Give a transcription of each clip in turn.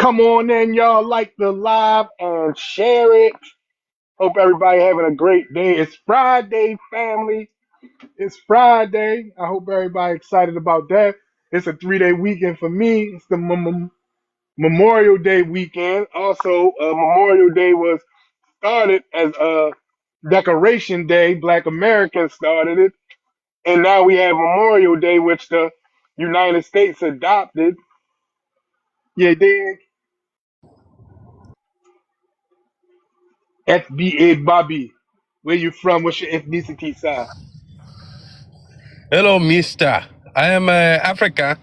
Come on in, y'all. Like the live and share it. Hope everybody having a great day. It's Friday, family. It's Friday. I hope everybody excited about that. It's a 3-day weekend for me. It's the Memorial Day weekend. Also, Memorial Day was started as a Decoration Day. Black Americans started it, and now we have Memorial Day, which the United States adopted. Yeah, dig. FBA Bobby. Where you from? What's your ethnicity, sir? Hello, mister. I am Africa.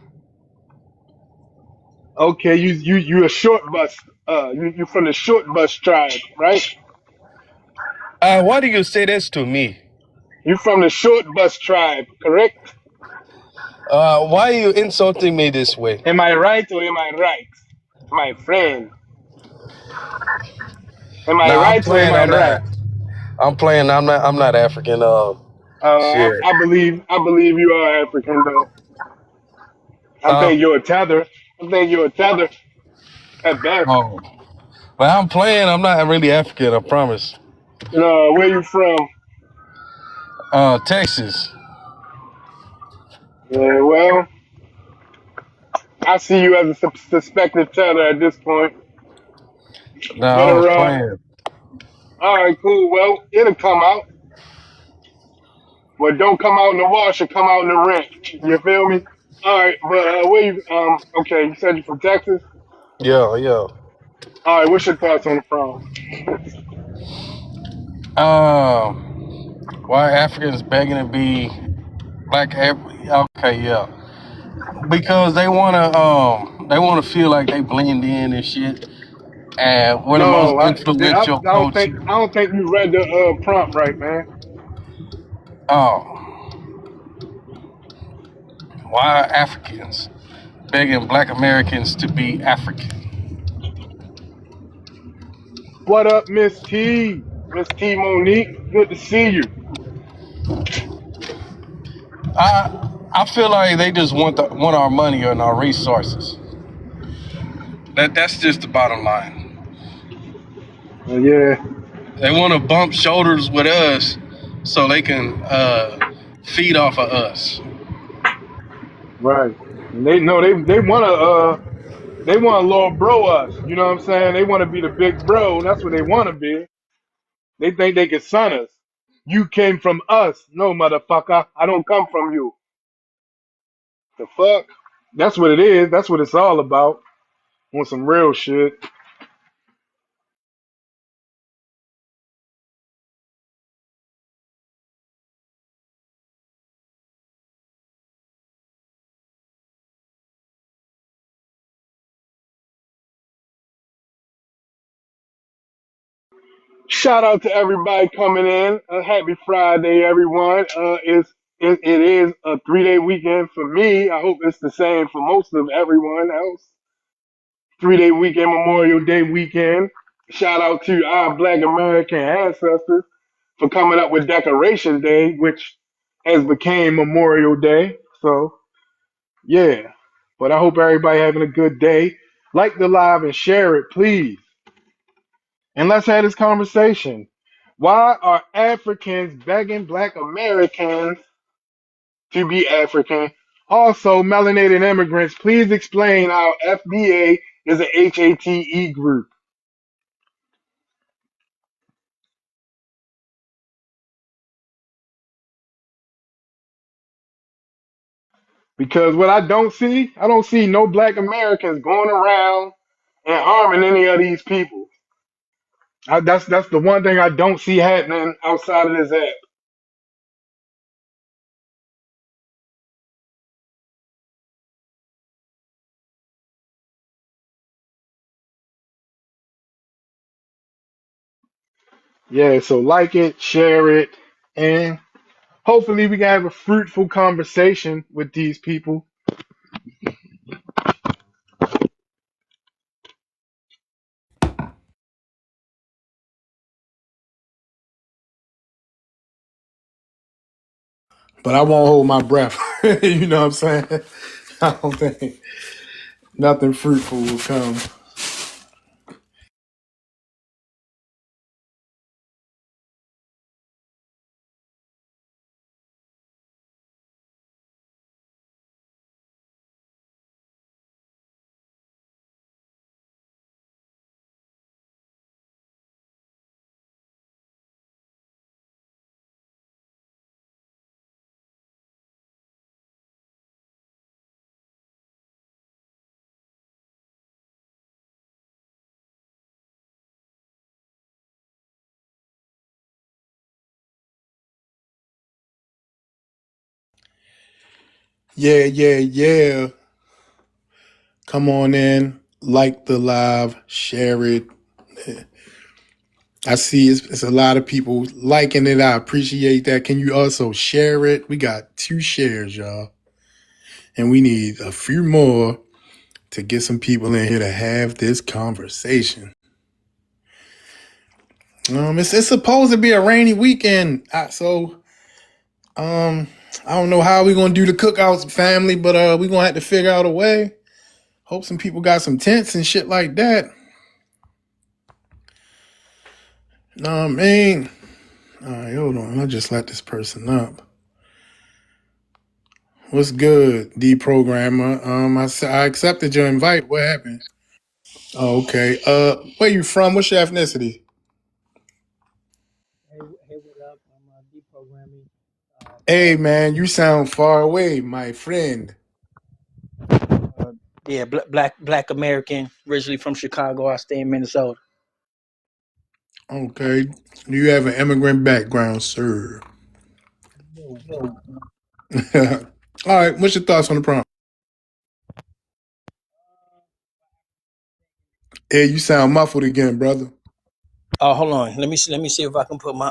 Okay, you a short bus. You from the short bus tribe, right? Why do you say this to me? You from the short bus tribe, correct? Why are you insulting me this way? Am I right or am I right, my friend? Am I Nah, I'm right or am playing. I I'm right? not. I'm playing. I'm not. I'm not African. Shit. I believe you are African though. I Huh? think you're a tether. I think you're a tether at best. Oh. But I'm playing. I'm not really African. I promise. No, where you from? Texas. Yeah, well, I see you as a suspected tether at this point. Nah, I was Better playing. all right, cool. Well, it'll come out. But don't come out in the wash or come out in the rent. You feel me? All right, but where you okay, you said you're from Texas. Yeah, yeah. All right, what's your thoughts on the problem? Why Africans begging to be black? Okay, yeah. Because they wanna feel like they blend in and shit. And we're the most No, influential culture. I don't think you read the prompt right, man. Oh, why are Africans begging black Americans to be African? What up, Miss T? Miss T Monique, good to see you. I feel like they just want our money and our resources. That's just the bottom line. Yeah, They want to bump shoulders with us so they can feed off of us. right. And they wanna low bro us. You know what I'm saying? They want to be the big bro. That's what they want to be. They think they can son us. You came from us. No, motherfucker. I don't come from you. The fuck? That's what it is. That's what it's all about. Want some real shit. Shout out to everybody coming in. Happy Friday, everyone. It is a 3-day weekend for me. I hope it's the same for most of everyone else. 3-day weekend, Memorial Day weekend. Shout out to our Black American ancestors for coming up with Decoration Day, which has became Memorial Day. So yeah, but I hope everybody having a good day. Like the live and share it, please. And let's have this conversation. Why are Africans begging Black Americans to be African? Also, melanated immigrants, please explain how FBA is a HATE group. Because what I don't see no Black Americans going around and harming any of these people. That's the one thing I don't see happening outside of this app. Yeah, so like it, share it, and hopefully we can have a fruitful conversation with these people. But I won't hold my breath. You know what I'm saying? I don't think nothing fruitful will come. Yeah, yeah, yeah. Come on in, like the live, share it. I see it's a lot of people liking it. I appreciate that. Can you also share it? We got 2 shares, y'all. And we need a few more to get some people in here to have this conversation. It's supposed to be a rainy weekend, so I don't know how we're gonna do the cookouts, family, but we're gonna have to figure out a way. Hope some people got some tents and shit like that. Know what I mean? All right, hold on. I just let this person up. What's good, deprogrammer? I accepted your invite. What happened? Oh, okay. Where you from? What's your ethnicity? Hey, what up? I'm deprogramming. Hey, man, you sound far away, my friend. Uh, yeah, black American, originally from Chicago. I stay in Minnesota. Okay. Do you have an immigrant background, sir? No. All right. What's your thoughts on the prompt? Hey, you sound muffled again, brother. Oh, hold on. Let me see if I can put my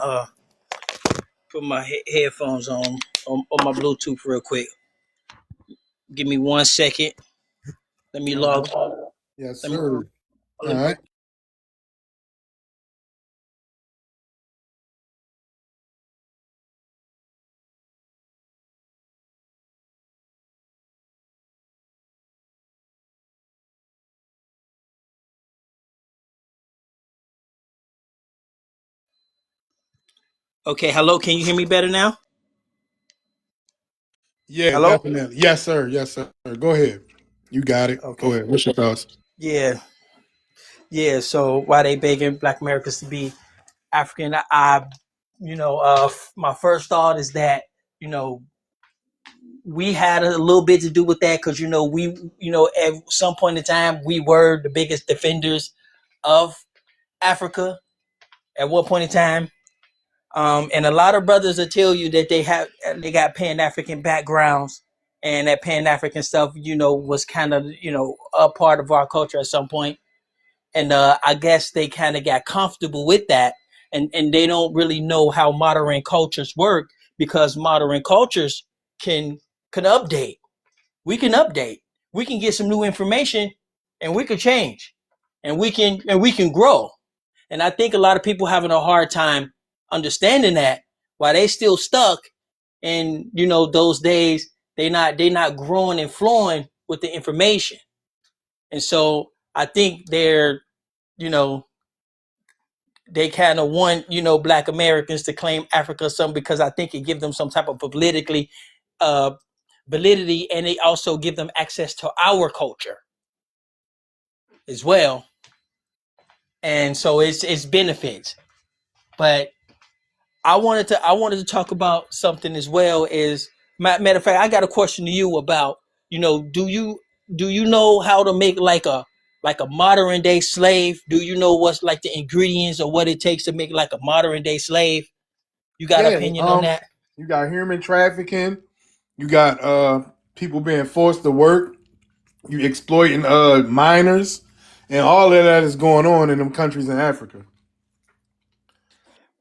headphones on my Bluetooth real quick. Give me 1 second. Let me All log. right. Yes, Let me. sir. All Let me right. okay, hello. Can you hear me better now? Yeah, Hello. definitely. Yes, sir. Yes, sir. Go ahead. You got it. Go Okay. ahead. What's your thoughts? Yeah. Yeah. So why they begging Black Americans to be African? My first thought is that you know we had a little bit to do with that because at some point in time we were the biggest defenders of Africa at one point in time. And a lot of brothers will tell you that they got Pan African backgrounds, and that Pan African stuff was kind of a part of our culture at some point. And I guess they kind of got comfortable with that, and they don't really know how modern cultures work because modern cultures can update. We can update. We can get some new information, and we can change, and we can grow. And I think a lot of people having a hard time understanding that while they still stuck in those days. They not growing and flowing with the information. And so I think you know they kind of want Black Americans to claim Africa something because I think it gives them some type of politically uh, validity, and they also give them access to our culture as well. And so it's benefits. But I wanted to talk about something as well. Is matter of fact, I got a question to you about do you know how to make like a modern day slave? Do you know what's like the ingredients or what it takes to make like a modern day slave? You got an Yeah. opinion on that? You got human trafficking. You got people being forced to work. You exploiting minors, and all of that is going on in them countries in Africa.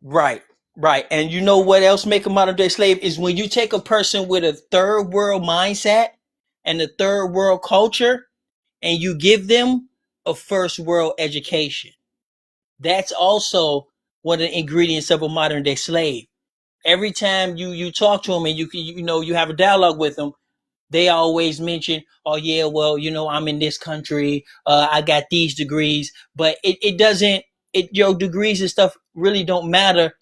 Right, right. And you know what else make a modern day slave is when you take a person with a third world mindset and a third world culture and you give them a first world education. That's also one of the ingredients of a modern day slave. Every time you talk to them and you have a dialogue with them, they always mention, oh yeah, well, I'm in this country, I got these degrees, but it doesn't, your degrees and stuff really don't matter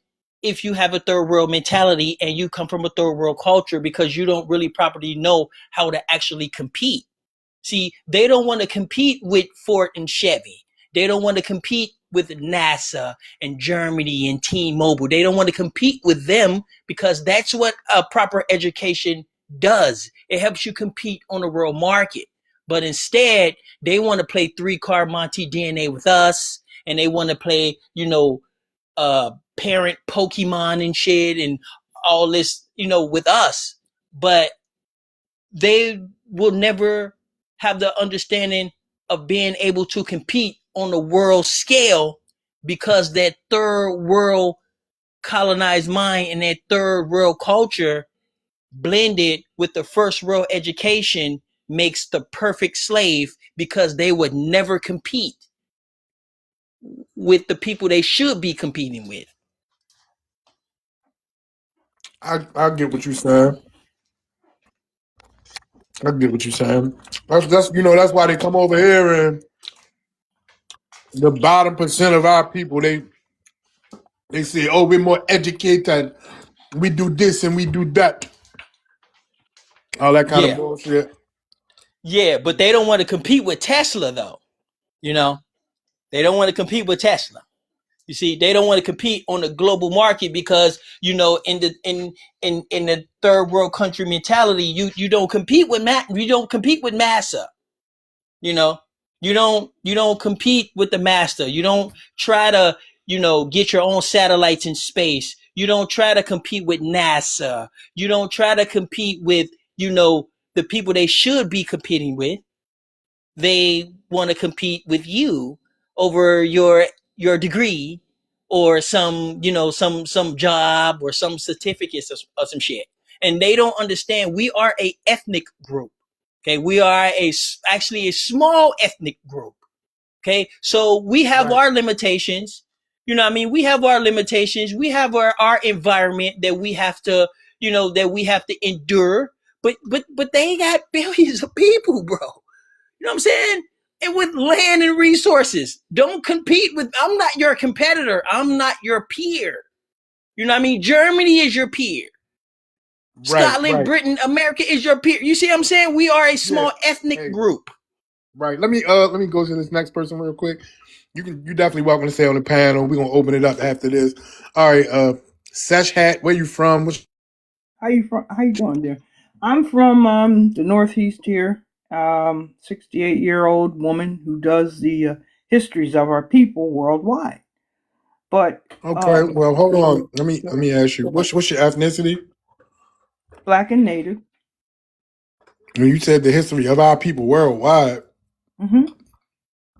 if you have a third world mentality and you come from a third world culture because you don't really properly know how to actually compete. See, they don't want to compete with Ford and Chevy. They don't want to compete with NASA and Germany and T-Mobile. They don't want to compete with them because that's what a proper education does. It helps you compete on the world market. But instead, they want to play three-card Monty DNA with us, and they want to play, parent Pokemon and shit and all this, with us. But they will never have the understanding of being able to compete on a world scale, because that third world colonized mind and that third world culture blended with the first world education makes the perfect slave, because they would never compete with the people they should be competing with. I get what you're saying. I get what you're saying. That's that's why they come over here, and the bottom percent of our people they say, oh, we're more educated, we do this and we do that, all that kind of Yeah. bullshit. Yeah, but they don't want to compete with Tesla though. You know, they don't want to compete with Tesla. You see, they don't want to compete on the global market because, in the third world country mentality, you don't compete with massa. You know, you don't compete with the master. You don't try to get your own satellites in space. You don't try to compete with NASA. You don't try to compete with the people they should be competing with. They want to compete with you over your degree, or some job or some certificates or some shit. And they don't understand we are a ethnic group. Okay, we are actually a small ethnic group. Okay, so we have Right. our limitations. What I mean? We have our limitations. We have our environment that we have to endure. But they got billions of people, bro. You know what I'm saying? And with land and resources. Don't compete with, I'm not your competitor. I'm not your peer. You know what I mean? Germany is your peer. Right, Scotland, right. Britain, America is your peer. You see what I'm saying? We are a Yeah. small ethnic Hey, group. right. Let me go to this next person real quick. You definitely welcome to stay on the panel. We're gonna open it up after this. All right, Sesh Hat, where you from? How you from? How you doing there? I'm from the Northeast here. 68-year-old woman who does the histories of our people worldwide. But Okay, well hold on. Let me ask you, go ahead. what's your ethnicity? Black and Native. When you said the history of our people worldwide, hmm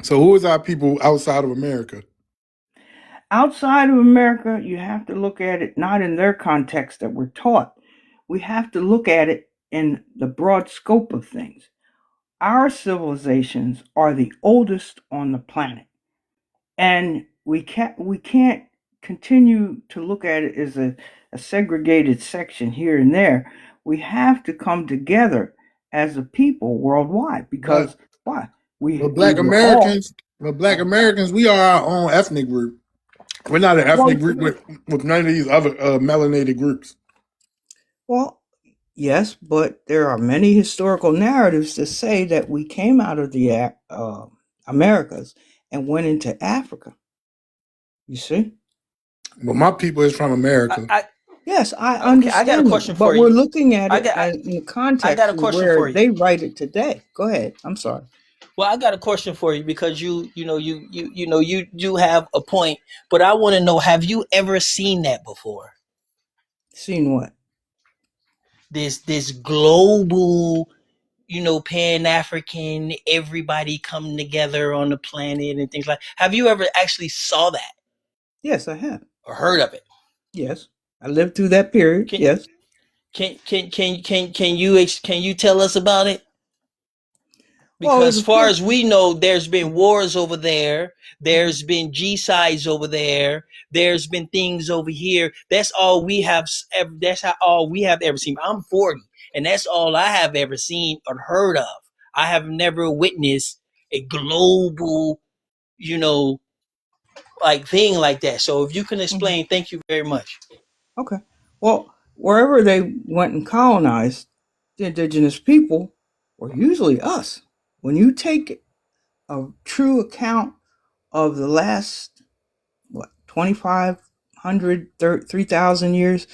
so who is our people outside of America? Outside of America, you have to look at it not in their context that we're taught. We have to look at it in the broad scope of things. Our civilizations are the oldest on the planet. And we can't continue to look at it as a segregated section here and there. We have to come together as a people worldwide, But because why? we but we black were all Americans, we are our own ethnic group. We're not an well ethnic group with none of these other melanated groups. well yes, but there are many historical narratives that say that we came out of the Americas and went into Africa, you see. But my people is from America. I Yes, I Okay, I got a understand question that, but for we're you. looking at I it got I, in the I got context a of question where for you. they write it today. Go ahead. I'm sorry. Well, I got a question for you because you do have a point, but I want to know, have you ever seen that before? Seen what? This global, Pan African, everybody coming together on the planet and things like. Have you ever actually saw that Yes, I have. or heard of it? Yes, I lived through that period. Can Yes. can you tell us about it? Well, it was Because a far period. as we know, there's been wars over there. There's been G-sides over there. There's been things over here. That's all we have. That's how all we have ever seen. I'm 40, and that's all I have ever seen or heard of. I have never witnessed a global, you know, like thing like that. So if you can Mhm. explain, thank you very much. Okay. Well, wherever they went and colonized, the indigenous people were usually us. When you take a true account of the last, 2,500, 3,000 years,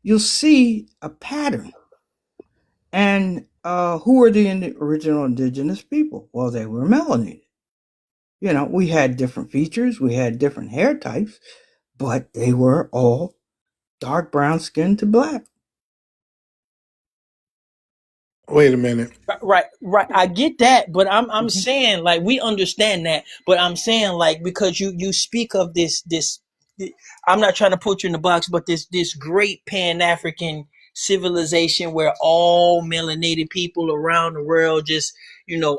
you'll see a pattern. And who were the original indigenous people? Well, they were melanated. We had different features, we had different hair types, but they were all dark brown skin to black. Wait a minute. Right. I get that, but I'm Mhm. saying like we understand that, but I'm saying like because you speak of this, I'm not trying to put you in the box, but this great Pan African civilization where all melanated people around the world just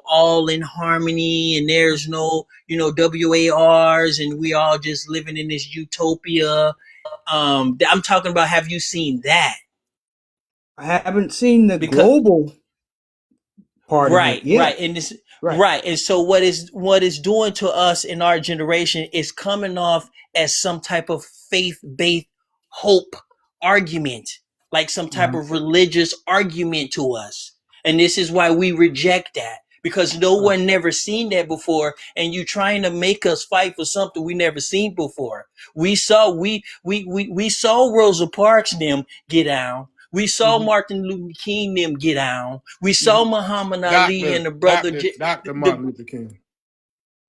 all in harmony, and there's no WARs, and we all just living in this utopia. I'm talking about, have you seen that? I haven't seen the Because global part of it right, yet. and this Right. right, and so what is doing to us in our generation is coming off as some type of faith-based hope argument, like some type Uh-huh. of religious argument to us, and this is why we reject that, because no Uh, one never seen that before, and you trying to make us fight for something we never seen before. We saw Rosa Parks them get down. We saw Mhm. Martin Luther King them get down. We saw Mhm. Muhammad Ali Doctor, and the brother, Doctor, Doctor the Martin Luther King.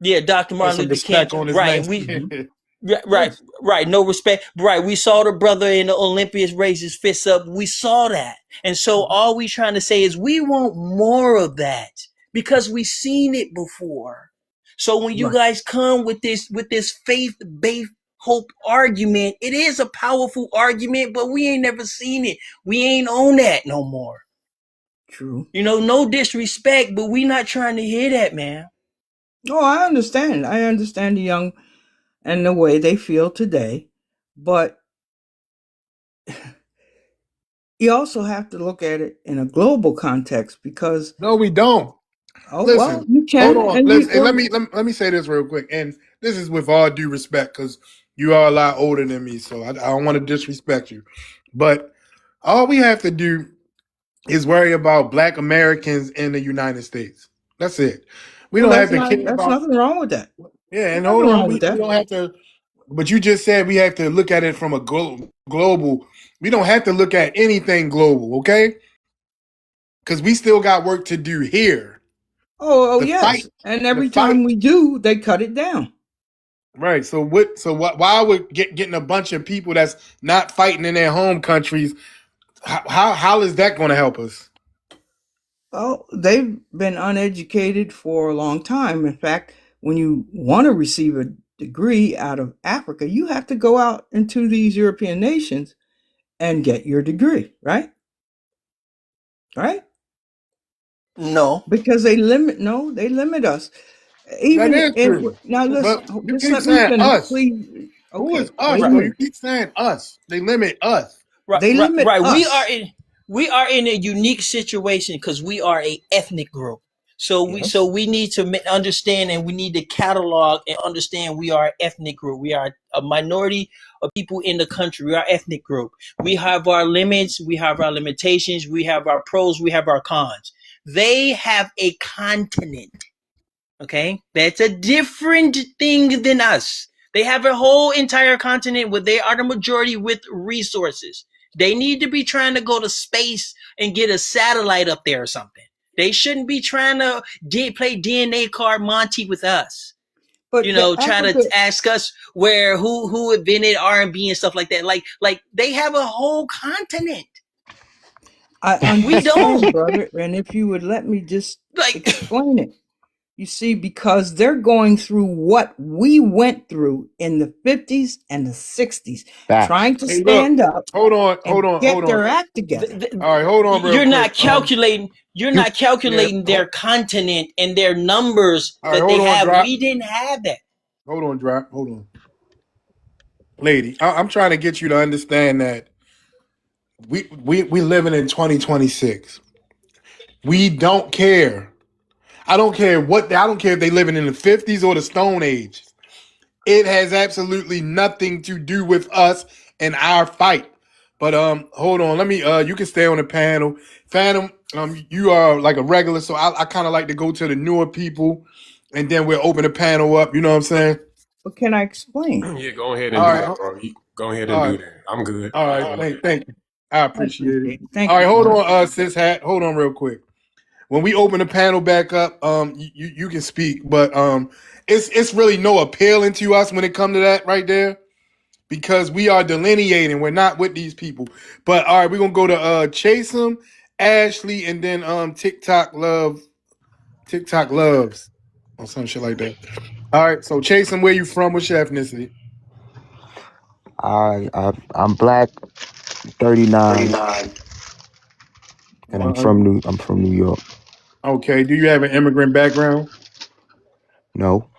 yeah, Dr. Put Martin some Luther King, respect on his right? name. And we mhm. right, right, Yes. right. No respect, right? We saw the brother in the Olympics raise his fists up. We saw that, and so Mhm. all we trying to say is we want more of that because we seen it before. So when you Right. guys come with this faith based hope argument, it is a powerful argument, but we ain't never seen it. We ain't on that no more. True. No disrespect, but we not trying to hear that, man. Oh, I understand. I understand the young and the way they feel today, but you also have to look at it in a global context because No, we don't. well, Listen, you hold can on. and you Listen, and let me say this real quick. And this is with all due respect, because you are a lot older than me, so I don't want to disrespect you. But all we have to do is worry about Black Americans in the United States. That's it. We well, don't have to care that's about. nothing wrong with that. Yeah, There's and hold nothing on. wrong with We that. don't have to. But you just said we have to look at it from a global. We don't have to look at anything global, okay? Because we still got work to do here. Oh The fight, yes. And the every fight. time we do, they cut it down. Right. So what? So what? Why would getting a bunch of people that's not fighting in their home countries? How is that going to help us? Well, they've been uneducated for a long time. In fact, when you want to receive a degree out of Africa, you have to go out into these European nations and get your degree, right? Right? No. Because they limit us. That Even is in true. now, listen, But you just keep let me saying finish, us. please. Who is Okay, us wait a Right. though? You minute. keep saying us. They limit us. Right, They right, limit right. us. We are in a unique situation because we are a ethnic group. So Yes. we need to understand, and we need to catalog and understand we are an ethnic group. We are a minority of people in the country. We are an ethnic group. We have our limits. We have our limitations. We have our pros. We have our cons. They have a continent. Okay, that's a different thing than us. They have a whole entire continent where they are the majority with resources. They need to be trying to go to space and get a satellite up there or something. They shouldn't be trying to play DNA card Monty with us. But the Try to Africa, ask us where who invented R&B and stuff like that. Like they have a whole continent. I We understand, don't. brother. And if you would let me just Like explain it. You see, because they're going through what we went through in the 50s and the 60s, Facts. trying to Hey, look. stand up Hold on. Hold and on. get Hold on. their act th- together. All th- right. Hold on, real you're quick. not calculating you're You. not Yeah. calculating their continent and their numbers All right. that they Hold on. have. Drop. We didn't have that. Hold on. Drop. Hold on, lady. I'm trying to get you to understand that we living in 2026. We don't care. I don't care what. I don't care if they living in the 50s or the Stone Age. It has absolutely nothing to do with us and our fight. But hold on. Let me. You can stay on the panel. Phantom. You are like a regular, so I kind of like to go to the newer people, and then we'll open the panel up. You know what I'm saying? But can I explain? Yeah, go ahead and All do right. that, bro. You go ahead and All do right. that. I'm good. All right. Thank you. I I appreciate it. appreciate it. Thank All you, right. Hold Sean. on, sis hat. Hold on, real quick. When we open the panel back up, you can speak, but it's really no appealing to us when it comes to that right there, because we are delineating. We're not with these people. But all right, we're gonna go to Chaseum Ashley, and then TikTok loves, or some shit like that. All right, so Chasing, where you from? What's your ethnicity? I'm black, 39, 39. and Uh, I'm from New York. okay, do you have an immigrant background? No,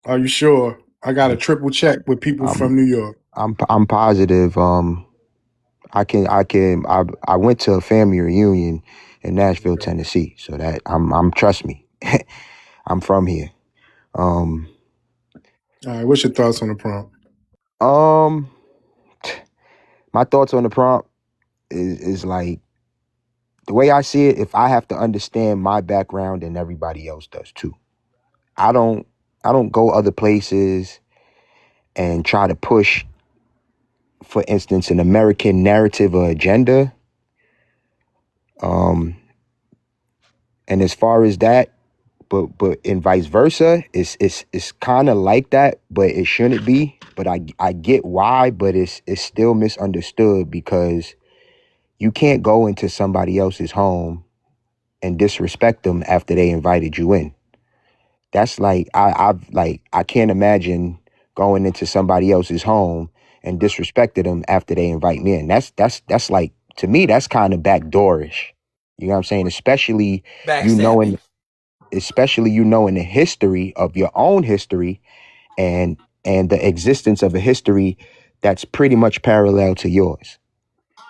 Are you sure? I got to triple check with people I'm from New York. I'm positive. I went to a family reunion in Nashville, Okay. Tennessee. So that I'm trust me, I'm from here. Um, All right, what's your thoughts on the prompt? um, my thoughts on the prompt is like the way I see it. If I have to understand my background, then everybody else does too. I don't I don't go other places and try to push, for instance, an American narrative or agenda. Um, and as far as that, but in vice versa, it's kind of like that, but it shouldn't be. But I get why, but it's still misunderstood because you can't go into somebody else's home and disrespect them after they invited you in. That's like I can't imagine going into somebody else's home and disrespecting them after they invite me in. That's like, to me, that's kind of backdoorish. You know what I'm saying? You Backstabbing. knowing especially you knowing the history of your own history, and the existence of a history that's pretty much parallel to yours.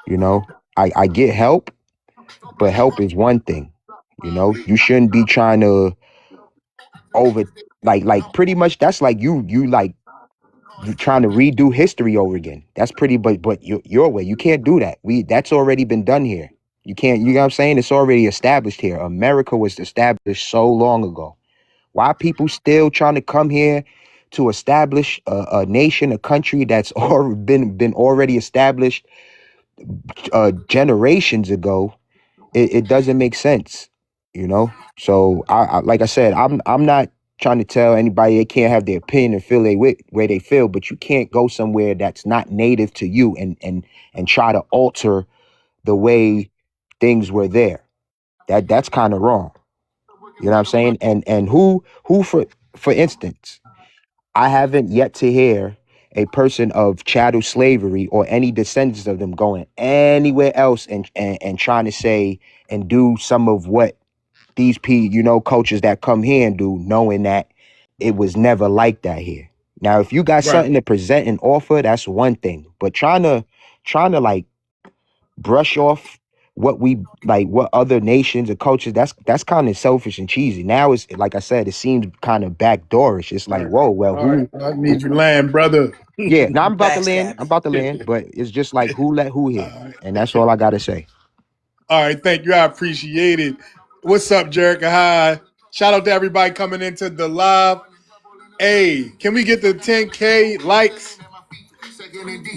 You know, I get help, but help is one thing. You know, you shouldn't be trying to over like pretty much that's like you like you trying to redo history over again. That's pretty, but your way. You can't do that. That's already been done here. You can't, you know what I'm saying? It's already established here. America was established so long ago. Why people still trying to come here to establish a nation, a country that's already been already established generations ago? It doesn't make sense, you know. So I like I said, I'm not trying to tell anybody they can't have their opinion and feel where they feel, but you can't go somewhere that's not native to you and try to alter the way things were there. That's kind of wrong. You know what I'm saying? And who for instance, I haven't yet to hear a person of chattel slavery or any descendants of them going anywhere else and trying to say and do some of what these cultures that come here and do, knowing that it was never like that here. Now, if you got Right. something to present and offer, that's one thing. But trying to like brush off what other nations or cultures, that's kind of selfish and cheesy. Now it's like I said, it seems kind of backdoorish. It's All like, right. whoa, well, All right. I need you to land, brother. yeah, now I'm about to land. I'm Backstabbing. about to land, but it's just like who let who All here, right. and that's all I gotta say. All right, thank you. I appreciate it. What's up, Jerica? Hi. Shout out to everybody coming into the live. Hey, can we get the 10K likes?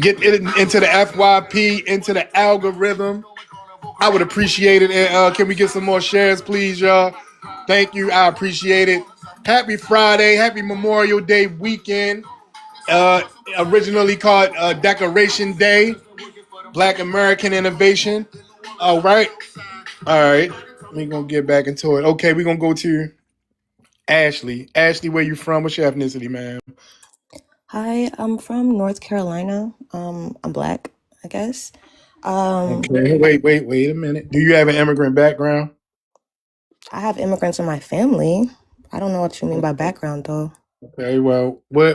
Get it into the FYP, into the algorithm. I would appreciate it. And can we get some more shares, please, y'all? Thank you. I appreciate it. Happy Friday. Happy Memorial Day weekend. Uh, Originally called Decoration Day. Black American Innovation. All right. All right. We're going to get back into it. Okay, we're going to go to Ashley. Ashley, where you from? What's your ethnicity, man? Hi, I'm from North Carolina. I'm black, I guess. Um, Okay. Wait a minute. Do you have an immigrant background? I have immigrants in my family. I don't know what you mean by background though. Okay, well, where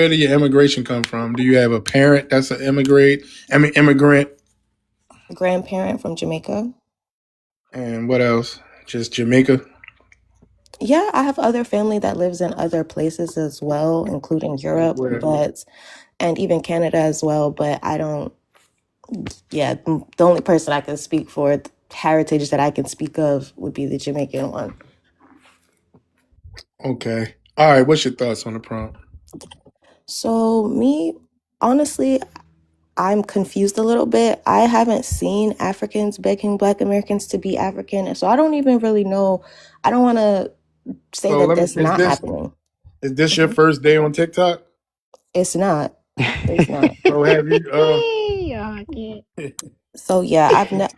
did your immigration come from? Do you have a parent that's an immigrant, Grandparent from Jamaica. and what else? Just Jamaica? Yeah, I have other family that lives in other places as well, including Like Europe, where? and even Canada as well, but I don't, yeah, the only person I can speak for heritage that I can speak of would be the Jamaican one. Okay. All right. What's your thoughts on the prompt? So me, honestly, I'm confused a little bit. I haven't seen Africans begging Black Americans to be African, and so I don't even really know. I don't want to say So that let me. that's not happening. Is this your Mhm. first day on TikTok? It's not. It's not. So have you? So yeah, I've not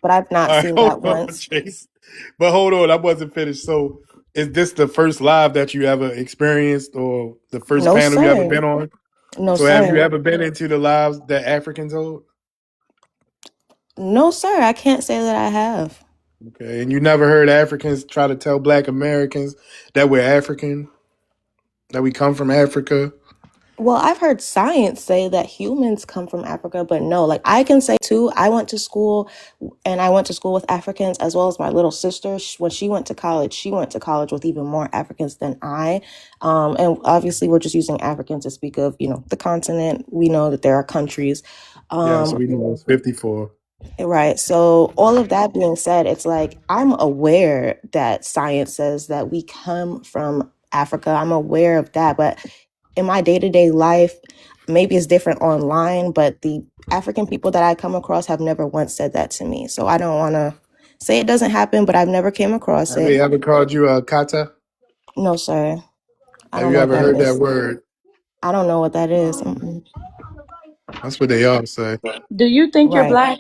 All right, seen hold that on, once. Chase. But hold on, I wasn't finished. So, is this the first live that you ever experienced, or the first No panel you ever sir. been on? No So, have you sir. ever been into the lives that Africans hold? No sir. I can't say that I have. Okay, and you never heard Africans try to tell Black Americans that we're African, that we come from Africa? Well, I've heard science say that humans come from Africa, but no, like I can say too, I went to school and I went to school with Africans as well as my little sister. When she went to college, she went to college with even more Africans than I. And obviously, we're just using African to speak of, the continent. We know that there are countries. Yes, Um, we know it's 54. right. So, all of that being said, it's like I'm aware that science says that we come from Africa. I'm aware of that. But in my day-to-day life, maybe it's different online, but the African people that I come across have never once said that to me. So I don't want to say it doesn't happen, but I've never came across Have they it. ever called you a kata? No, sir. I Have don't you know what ever that heard that is. word? I don't know what that is. Mm-mm. That's what they all say. Do you think you're Right. black?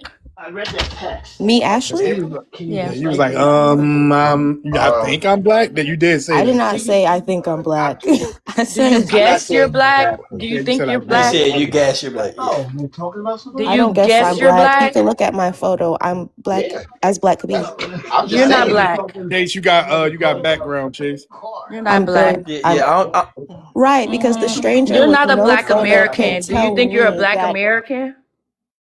Me, You Ashley? was, Yeah. you was like, I think I'm Black. That you did say I did that. not say I think I'm black. I Do you said guess you're black? Do you Yeah, you think said I you're You black? guess. said you gas your black. Yeah. Do I you don't guess I'm guess you're black. You black? can look at my photo. I'm black as black could be. I'm just You're not saying. black. Chase, you got background, Chase. You're not I'm black. good. Yeah, I'm yeah. right because the stranger You're with not a no black photo can American. Do you tell think you're a me black that American?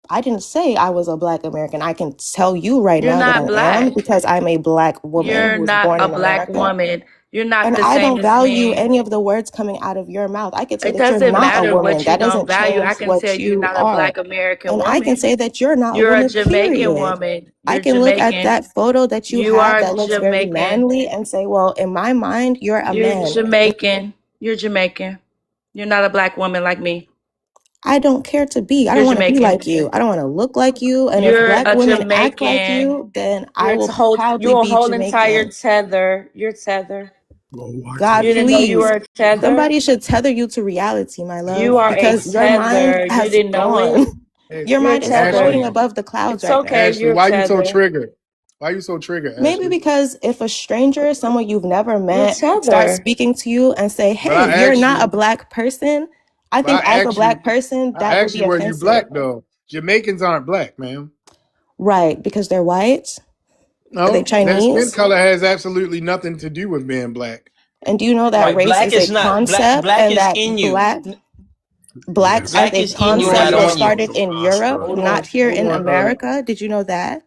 I didn't say I was a black American. I can tell you right You're now that not I am black. because I'm a black woman You're who was not born a in black America. woman. You're not And the I same don't as value me. any of the words coming out of your mouth. I can say It that you're doesn't not a matter woman. what you That don't doesn't value. I change can tell what you're you not a are. black American And I can woman. say that you're not a You're a woman, Jamaican period. woman. I You're can look at Jamaican. that photo that you You have are that looks very Jamaican. manly and say, well, in my mind, you're a You're man. Jamaican. You're Jamaican. You're not a black woman like me. I don't care to be. I You're don't want to be Jamaican. like you. I don't want to look like you. And if You're black a women act like Jamaican. you, then I You're will to hold. proudly You're a be whole entire Jamaican. tether. You're tether. Oh, watch God, You this. didn't know you please. were a tether. Somebody should tether you to reality, my You love, are a because your mind tether. You has didn't know gone. it. Hey, Your You're a mind is tether. floating Ashley, above the clouds It's right okay. now. Ashley, You're a why you so tether. triggered? Why you so triggered, Maybe Ashley? because if a stranger, someone you've never You're met, starts tether. speaking to you and say, But hey, I you're asked not a you, black person, I but think I as a asked you, black person, I that would asked be you, were you offensive. Black though? Jamaicans aren't Black, man. Right, because they're white. Are they No, their skin Chinese? color has absolutely nothing to do with being Black. And do you know that Right. race Black is a is not black. concept Black and is that in you. black Yes. as Black a is in you, Hold on, concept not was on y'all. you. started in Europe, Hold not on, here hold in on. America. Did you know that?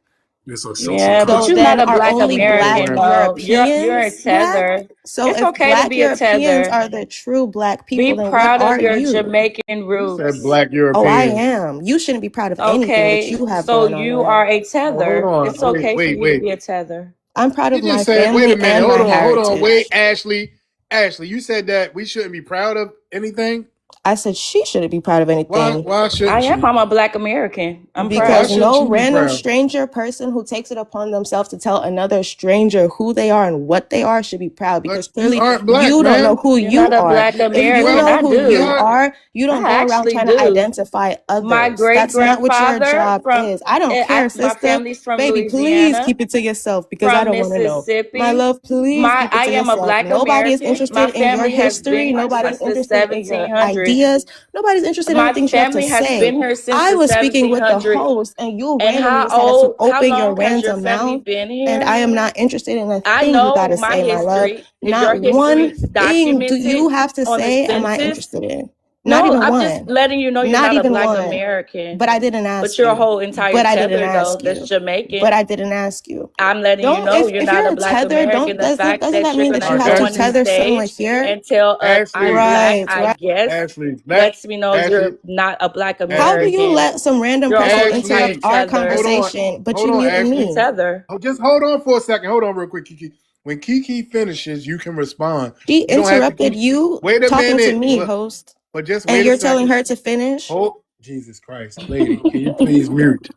Yeah, but So you're not then a are black only Hold black American on. though. You're a Europeans black? tether. So It's if okay to black be a Europeans tether. are the true black Be people, then what proud of are your you? Jamaican You said roots. Black Oh, I European. am. You shouldn't be proud of anything that Okay, you have so going on you there. are a Oh, hold tether. on. It's Wait, okay for wait, you to wait. be a tether. I'm proud You of just my said, wait a family minute. and my Hold on. heritage. Wait, Ashley. Ashley, you said that we shouldn't be proud of anything. I said she shouldn't be proud of anything. Why I shouldn't am. you? I'm a black American. I'm Why Because proud. shouldn't no you be random proud? stranger person who takes it upon themselves to tell another stranger who they are and what they are should be proud But because you clearly aren't Black, you don't know man. who You're not you a are. black If you American. Well, know I who you you do. aren't. are, you don't I go around actually trying to do. identify My others. great That's not what your grandfather job from is. I don't care, my sister. family's from Baby, please Louisiana, keep it to yourself because I from don't want to know. My Mississippi. love, please keep it I to am a yourself. black Nobody is American. My interested in your family has been history. here Nobody's since the interested in your 1700s. ideas. Nobody's interested in the My things you have to family has say. been here since I the was speaking with the 1700s. host, and you And randomly decided to how open your long has your random family mouth. been And here? I am not interested in a I thing you got know to my say, my love. history. Is Not your history one thing do documented you have to on the say, am I census? interested in? Not No, even I'm just one. letting you know you're Not not a even black one. American. But I didn't But ask you're a you. whole entire But I didn't tether, though, ask that's you. But Jamaican. I didn't ask you. I'm letting you Don't know you're if not you're a a black tether, American. don't The fact doesn't that that you're mean going that to you All right, have go to on the Ashley. tether someone stage here? and tell us I'm Ashley. black, Right, I right. guess, Ashley. lets me know Ashley. you're not a black How do Ashley. you American. let some random You're a person whole entire interrupt Ashley. our tether. Hold on. conversation, but Hold you on, muting You Ashley. me? tether. Oh, just hold on for a second. Hold on real quick, Kiki. When Kiki finishes, you can respond. She You don't have to interrupted keep. you Wait a talking to minute. me, host, But just and wait a you're telling second. her to finish. Hold. Jesus Christ, lady, can you please mute?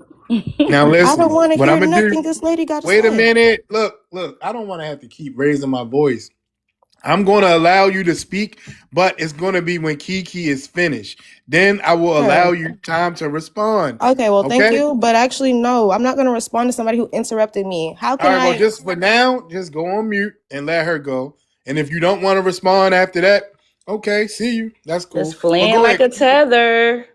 Now I don't listen. want to What hear I'm gonna do? nothing this lady got to Wait a say. minute. Look. I don't want to have to keep raising my voice. I'm going to allow you to speak, but it's going to be when Kiki is finished. Then I will allow Okay. you time to respond. Okay, well, thank Okay? you. But actually, no, I'm not going to respond to somebody who interrupted me. How All can right, well, I? just for now, just go on mute and let her go. And if you don't want to respond after that, okay, see you. That's Just cool. But fleeing go like ahead. a tether.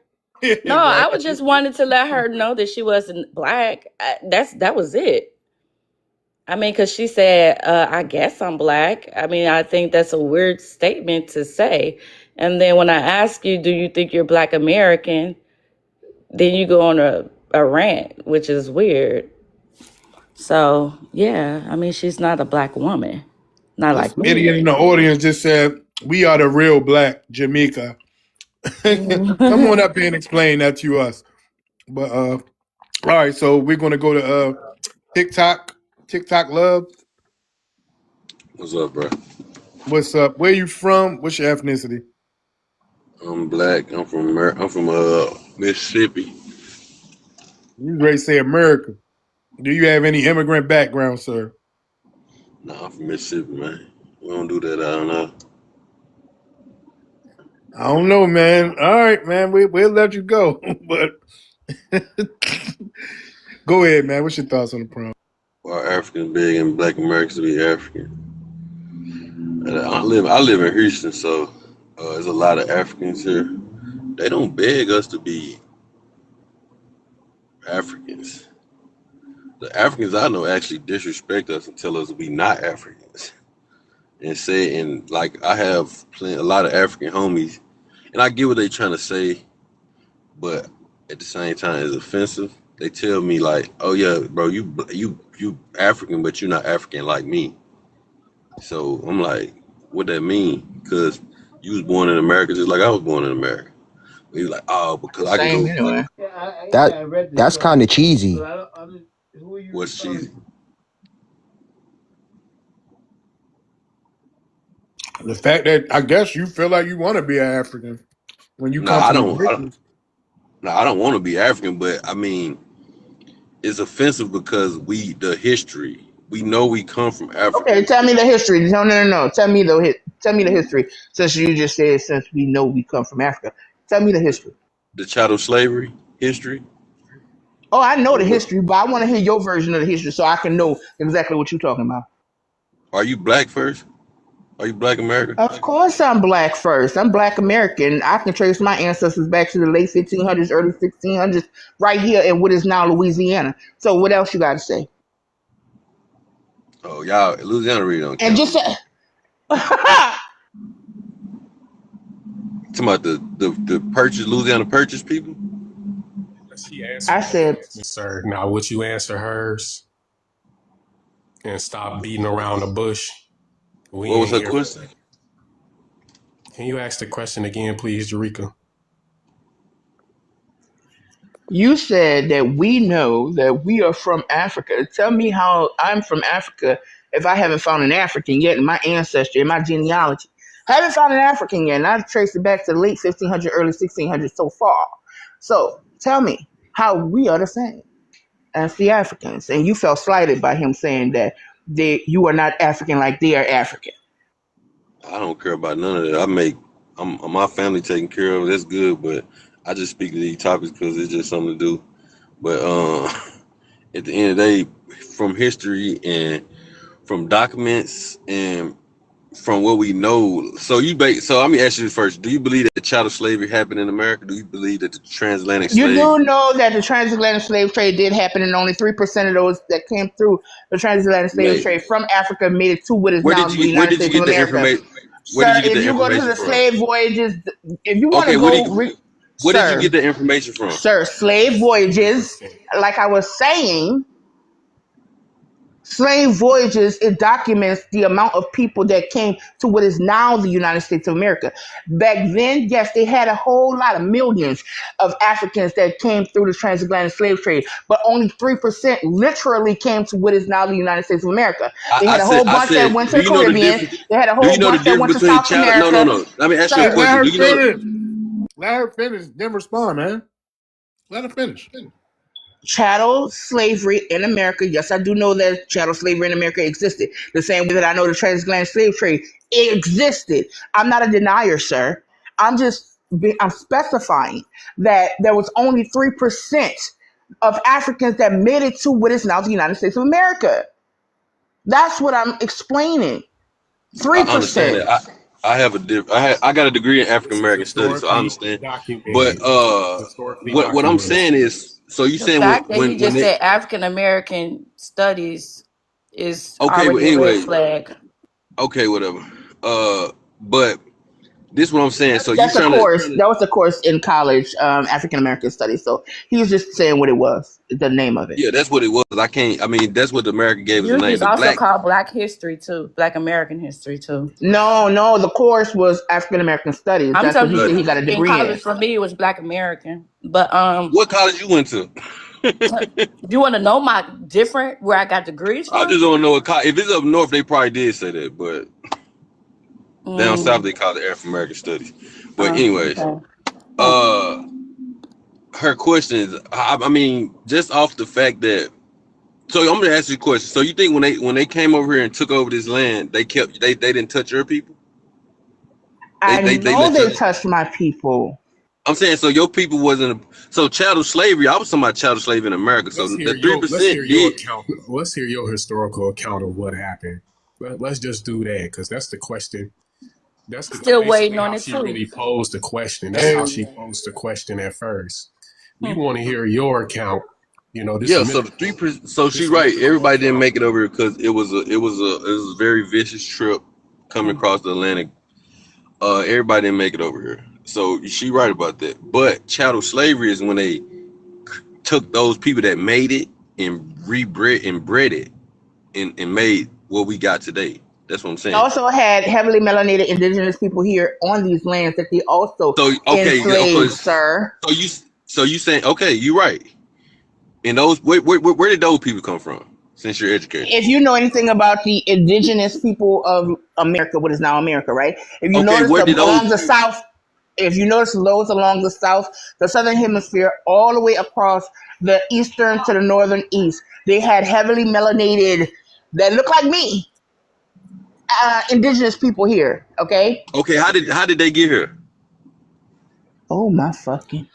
No, I Right. was just wanted to let her know that she wasn't black. That was it. I mean, because she said, I guess I'm black. I mean, I think that's a weird statement to say. And then when I ask you, do you think you're Black American? Then you go on a rant, which is weird. So, yeah, I mean, she's not a black woman. Not This like me. idiot in the audience just said, we are the real black Jamaica. Come on up here and explain that to us. But all right, so we're gonna go to TikTok. TikTok love. What's up, bro? What's up? Where you from? What's your ethnicity? I'm black. I'm from Mississippi. You ready to say America. Do you have any immigrant background, sir? Nah, I'm from Mississippi, man. We don't do that. I don't know. I don't know, man. All right, man. We'll let you go. But go ahead, man. What's your thoughts on the prompt? Why Africans big and Black Americans to be African? And I live in Houston, so there's a lot of Africans here. They don't beg us to be Africans. The Africans I know actually disrespect us and tell us we not Africans. And like I have a lot of African homies, and I get what they trying to say, but at the same time, it's offensive. They tell me like, "Oh yeah, bro, you African, but you're not African like me." So I'm like, "What that mean?" Because you was born in America just like I was born in America. He's like, "Oh, because I can Same go." anyway. That's kind of cheesy. What's cheesy? The fact that I guess you feel like you want to be an African when you No, come I from a don't. Britain. No, I don't want to be African, but I mean, it's offensive because the history. We know we come from Okay, Africa. tell me the history. No. Tell me the history. Since you just said since we know we come from Africa, tell me the history. The chattel slavery history. Oh, I know the What, history, but I want to hear your version of the history so I can know exactly what you're talking about. are you black first? Are you Black American? Of course, I'm black first. I'm Black American. I can trace my ancestors back to the late 1500s, early 1600s, right here in what is now Louisiana. So, what else you got to say? Oh, y'all, Louisiana really don't And count. just Talking about the purchase, Louisiana Purchase people. She answered I your said, question, sir. Now, would you answer hers and stop beating around the bush? We What was ain't her here for question? that. Can you ask the question again, please, Jerika? you said that we know that we are from Africa. Tell me how I'm from Africa if I haven't found an African yet in my ancestry, in my genealogy. I haven't found an African yet, and I've traced it back to the late 1500s, early 1600s so far. So tell me how we are the same as the Africans. And you felt slighted by him saying that you are not African like they are African. I don't care about none of that. My family taken care of. That's good, but I just speak to these topics because it's just something to do. But at the end of the day, from history and from documents and from what we know, so let me ask you this first: do you believe that chattel slavery happened in America? Do you believe that the transatlantic You slave? do know that the transatlantic slave trade did happen, and only 3% of those that came through the transatlantic slave Mate, trade from Africa made it to what is now the where United did you States of get the America. information? Where did Sir, you get if the you go to information the from? slave voyages, if you want to Okay, where did you sir, get the information from? sir, slave voyages, 3%. like I was saying, slave voyages, it documents the amount of people that came to what is now the United States of America. Back then, yes, they had a whole lot of millions of Africans that came through the transatlantic slave trade, but only 3% literally came to what is now the United States of America. They had a whole I bunch that said, went to do the you know the Caribbean. difference? They had a Do you whole know the bunch that difference went to between South chattel? No, no, America. no. Let me ask you a Sir, Let question. her Do you know? finish. Let her finish. Then respond, man. Let her finish. chattel slavery in America. Yes, I do know that chattel slavery in America existed. The same way that I know the transatlantic slave trade existed. I'm not a denier, sir. I'm specifying that there was only 3% of Africans that made it to what is now the United States of America. That's what I'm explaining. I understand 3%. that. I have I got a degree in African This is American studies, so I historically understand. But documented. Historically what I'm documented. saying is, so you The saying fact that he when just it said African American studies is okay, but already a red anyway, flag. okay, whatever. But this what I'm saying. So you That's a trying to course. That was a course in college, African American studies. So he was just saying what it was, the name of it. yeah, that's what it was. I can't. I mean, that's what America gave us a Usually name. it's The also black. called Black History too, Black American History too. No, the course was African American studies. I'm That's what telling he you, said he Studies. got a in degree in. college for me it was Black American. But What college you went to? you want to know my different where I got degrees I from? just don't know what college. If it's up north, they probably did say that, but down south Mm, they call it African American Studies. But anyways, okay. uh, her question is, I mean, just off the fact that. So I'm gonna ask you a question. So you think when they came over here and took over this land, they didn't touch your people? I They know let they you. touched my people. I'm saying so your people wasn't so chattel slavery. I was talking about chattel slavery in America. So the Let's hear 3% your did. account. Let's hear your historical account of what happened. Let's just do that because that's the question. Still Basically waiting on how it she too. really posed the question. That's how Hey, she posed the question at first. We Hmm. want to hear your account. This Yeah, so the mythical, 3%. So she this right. mythical Everybody didn't account. make it over here because it was a very vicious trip coming across the Atlantic. Everybody didn't make it over here. So she right about that. But chattel slavery is when they took those people that made it and bred it and made what we got today. That's what I'm They saying. also had heavily melanated indigenous people here on these lands that they also So okay, enslaved, okay. sir. So you saying okay? You right. And those where did those people come from? Since you're educated. If you know anything about the indigenous people of America, what is now America, right? If you Okay, notice where did those? along the south, if you notice those along the south, the southern hemisphere, all the way across the eastern to the northern east, they had heavily melanated that look like me, indigenous people here. Okay. Okay, how did they get here? Oh my fucking.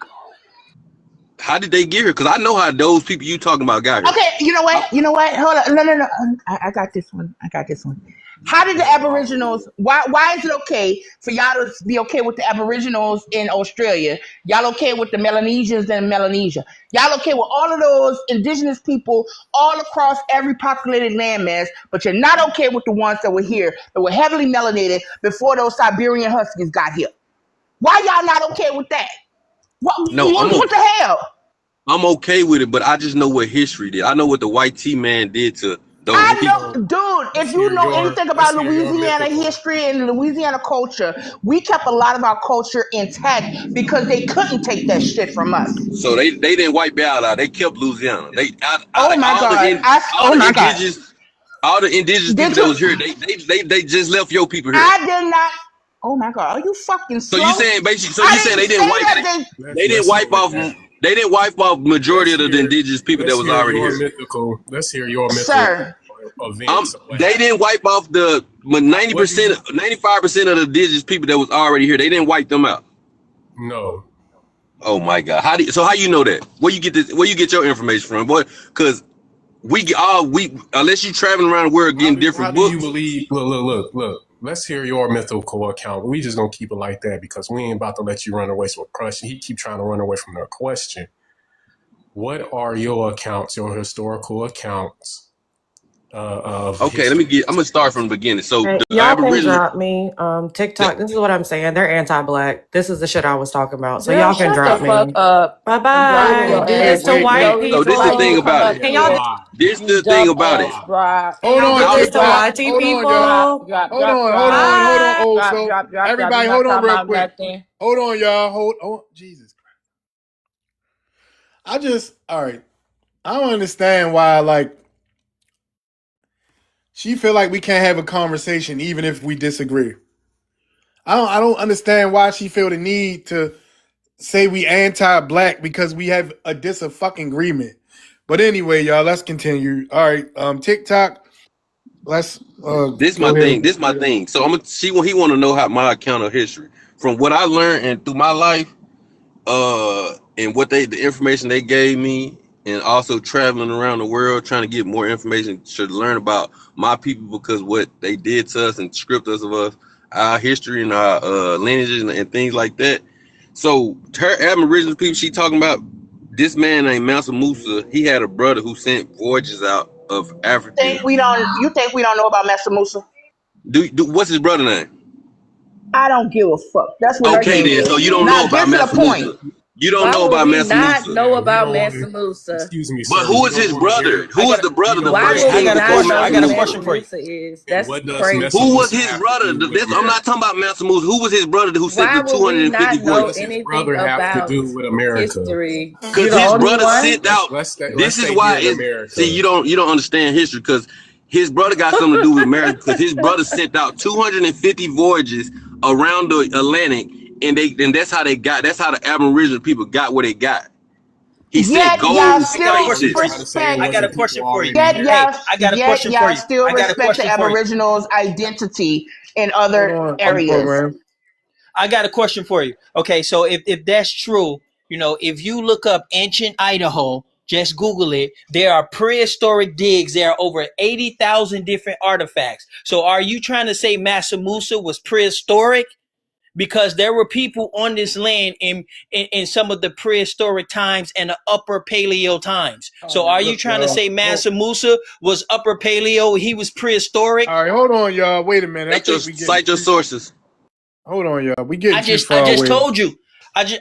How did they get here? Because I know how those people you talking about got here. Okay, you know I, what? You know what? Hold on. No. I got this one. I got this one. How did the Aboriginals? Why is it okay for y'all to be okay with the Aboriginals in Australia? Y'all okay with the Melanesians in Melanesia? Y'all okay with all of those indigenous people all across every populated landmass, but you're not okay with the ones that were here that were heavily melanated before those Siberian Huskies got here? Why y'all not okay with that? What? no, What the hell? I'm okay with it, but I just know what history did. I know what the white T man did to those I people. know, dude, Let's if you hear know your anything let's about hear your Louisiana mythical. history and Louisiana culture, we kept a lot of our culture intact because they couldn't take that shit from us. So they didn't wipe out. They kept Louisiana. They out Oh of my God. all Oh the my God. indigenous people Did that you? was here. They just left your people here. I did not. Oh my God. Are you fucking So you slow? saying basically? So you I saying didn't they say didn't wipe? that they. They didn't Let's hear wipe it off. then. They didn't wipe off majority Let's of the hear indigenous people that was already your here. mythical. Let's hear your mythical Sir, events of what They happened. didn't wipe off the What do 90%, you 95% of the indigenous people that was already here. They didn't wipe them out. know? Oh my God! How you know that? Where you get this? Where you get your information from? Boy, because we unless you traveling around the world getting How different do you books. believe? Look. Let's hear your mythical account. We just gonna keep it like that because we ain't about to let you run away from a question. He keep trying to run away from the question. What are your accounts, your historical accounts of Okay, history? I'm gonna start from the beginning. So Hey, the y'all can Aboriginal. drop me. TikTok, this is what I'm saying. They're anti-black. This is the shit I was talking about. So Girl, y'all can shut the drop fuck me. up and Wait, drop wait, Bye-bye. your Do wait, this ass. to wait, white wait. No So reason this the why thing you people. come about up it. Yeah, Can y'all here, bye. This you the thing dumb about it. ass Bye. broad. Can Hold y'all on, do Y'all this just to stop. YT Hold on, y'all. people? Hold on, hold on, Bye. also. You Everybody, not hold on talking real about quick. nothing. Hold on, y'all. Hold on. Jesus. All right. I don't understand why, like, she feel like we can't have a conversation even if we disagree. I don't understand why she feel the need to say we anti-black because we have a fucking agreement. But anyway, y'all, let's continue. All right, TikTok. Let's This my go thing. ahead. This my thing. So I'm gonna see what he want to know how my account of history from what I learned and through my life, and what the information they gave me, and also traveling around the world trying to get more information to learn about my people because what they did to us and script us of us, our history and our lineages and things like that. So her Aboriginal people, she talking about this man named Mansa Musa. He had a brother who sent voyages out of Africa. You think we don't know about Master Musa? What's his brother name? I don't give a fuck. That's what her Okay, name then. is. So you don't know Now about get to the Mansa point. Musa. You don't Why know would about we Mansa not Musa. know Yeah, we about don't want Mansa to. Musa? Excuse me, But sir. who We is don't his want to hear. brother? Who is the We brother, the don't Why want to person would who I we hear got a before not question. your know I Mansa got who a Musa? question Mansa for you. Musa is? and That's what does crazy. Mansa Who was Musa his have to brother? do with I'm America? not talking about Mansa Musa. Who was his brother who sent Why the would we 250 not What know does voyages? his anything brother have to about do with America? history? You Because the his only brother one? sent out. Let's This is stay why here in is see America. you don't understand history because his brother got something to do with America because his brother sent out 250 voyages around the Atlantic and that's how the Aboriginal people got what they got. He sent Yet y'all gold I got a still Are you question for spices. trying you. to say it I respect. got a wasn't people question for you. already here? Hey, I got a question for you. Still I got a respect the question for you. Aboriginals' identity in Hold other on, areas. program. I got a question for you. Okay, so if that's true, if you look up ancient Idaho, just Google it. There are prehistoric digs. There are over 80,000 different artifacts. So are you trying to say Mansa Musa was prehistoric? Because there were people on this land in some of the prehistoric times and the upper paleo times. All So right, are you look, trying to y'all. say Mansa Musa was upper paleo? He was prehistoric? All right, hold on, y'all. Wait a minute. I think we getting Cite your too. sources. Hold on, y'all. We getting I too just I far just away. told you. I Hold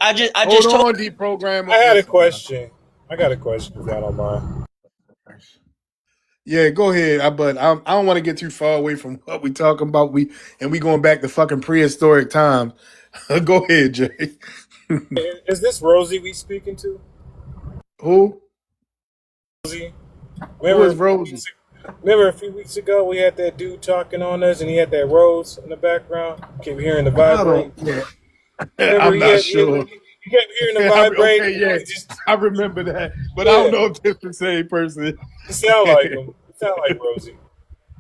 just told. on, deprogrammer. I had a Listen, man. question. I got a question if y'all don't mind. Yeah, go ahead. But I don't want to get too far away from what we talking about. We going back to fucking prehistoric times. Go ahead, Jay. Is this Rosie we speaking to? Who? Rosie? Who Remember is Rosie? remember a few weeks ago we had that dude talking on us and he had that rose in the background? Keep hearing the I vibrate. don't. Yeah, Remember I'm not sure. he kept hearing the vibrate. Okay, yeah, He just I remember that, but I don't yeah. know if it's the same person. It sound like him. It sound like Rosie.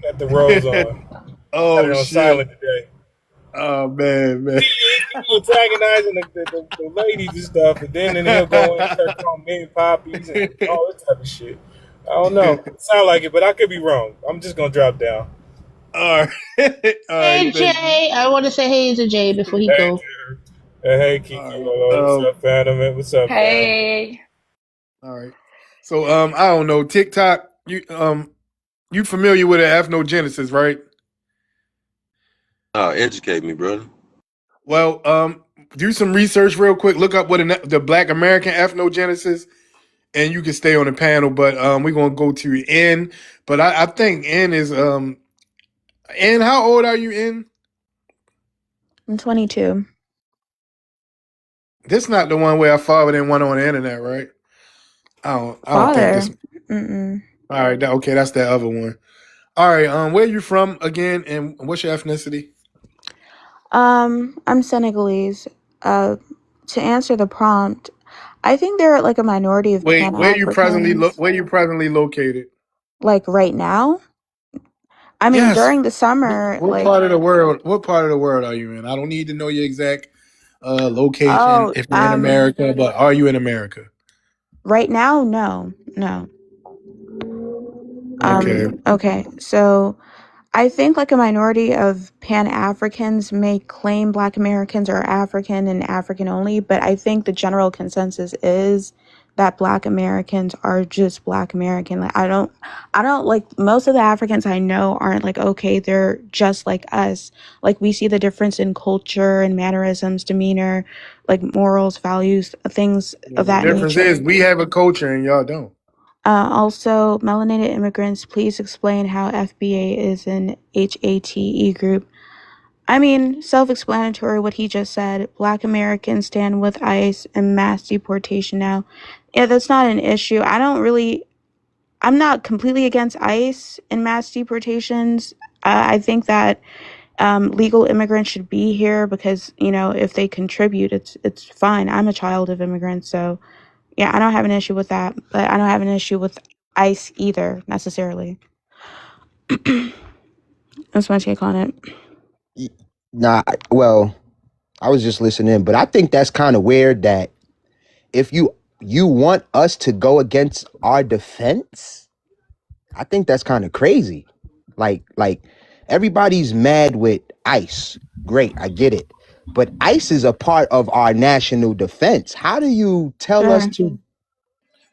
Got the rose on. Got it Oh on shit! silent today. Oh man. He be antagonizing the ladies and stuff, and then he'll go in and start calling men poppies and all this type of shit. I don't know. Sound like it, but I could be wrong. I'm just gonna drop down. All right, all right. Hey Thank you. Jay, I want to say hey to Jay before he Hey, go. Jared. Hey, All Kiki. right. What's up, Phantom? What's up, fam? Hey. All right. So I don't know. TikTok. You familiar with the ethnogenesis, right? Educate me, brother. Well, do some research real quick. Look up what the Black American ethnogenesis, and you can stay on the panel. But we're gonna go to N. But I think N is N. How old are you, N? I'm 22. This not the one where I followed in one on the internet, right? I don't think this. Father. Mm-mm. All right, okay, that's that other one. All right, where you from again, and what's your ethnicity? I'm Senegalese. To answer the prompt, I think they're like a minority of Wait, Pan Africans. where you presently located? Like right now, I mean Yes. during the summer, What like part of the world? What part of the world are you in? I don't need to know your exact location oh, if you're in America, but are you in America? right now, no. Okay. Okay, so I think like a minority of Pan Africans may claim Black Americans are African and African only, but I think the general consensus is that Black Americans are just Black American. Like I don't like most of the Africans I know aren't like okay, they're just like us. Like we see the difference in culture and mannerisms, demeanor, like morals, values, things of The that difference nature. is we have a culture and y'all don't. Also, melanated immigrants, please explain how FBA is an HATE group. I mean, self-explanatory what he just said. Black Americans stand with ICE and mass deportation now. Yeah, that's not an issue. I'm not completely against ICE and mass deportations. I think that legal immigrants should be here because, if they contribute, it's fine. I'm a child of immigrants, so Yeah, I don't have an issue with that, but I don't have an issue with ICE either necessarily. That's my take on it. Nah, well, I was just listening, but I think that's kind of weird that if you want us to go against our defense, I think that's kind of crazy. Like everybody's mad with ICE. Great, I get it. But ICE is a part of our national defense. How do you tell us Sure. to?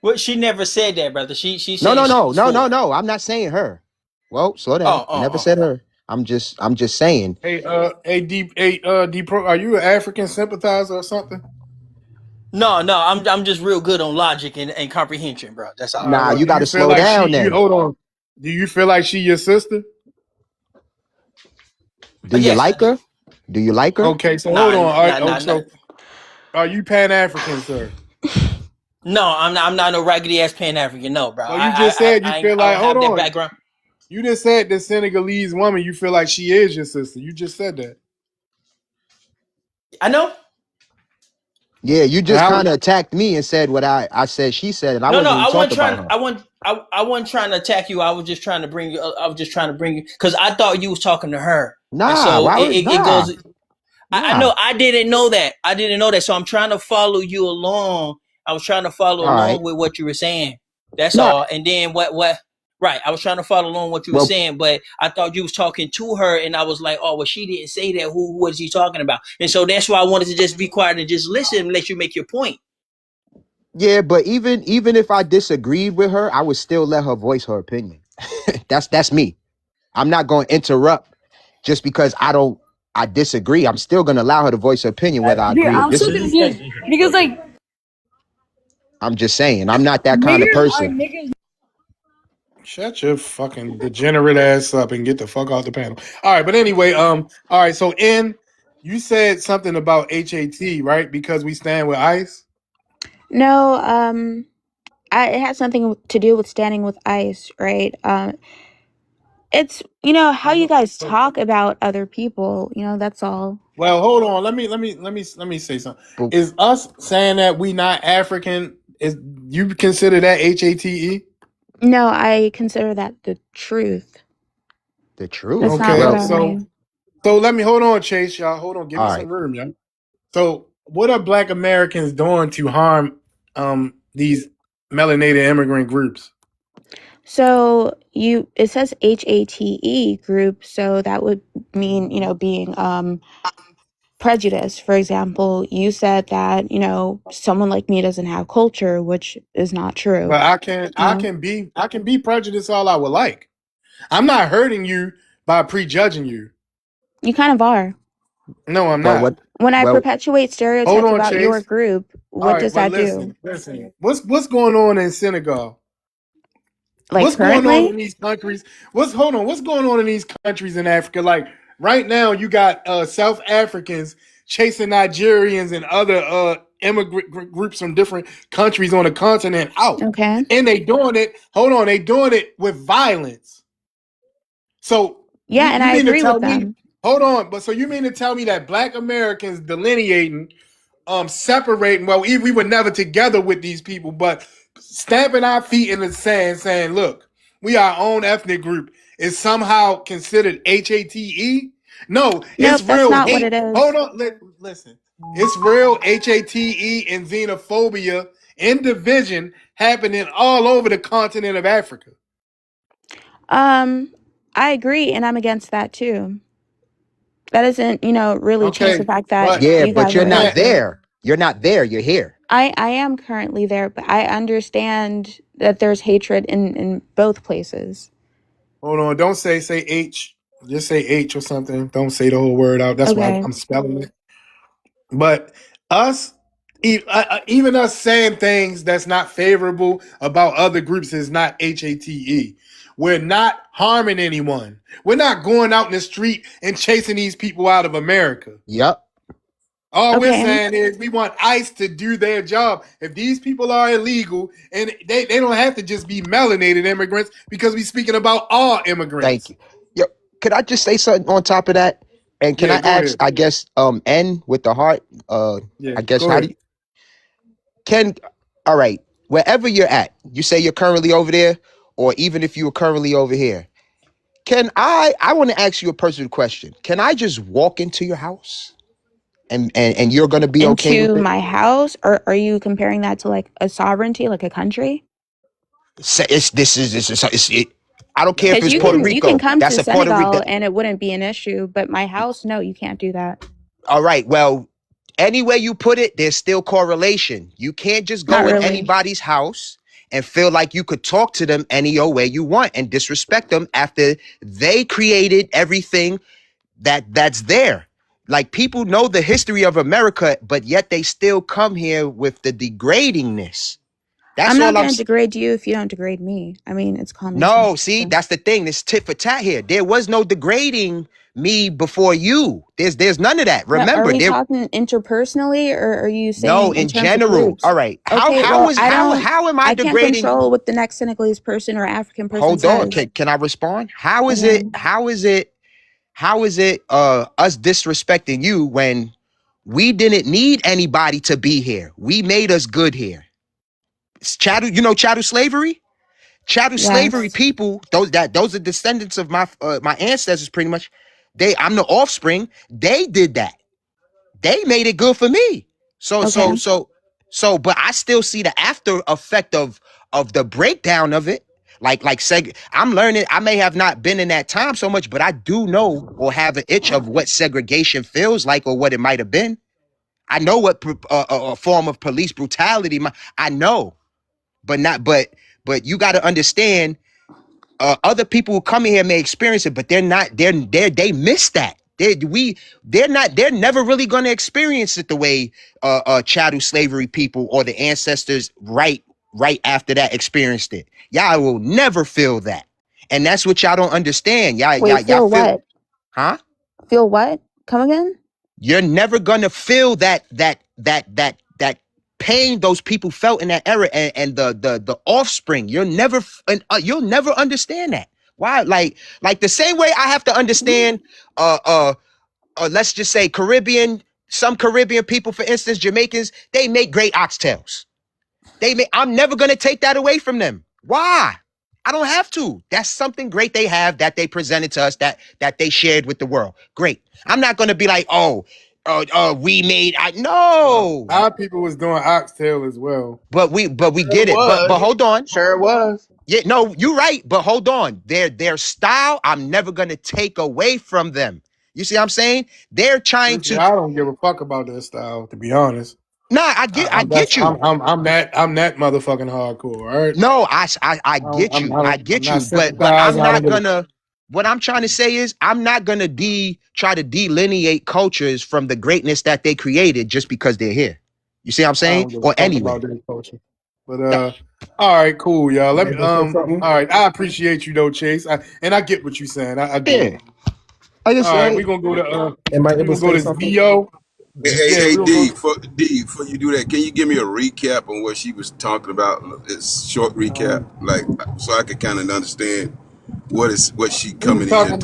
Well, she never said that, brother. She No, said no, she no, was no, no, for it. no. I'm not saying her. Well, slow down. Oh, I oh, never oh. said her. I'm just saying. D Pro, are you an African sympathizer or something? No, I'm just real good on logic and comprehension, bro. That's all. Nah, Well, you do got you to feel slow like down then. hold on? Do you feel like she your sister? Do you Yes, I like do. her? Do you like her? Okay, so hold Nah, on. All right, nah, nah, nah. so are you Pan African, sir? No, I'm not. I'm not no raggedy ass Pan African. No, bro. So you just said you feel I like, don't hold have that on. background. You just said this Senegalese woman, you feel like she is your sister. You just said that. I know. Yeah, you And just how? kind of attacked me and said what I said she said, and I No, no. wasn't even I wasn't talking about trying. her. I wasn't trying to attack you. I was just trying to bring you. I was just trying to bring you because I thought you was talking to her, and Nah, so why would it nah, goes. I nah. know. I didn't know that. I didn't know that. So I'm trying to follow you along. I was trying to follow All right. along with what you were saying. That's Nah. all. And then what? Right. I was trying to follow along what you were Well, saying, but I thought you was talking to her, and I was like, oh, well, she didn't say that. Who was he talking about? And so that's why I wanted to just be quiet and just listen and let you make your point. yeah, but even if I disagreed with her, I would still let her voice her opinion. That's me. I'm not going to interrupt just because I disagree. I'm still going to allow her to voice her opinion whether I Dude, agree or I'm so disagree. confused because like I'm just saying, I'm not that kind of niggers are person. niggas. Shut your fucking degenerate ass up and get the fuck off the panel. All right, but anyway, all right. So, you said something about HAT, right? Because we stand with ICE. No, it has something to do with standing with ICE, right? It's how you guys talk about other people. That's all. Well, hold on. Let me say something. But Is us saying that we not African? Is you consider that HATE? No, I consider that the truth. the truth. That's not Okay, what Well, I mean. so let me hold on, Chase. Y'all, hold on. Give me all some right. room, y'all. So, what are Black Americans doing to harm these melanated immigrant groups? So it says HATE group, so that would mean, being prejudiced. For example, you said that, someone like me doesn't have culture, which is not true. But I can be prejudiced all I would like. I'm not hurting you by prejudging you. You kind of are. No, I'm Well, not. what? When I Well, perpetuate Hold stereotypes on, about your Chase. group, All what right, does but that do? listen. What's going on in Senegal? Like What's going on in currently? these countries? What's going on in these countries in Africa? Like right now, you got South Africans chasing Nigerians and other immigrant groups from different countries on the continent out, Okay. and they doing it. Hold on, they doing it with violence. So Yeah, and you I mean to agree with tell me? them. Hold on, but so you mean to tell me that Black Americans delineating, separating? Well, we were never together with these people, but stamping our feet in the sand, saying, "Look, we are our own ethnic group," is somehow considered HATE? No, it's Nope, that's real not what it hate. Hold is. on, listen. It's real HATE and xenophobia and division happening all over the continent of Africa. I agree, and I'm against that too. That doesn't, really change the Okay, fact that but yeah, you but guys you're are not and, there. You're not there. You're here. I am currently there, but I understand that there's hatred in both places. hold on, don't say H. Just say H or something. Don't say the whole word out. That's why Okay. I'm spelling it. But us, even us saying things that's not favorable about other groups is not HATE. We're not harming anyone. We're not going out in the street and chasing these people out of America. Yep. All we're Okay. saying is we want ICE to do their job. If these people are illegal, and they don't have to just be melanated immigrants, because we're speaking about all Thank immigrants. you. Yo, could I just say something on top of that? And can Yeah, I go ask? ahead. I guess N with the heart. Yeah, I guess go how do ahead. you can All right, wherever you're at, you say you're currently over there, or even if you were currently over here, I want to ask you a personal question. Can I just walk into your house and you're gonna be okay with Into it? my house, or are you comparing that to like a sovereignty, like a country? I don't care if Because it's you Puerto can Rico. come That's to a Puerto Rico. Senegal and it wouldn't be an issue, but my house, no, you can't do that. All right. Well, any way you put it, there's still correlation. You can't just Not go in really. anybody's house and feel like you could talk to them any old way you want and disrespect them after they created everything that's there. Like, people know the history of America, but yet they still come here with the degradingness. I'm That's not all I'm going to saying. degrade you if you don't degrade me. I mean, it's common No, sense. see, So. that's the thing. This tit for tat here. There was no degrading me before you. There's none of that. No, are Remember, we there talking interpersonally, or are you no saying in in terms of general. All groups? right. Okay, well, How am I I can't degrading? control what the next Senegalese person or African person Hold on. says. Can I respond? Okay. How is it us disrespecting you when we didn't need anybody to be here? We made us good here. It's chattel, chattel slavery? Chattel slavery Yes. people, those are descendants of my ancestors pretty much. I'm the offspring. They did that. They made it good for me. So Okay. so so so but I still see the after effect of the breakdown of it. I'm learning. I may have not been in that time so much, but I do know or have an itch of what segregation feels like or what it might have been. I know what a form of police brutality. I know, but not. But you got to understand. Other people who come in here may experience it, but they're not. They miss that. They're never really going to experience it the way chattel slavery people or the ancestors right after that experienced it. Y'all will never feel that, and that's what y'all don't understand. Wait, Y'all feel feel, what? huh? Feel what? Come again? You're never gonna feel that pain those people felt in that era and the offspring. You'll never understand that. Why? Like the same way I have to understand let's just say some Caribbean people, for instance, Jamaicans, they make great oxtails. I'm never gonna take that away from them. Why? I don't have to. That's something great they have that they presented to us that they shared with the world. Great. I'm not gonna be like, we made. No. Our people was doing oxtail as well. But we Sure get it. But was. hold on. Sure was. Yeah, no, you're right. But hold on. Their style, I'm never gonna take away from them. You see what I'm saying? They're trying Truthfully, to. I don't give a fuck about their style, to be honest. Nah, I get you. I'm that motherfucking hardcore. All right. No, I get you. I I'm get not you. But sympathizing. I'm I don't not give a. gonna. What I'm trying to say is I'm not gonna try to delineate cultures from the greatness that they created just because they're here. You see what I'm I saying? don't give a Or fuck about anywhere. their culture. But Th- all right, cool, y'all. Let Can me I just say something? all right. I appreciate you though, Chase. And I get what you're saying. I get it. Yeah. Like I All right, said, we're gonna go to Am I we're able gonna to go say to something? Zio. Hey, Okay. hey, Yeah, hey, we're gonna Before you do that, can you give me a recap on what she was talking about? It's short recap, go. like so I can kind of understand what she We was coming in here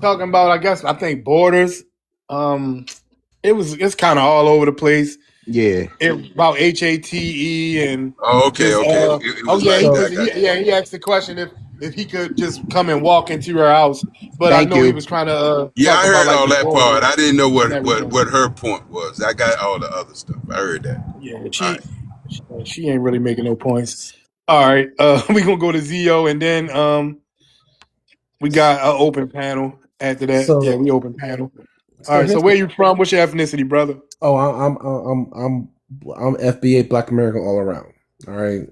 talking about I think borders. Um, it's kind of all over the place. yeah. About HATE and Oh, okay, just okay. It oh was yeah, like he So, that. just I got you. he asked the question if he could just come and walk into her house, but I Thank know he you. was trying to Yeah, talk I about heard like all the that part. borders I didn't know and everything. what her point was. I got all the other stuff. I heard that. Yeah, All right. she ain't really making no points. All right, we gonna go to Zio and then we got an open panel after that. Yeah, so, we open panel. All so right, so here's where you from? What's your ethnicity, brother? oh, I'm FBA Black American all around. All right.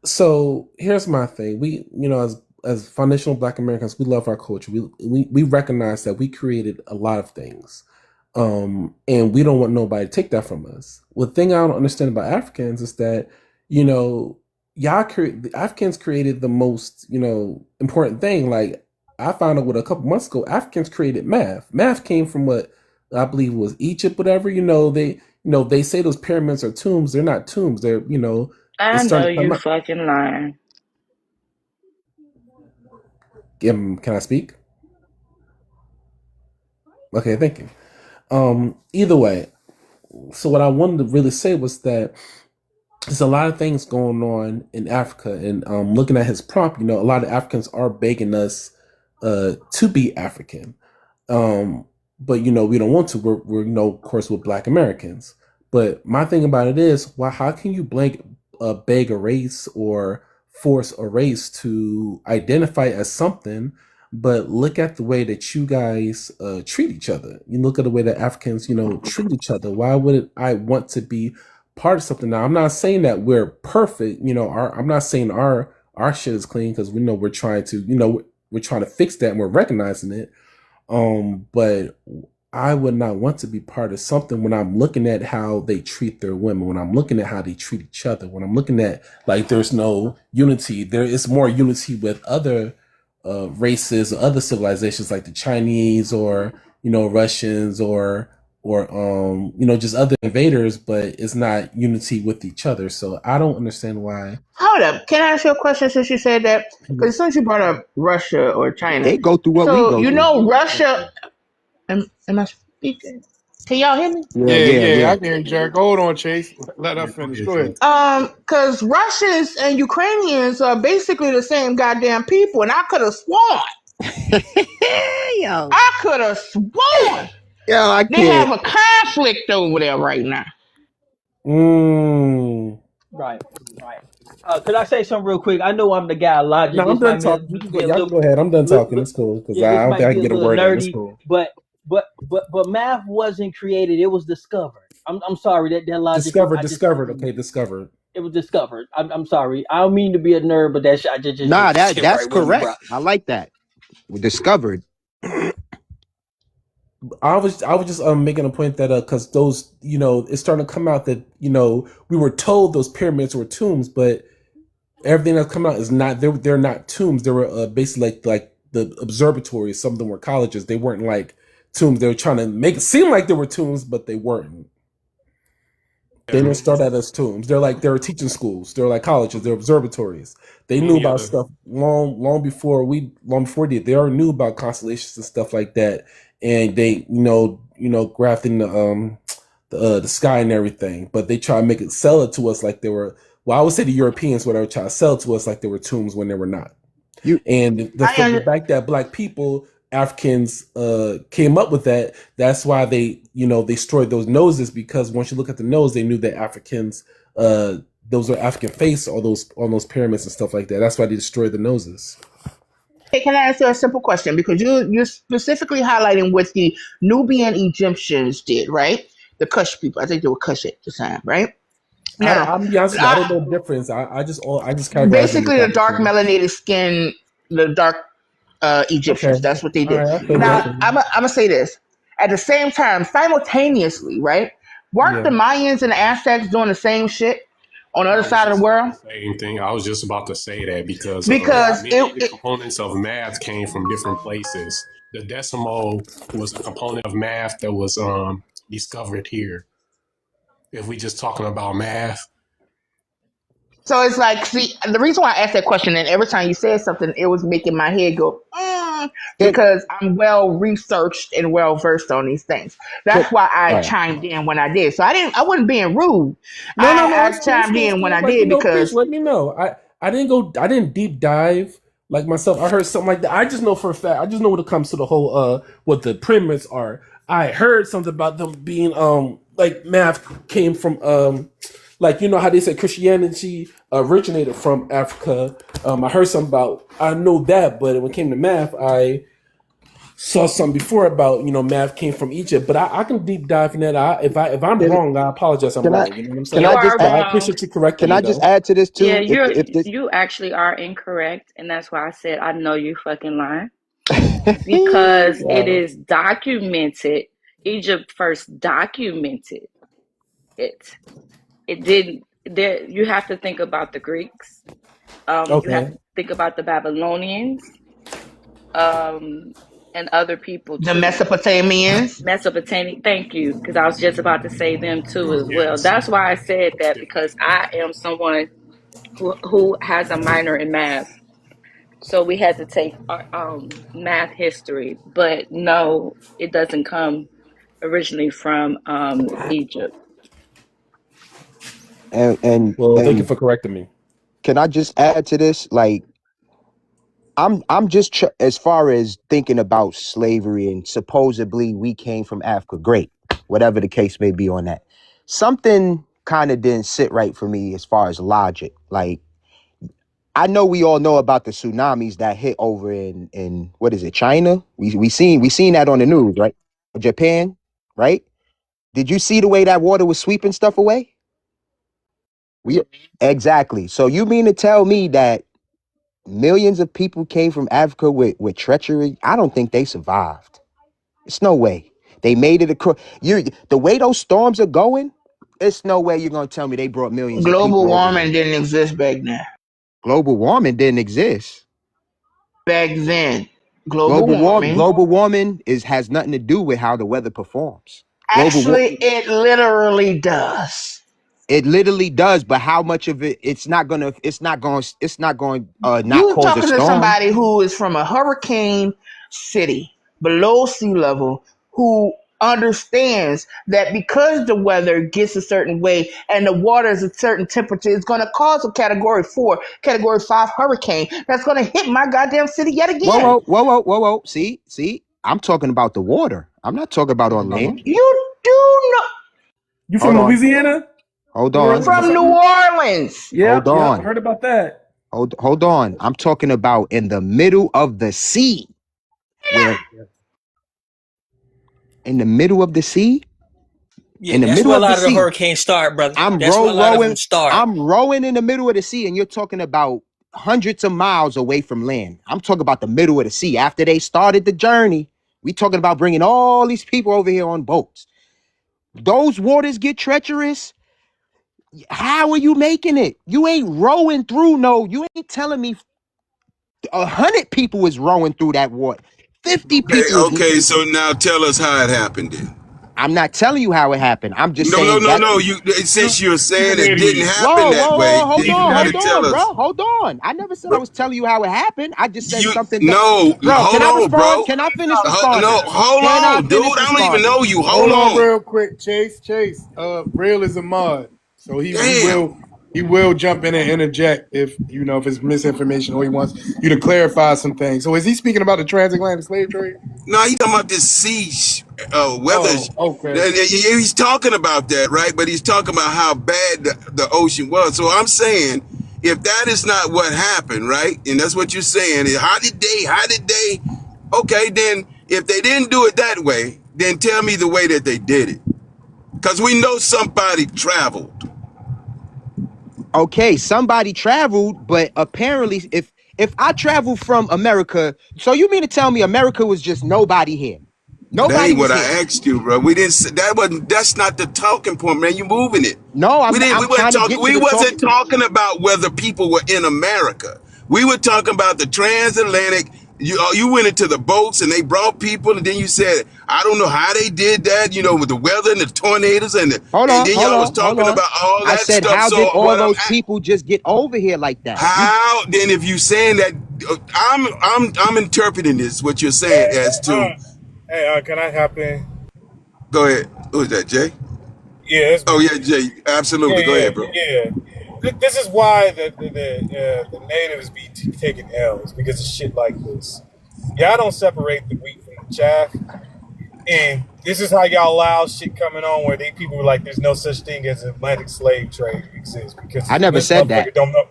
So here's my thing. We, as foundational Black Americans, we love our culture. We recognize that we created a lot of things, and we don't want nobody to take that from us. The thing I don't understand about Africans is that you know the Africans created the most important thing. Like I found out what a couple months ago, Africans created math. Math came from what I believe was Egypt, whatever. They say those pyramids are tombs. They're not tombs. I It's know starting to come you out. fucking lying. Can I speak? Okay, thank you. Either way, so what I wanted to really say was that there's a lot of things going on in Africa, and looking at his prompt, a lot of Africans are begging us to be African. Um, but we don't want to. We're of course, with Black Americans. But my thing about it is, why? How can you beg a race or force a race to identify as something? But look at the way that you guys treat each other. You look at the way that Africans, treat each other. Why would I want to be part of something? Now, I'm not saying that we're perfect. I'm not saying our shit is clean, because we know we're trying to, we're trying to fix that, and we're recognizing it. But I would not want to be part of something when I'm looking at how they treat their women, when I'm looking at how they treat each other, when I'm looking at, like, there's no unity. There is more unity with other races or other civilizations, like the Chinese, or Russians, or just other invaders, but it's not unity with each other. So I don't understand why. Hold up. Can I ask you a question since you said that? Because as soon as you brought up Russia or China, They go through what we so go through. Russia. Am I speaking? Can y'all hear me? Yeah, Yeah, yeah, yeah, yeah. I can hear Jack. Hold on, Chase. Let her Yeah, go finish. ahead, Go ahead. Chase. Because Russians and Ukrainians are basically the same goddamn people, and I could have sworn, Yo, I could have sworn I they have can't. a conflict over there right now. Mm. Right, right. Could I say something real quick? I know I'm the guy of logic. No, I'm This done might talking. You can go. be a Y'all can little, go ahead. I'm done look, talking. It's cool, because yeah, I this don't think might I be can a get a little word in. It's nerdy, cool. but math wasn't created. It was discovered. I'm sorry that logic. I just don't Discovered. agree Okay, with. discovered. It was discovered. I'm sorry. I don't mean to be a nerd, but that shit, I just Nah, sit that's right with me, bro. correct. I like that. We discovered. I was just making a point that because those, it's starting to come out that we were told those pyramids were tombs, but everything that's come out is not. They're not tombs. They were basically like the observatories. Some of them were colleges. They weren't like tombs. They were trying to make it seem like they were tombs, but they weren't. They didn't start out as tombs. They're teaching schools. They're like colleges. They're observatories. They knew Many of about the stuff long before they already knew about constellations and stuff like that. And they grafting the sky and everything. But they try to sell it to us like they were. Well, I would say the Europeans, whatever, try to sell it to us like they were tombs when they were not. You And the I fact that Black people, Africans, came up with that, that's why they destroyed those noses, because once you look at the nose, they knew that Africans, those are African face, all those pyramids and stuff like that. That's why they destroyed the noses. Hey, can I ask you a simple question? Because you're specifically highlighting what the Nubian Egyptians did, right? The Kush people. I think they were Kush at the time, right? Now, I'm be honest with you, I don't I, know the difference. I just categorize them as basically the dark African. melanated skin, the dark Okay, Egyptians. That's what they all did. right, I feel you. I Now, feel I'm you. gonna say this. At the same time, simultaneously, right? Weren't the Yeah. Mayans and the Aztecs doing the same shit on the I other was side of just the about world? the same thing. I was just about to say that because Yeah. Because many of the components of math came from different places. The decimal was a component of math that was discovered here. If we just talking about math, so it's like, see, the reason why I asked that question, and every time you said something, it was making my head go, can, because I'm well researched and well versed on these things. can That's why I all right. chimed in when I did. So I wasn't being rude. No, I it's cool, it's chimed cool, it's in when cool. I Like, did please because let me know. I didn't deep dive like myself. I heard something like that. I just know for a fact. I just know when it comes to the whole what the pyramids are. I heard something about them being like math came from like how they say Christianity originated from Africa. I heard something about, I know that, but when it came to math, I saw something before about math came from Egypt, but I can deep dive in that. If I'm Can, wrong, I apologize. I'm can I wrong. You know what I'm can You I saying? just are But I wrong. appreciate you correcting can me I just though. add to this Yeah, too? If this you actually are incorrect, and that's why I said I know you fucking lying. Because it Wow. is documented. Egypt first documented it. It didn't. There, you have to think about the Greeks. You have Okay. to think about the Babylonians, um, and other people the too. Mesopotamians. Mesopotamia. Thank you, because I was just about to say them too as well. yes, That's why I said that, yeah. because I am someone who has a minor in math. So we had to take our, math history, but no, it doesn't come originally from Egypt. Well, thank you And for correcting me. can I just add to this? Like, I'm just as far as thinking about slavery and supposedly we came from Africa. Great, whatever the case may be on that. Something kind of didn't sit right for me as far as logic. Like, I know we all know about the tsunamis that hit over in what is it, China? We seen that on the news, right? Japan, right? Did you see the way that water was sweeping stuff away? We exactly. So you mean to tell me that millions of people came from Africa with treachery? I don't think they survived. It's no way. They made it across. You the way those storms are going, it's no way you're gonna tell me they brought millions of Global people over here. warming didn't exist back then. Global warming didn't exist. Back then, global warming. Global warming has nothing to do with how the weather performs. Actually, it literally does. It literally does, but how much of it? It's not going not You cause a talking to storm. somebody who is from a hurricane city below sea level who understands that because the weather gets a certain way and the water is a certain temperature, it's going to cause a category 4, category 5 hurricane that's going to hit my goddamn city yet Whoa, again. whoa, whoa, whoa, whoa, whoa. See, I'm talking about the water. I'm not talking about on land. You do know. You Hold from on. Louisiana? Hold New on. Orleans or From New something? Orleans. Hold Yep, yep. on. Heard about that. Hold on. I'm talking about in the middle of the sea. Where in the middle of the sea? Yeah, In the that's middle where a of the lot of the sea. hurricanes start, brother. I'm That's where a lot of them start. I'm rowing in the middle of the sea, and you're talking about hundreds of miles away from land. I'm talking about the middle of the sea. After they started the journey, we talking about bringing all these people over here on boats. Those waters get treacherous. How are you making it? You ain't rowing through. No, you ain't telling me 100 people is rowing through that water. 50 Okay, people is. okay. So now tell us how it happened then. I'm not telling you how it happened. I'm just No, no, saying no, that. no. Since you're He's saying an it didn't idiot. happen Whoa, that whoa, way, whoa, then you got to He's tell us. bro. Hold on. I never said I Bro, was telling you how it happened. I just said you something that, no, bro, can hold I on, respond? bro. Can I finish responding? No, hold Can I on, dude. finish I don't even responding? know you. Hold Hold on on. real quick, Chase. Real is a mod. So he Damn. will jump in and interject if if it's misinformation or he wants you to clarify some things. So is he speaking about the transatlantic slave trade? No, he's talking about this weather. Oh, okay. He's talking about that, right? But he's talking about how bad the ocean was. So I'm saying, if that is not what happened, right? And that's what you're saying. How did they? Okay, then if they didn't do it that way, then tell me the way that they did it. Because we know somebody traveled. Okay, somebody traveled, but apparently if I travel from America, so you mean to tell me America was just nobody here? That Nobody ain't was what here. I asked you, bro. We didn't. That wasn't. That's not the talking point, man. You moving it. No, We didn't. We I'm weren't trying to talking. get to We the talk. wasn't talking about whether people were in America. We were talking about the transatlantic. You went into the boats and they brought people, and then you said, I don't know how they did that. With the weather and the tornadoes Hold and on, then hold y'all was on, hold talking on. about all I that said, stuff. how did So all what I'm those people just get over here like that? how then if you saying that I'm interpreting this what you're saying Hey, as to can I hop in? go ahead. Who is that, Jay? Yeah, it's Oh me. yeah, Jay. Yeah, Absolutely. Go yeah, ahead, bro. yeah. This is why the natives be taking L's because of shit like this. Y'all don't separate the wheat from the chaff, and this is how y'all allow shit coming on where they people were like, "There's no such thing as Atlantic slave trade exists," because I never this said that. motherfucker don't know.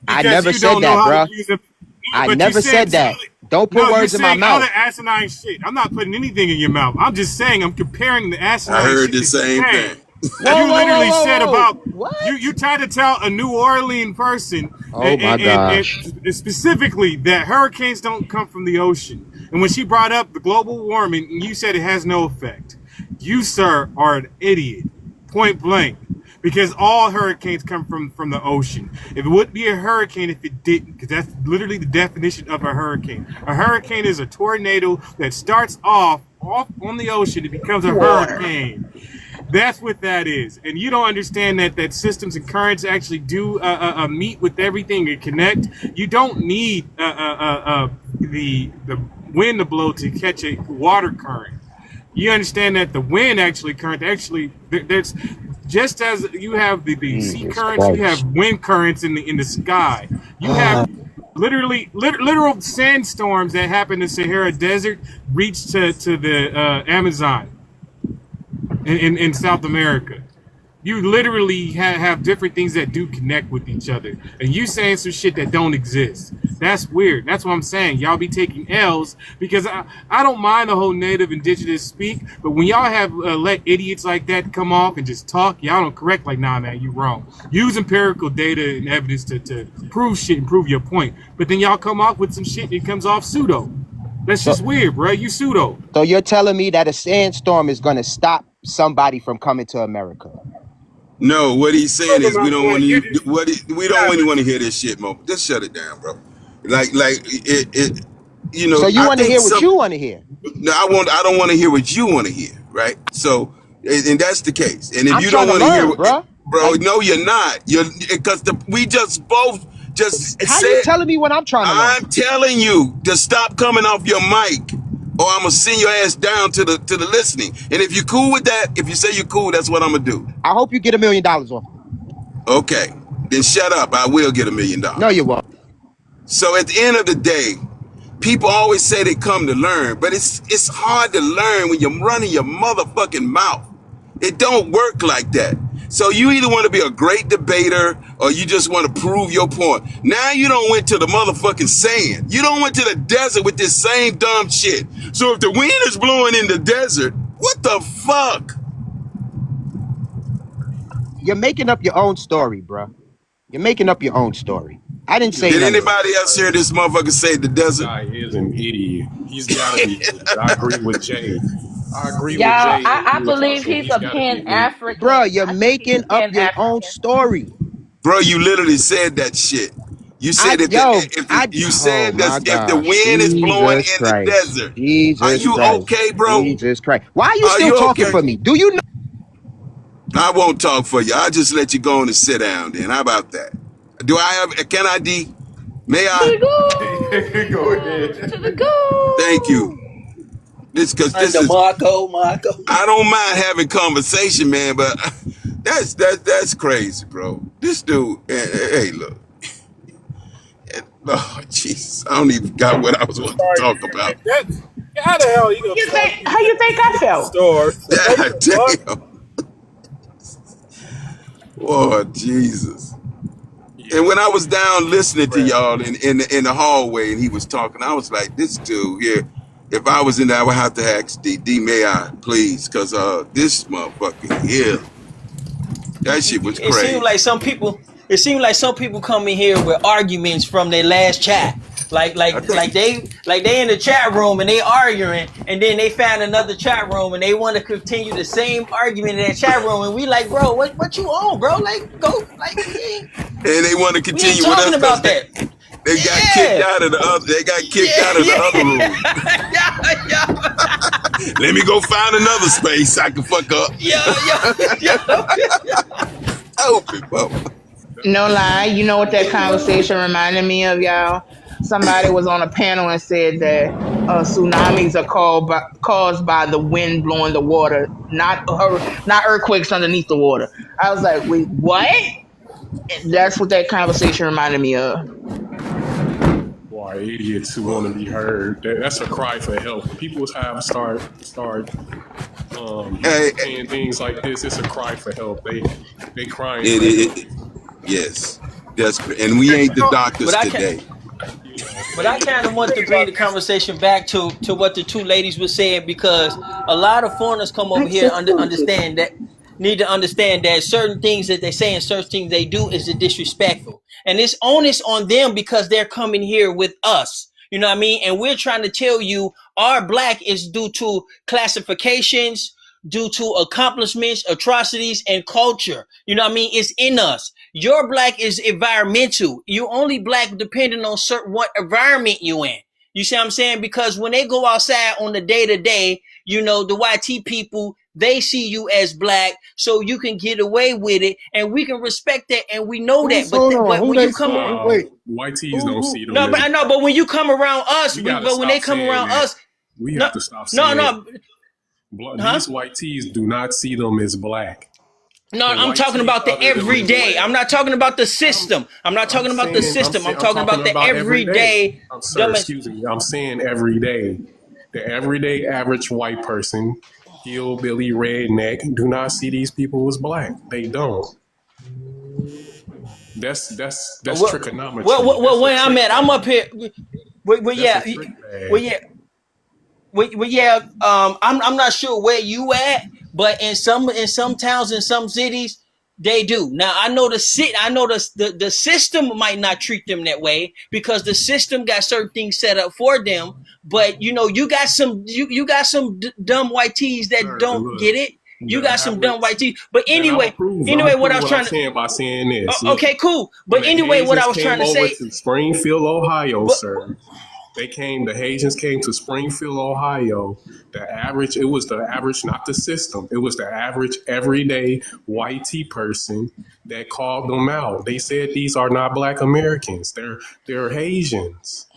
I Because never you said don't know that, how to bruh. use it. No, I but you never said said some. that. Don't put No, you're words in my saying other mouth. asinine shit. I'm not putting anything in your mouth. I'm just saying I'm comparing the I asinine heard shit the that you're same saying. thing. Whoa, You whoa, whoa, literally whoa, said whoa. about you What? tried to tell a New Orleans person Oh my gosh. and specifically that hurricanes don't come from the ocean. And when she brought up the global warming, you said it has no effect. You, sir, are an idiot, point blank. Because all hurricanes come from the ocean. If it wouldn't be a hurricane if it didn't, because that's literally the definition of a hurricane. A hurricane is a tornado that starts off on the ocean. It becomes a Water. hurricane. That's what that is, and you don't understand that systems and currents actually do meet with everything and connect. You don't need the wind to blow to catch a water current. You understand that the wind actually there's just as you have the sea Jesus currents, you have Christ. wind currents in the sky. You have literal sandstorms that happen in Sahara Desert reach to the Amazon in South America. You literally have different things that do connect with each other, and you saying some shit that don't exist. That's weird. That's what I'm saying. Y'all be taking L's because I don't mind the whole native indigenous speak, but when y'all have let idiots like that come off and just talk, y'all don't correct like, nah, man, you wrong. Use empirical data and evidence to prove shit and prove your point, but then y'all come off with some shit and it comes off pseudo. That's So, just weird, bro. You pseudo. so you're telling me that a sandstorm is going to stop somebody from coming to America? No, what he's saying Over is my we don't want point. to. You We don't yeah, really but want to hear this shit, Mo. Just shut it down, bro. Like it. You know, So you I want to think hear what some. you want to hear? No, I don't want to hear what you want to hear, right? So, and that's the case. And if I'm you trying don't to want to hear, learn, bruh. bro, Like, no, you're not. You're because we just both just how you said. telling me what I'm trying to learn? I'm telling you to stop coming off your mic, or I'm gonna send your ass down to the listening. And if you're cool with that, if you say you're cool, that's what I'm gonna do. I hope you get $1 million off me. Okay, then shut up. I will get $1 million. No, you won't. So at the end of the day, people always say they come to learn, but it's hard to learn when you're running your motherfucking mouth. It don't work like that. So you either want to be a great debater or you just want to prove your point. Now you don't went to the motherfucking sand. You don't went to the desert with this same dumb shit. So if the wind is blowing in the desert, what the fuck? You're making up your own story, bruh. You're making up your own story. I didn't say Did none of this. anybody else hear this motherfucker say the This desert? guy is an idiot. He's got to be an idiot. I agree with Jay. I agree with Y'all, Jay and I you, believe Joshua. he's He's a got to be Pan an idiot. Bruh, African. you're I think he's making a up Pan your own African. story. Bro, you literally said that shit. You said you Oh said my that if the gosh. wind is blowing Jesus in the Christ. desert. Are Jesus you Christ. okay, bro? Jesus Christ. Why are you Are still you talking okay? for me? Do you know? I won't talk for you. I'll just let you go on and sit down then. How about that? Do I have can I D? May To I? the Go ahead. goo! To the Thank you. goo! This cause All right, this is Marco. I don't mind having conversation, man, but that's crazy, bro. This dude, hey, look. Oh, Jesus. I don't even got what I was I'm wanting to sorry to talk hear about. that. How the hell you gonna You tell think? me How you think I felt? stars? What God the fuck? damn. Oh, Jesus. Yeah, And when I was down he's listening to trash. y'all in the hallway and he was talking, I was like, this dude here, if I was in there, I would have to ask D, may I, please? Because this motherfucker here, that shit was It seemed crazy. like some people. It seemed like some people come in here with arguments from their last chat. Like I like think, like they like they in the chat room and they arguing, and then they found another chat room and they want to continue the same argument in that chat room, and we like, bro, what you on, bro? Like, go, like and they want to we ain't continue with talking us because about that. they got kicked Yeah, out of the other, they got kicked out of the other room. yeah, yeah, Let me go find another space I can fuck up. yeah, yeah. Open, bro. No lie. You know what that conversation reminded me of, y'all? Somebody was on a panel and said that tsunamis are caused by the wind blowing the water, not earthquakes underneath the water. I was like, wait, what? That's what that conversation reminded me of. Boy, idiots who want to be heard. That's a cry for help. When people have start Hey, saying things like this, it's a cry for help. They crying for help. it yes, desperate, and we ain't the But doctors I can't. today. You know, But I kind of want to bring the conversation back to what the two ladies were saying, because a lot of foreigners come over here understand that need to understand that certain things that they say and certain things they do is disrespectful, and it's onus on them because they're coming here with us. You know what I mean? And we're trying to tell you our black is due to classifications, due to accomplishments, atrocities, and culture. You know what I mean? It's in us. Your black is environmental. You only black depending on certain what environment you in. You see what I'm saying? Because when they go outside on the day to day, you know, the YT people, they see you as black, so you can get away with it, and we can respect that, and we know that. Who's hold on? But Who when they you come say? around, Wait, white tees who don't who? see them no, but as I know, but when you come around us, we got to but when they stop come saying around that. us, We no, have to stop no, saying that. no, huh? These white tees do not see them as black. No, The I'm white talking teeth about the other than Miss everyday. I'm Black. not talking about the I'm system. I'm not I'm talking about the saying system. I'm I'm talking talking about the about every day. everyday I'm sir, dumbass. excuse me. I'm saying every day. The everyday average white person, hillbilly, redneck, do not see these people as black. They don't. That's Well, trigonometry. That's a where I'm trick at, I'm bag. up here. Well, That's a yeah, trick well, bag. yeah. Yeah, I'm not sure where you at, but in some towns, in some cities, they do. Now I know the system might not treat them that way because the system got certain things set up for them. But you got you got some dumb white tees that Sir, don't look, get it. You the got some dumb average, white tees. But and I'm anyway, approve. I'm anyway, what I approve was what I'm trying to. saying by saying this. Look, Okay, cool. when But the anyway, what I Haitians was trying came to over say. to Springfield, Ohio, But sir, the Haitians came to Springfield, Ohio. It was the average, not the system. It was the average everyday white tea person that called them out. They said these are not black Americans. They're Haitians.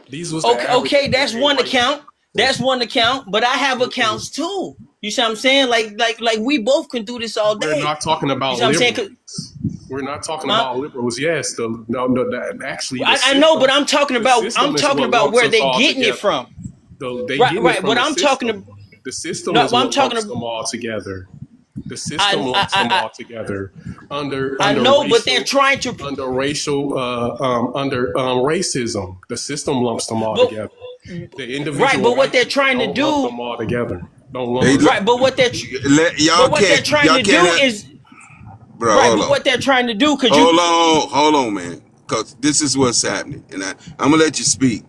These was the Okay, average okay, that's everyday one white tea account. people. That's one account. But I have accounts too. You see what I'm saying? Like we both can do this all We're day. not talking You about see what I'm saying? liberals. We're not talking Huh? about liberals. Yes, actually I know, but the I'm system is talking what about lumps where us they all getting it together. from. They Right, getting it right. from What the I'm talking system. about. The system No, is what I'm what talking lumps about. them all together. The system lumps them I all together under I under know, but they're racial trying to. under racial under racism. The system lumps them all But together. The right, individual but what white they're people trying to don't lump do. them all together. Don't lump Hey, us look, all Right, together. but y'all what they're can't, trying y'all to can't do have, is bro. right. Hold But on. what they're trying to do, cause you. Hold on, man. Cause this is what's happening, and I'm gonna let you speak.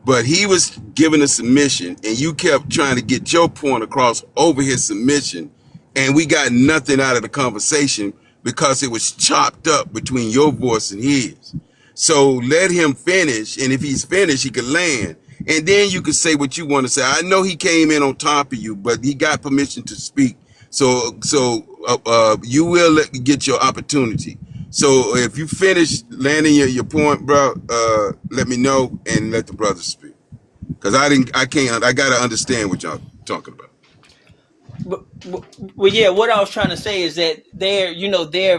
But he was giving a submission, and you kept trying to get your point across over his submission, and we got nothing out of the conversation because it was chopped up between your voice and his. So let him finish, and if he's finished, he can land, and then you can say what you want to say. I know he came in on top of you, but he got permission to speak. So you will get your opportunity. So if you finish landing your point, bro, let me know and let the brothers speak. Cause I gotta understand what y'all talking about. Well, yeah. What I was trying to say is that they're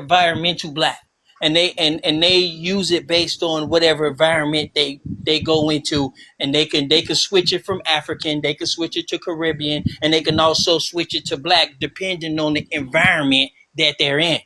environmental black, and they use it based on whatever environment they go into, and they can switch it from African, they can switch it to Caribbean, and they can also switch it to black depending on the environment that they're in.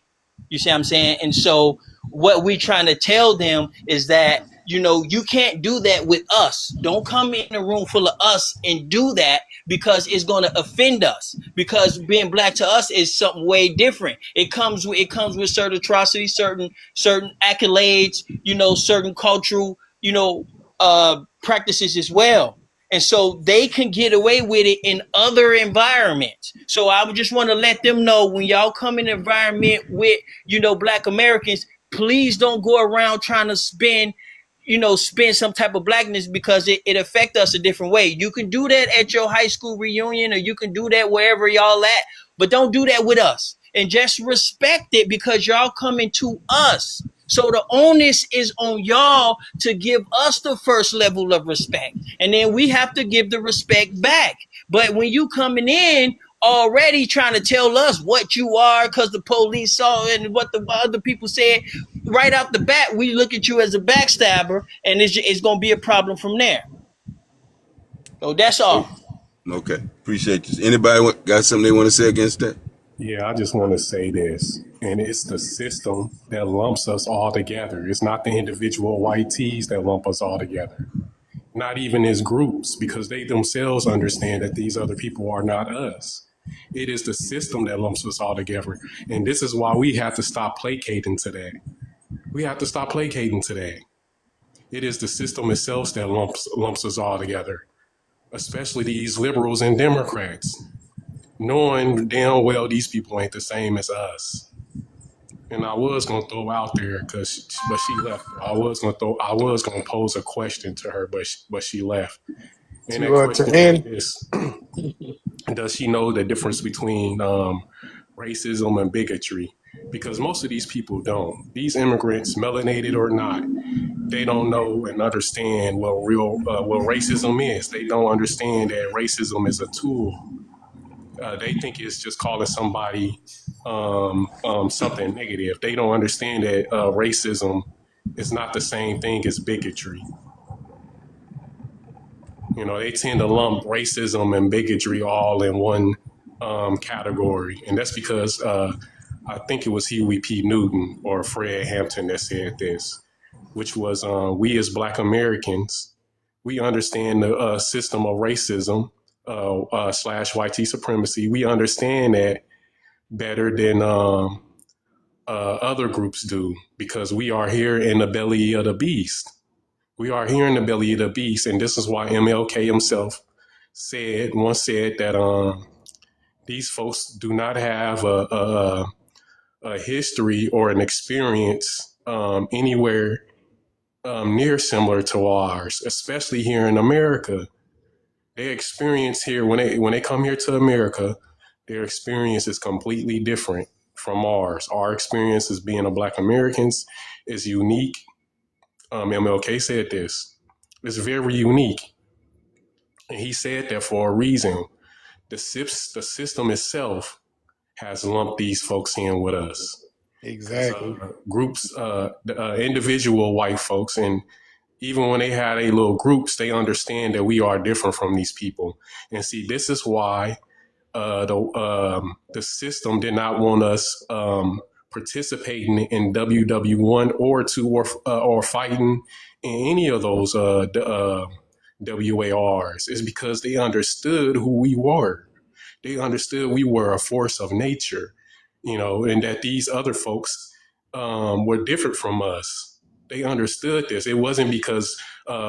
You see what I'm saying? And so what we trying to tell them is that you can't do that with us. Don't come in a room full of us and do that because it's going to offend us. Because being black to us is something way different. It comes with certain atrocities, certain accolades, certain cultural, practices as well. And so they can get away with it in other environments. So I would just want to let them know when y'all come in an environment with, black Americans, please don't go around trying to spend some type of blackness because it affects us a different way. You can do that at your high school reunion or you can do that wherever y'all at, but don't do that with us. And just respect it because y'all coming to us. So the onus is on y'all to give us the first level of respect. And then we have to give the respect back. But when you coming in already trying to tell us what you are because the police saw it and what the other people said, right off the bat, we look at you as a backstabber, and it's going to be a problem from there. So that's Oh, all. okay, appreciate you. Anybody got something they want to say against that? Yeah, I just want to say this, and it's the system that lumps us all together. It's not the individual white tees that lump us all together. Not even as groups, because they themselves understand that these other people are not us. It is the system that lumps us all together. And this is why we have to stop placating today. We have to stop placating today. It is the system itself that lumps us all together, especially these liberals and Democrats, knowing damn well these people ain't the same as us. And I was gonna throw out there but she left. I was gonna pose a question to her, but she left. And that To question is end. this: does she know the difference between racism and bigotry? Because most of these people don't. These immigrants, melanated or not, they don't know and understand what racism is. They don't understand that racism is a tool. They think it's just calling somebody something negative. They don't understand that racism is not the same thing as bigotry. You know, they tend to lump racism and bigotry all in one category, and that's because I think it was Huey P. Newton or Fred Hampton that said this, which was we as Black Americans, we understand the system of racism slash white supremacy. We understand that better than other groups do because we are here in the belly of the beast. We are here in the belly of the beast, and this is why MLK himself once said that these folks do not have a history or an experience anywhere near similar to ours, especially here in America. Their experience here when they come here to America, their experience is completely different from ours. Our experience as being a Black Americans is unique. MLK said this. It's very unique. And he said that for a reason. The system itself has lumped these folks in with us. Because Exactly. groups, individual white folks, and even when they had a little groups, they understand that we are different from these people. And see, this is why the system did not want us participating in WW1 or 2 or fighting in any of those WARs. Is because they understood who we were. They understood we were a force of nature, you know, and that these other folks were different from us. They understood this. It wasn't because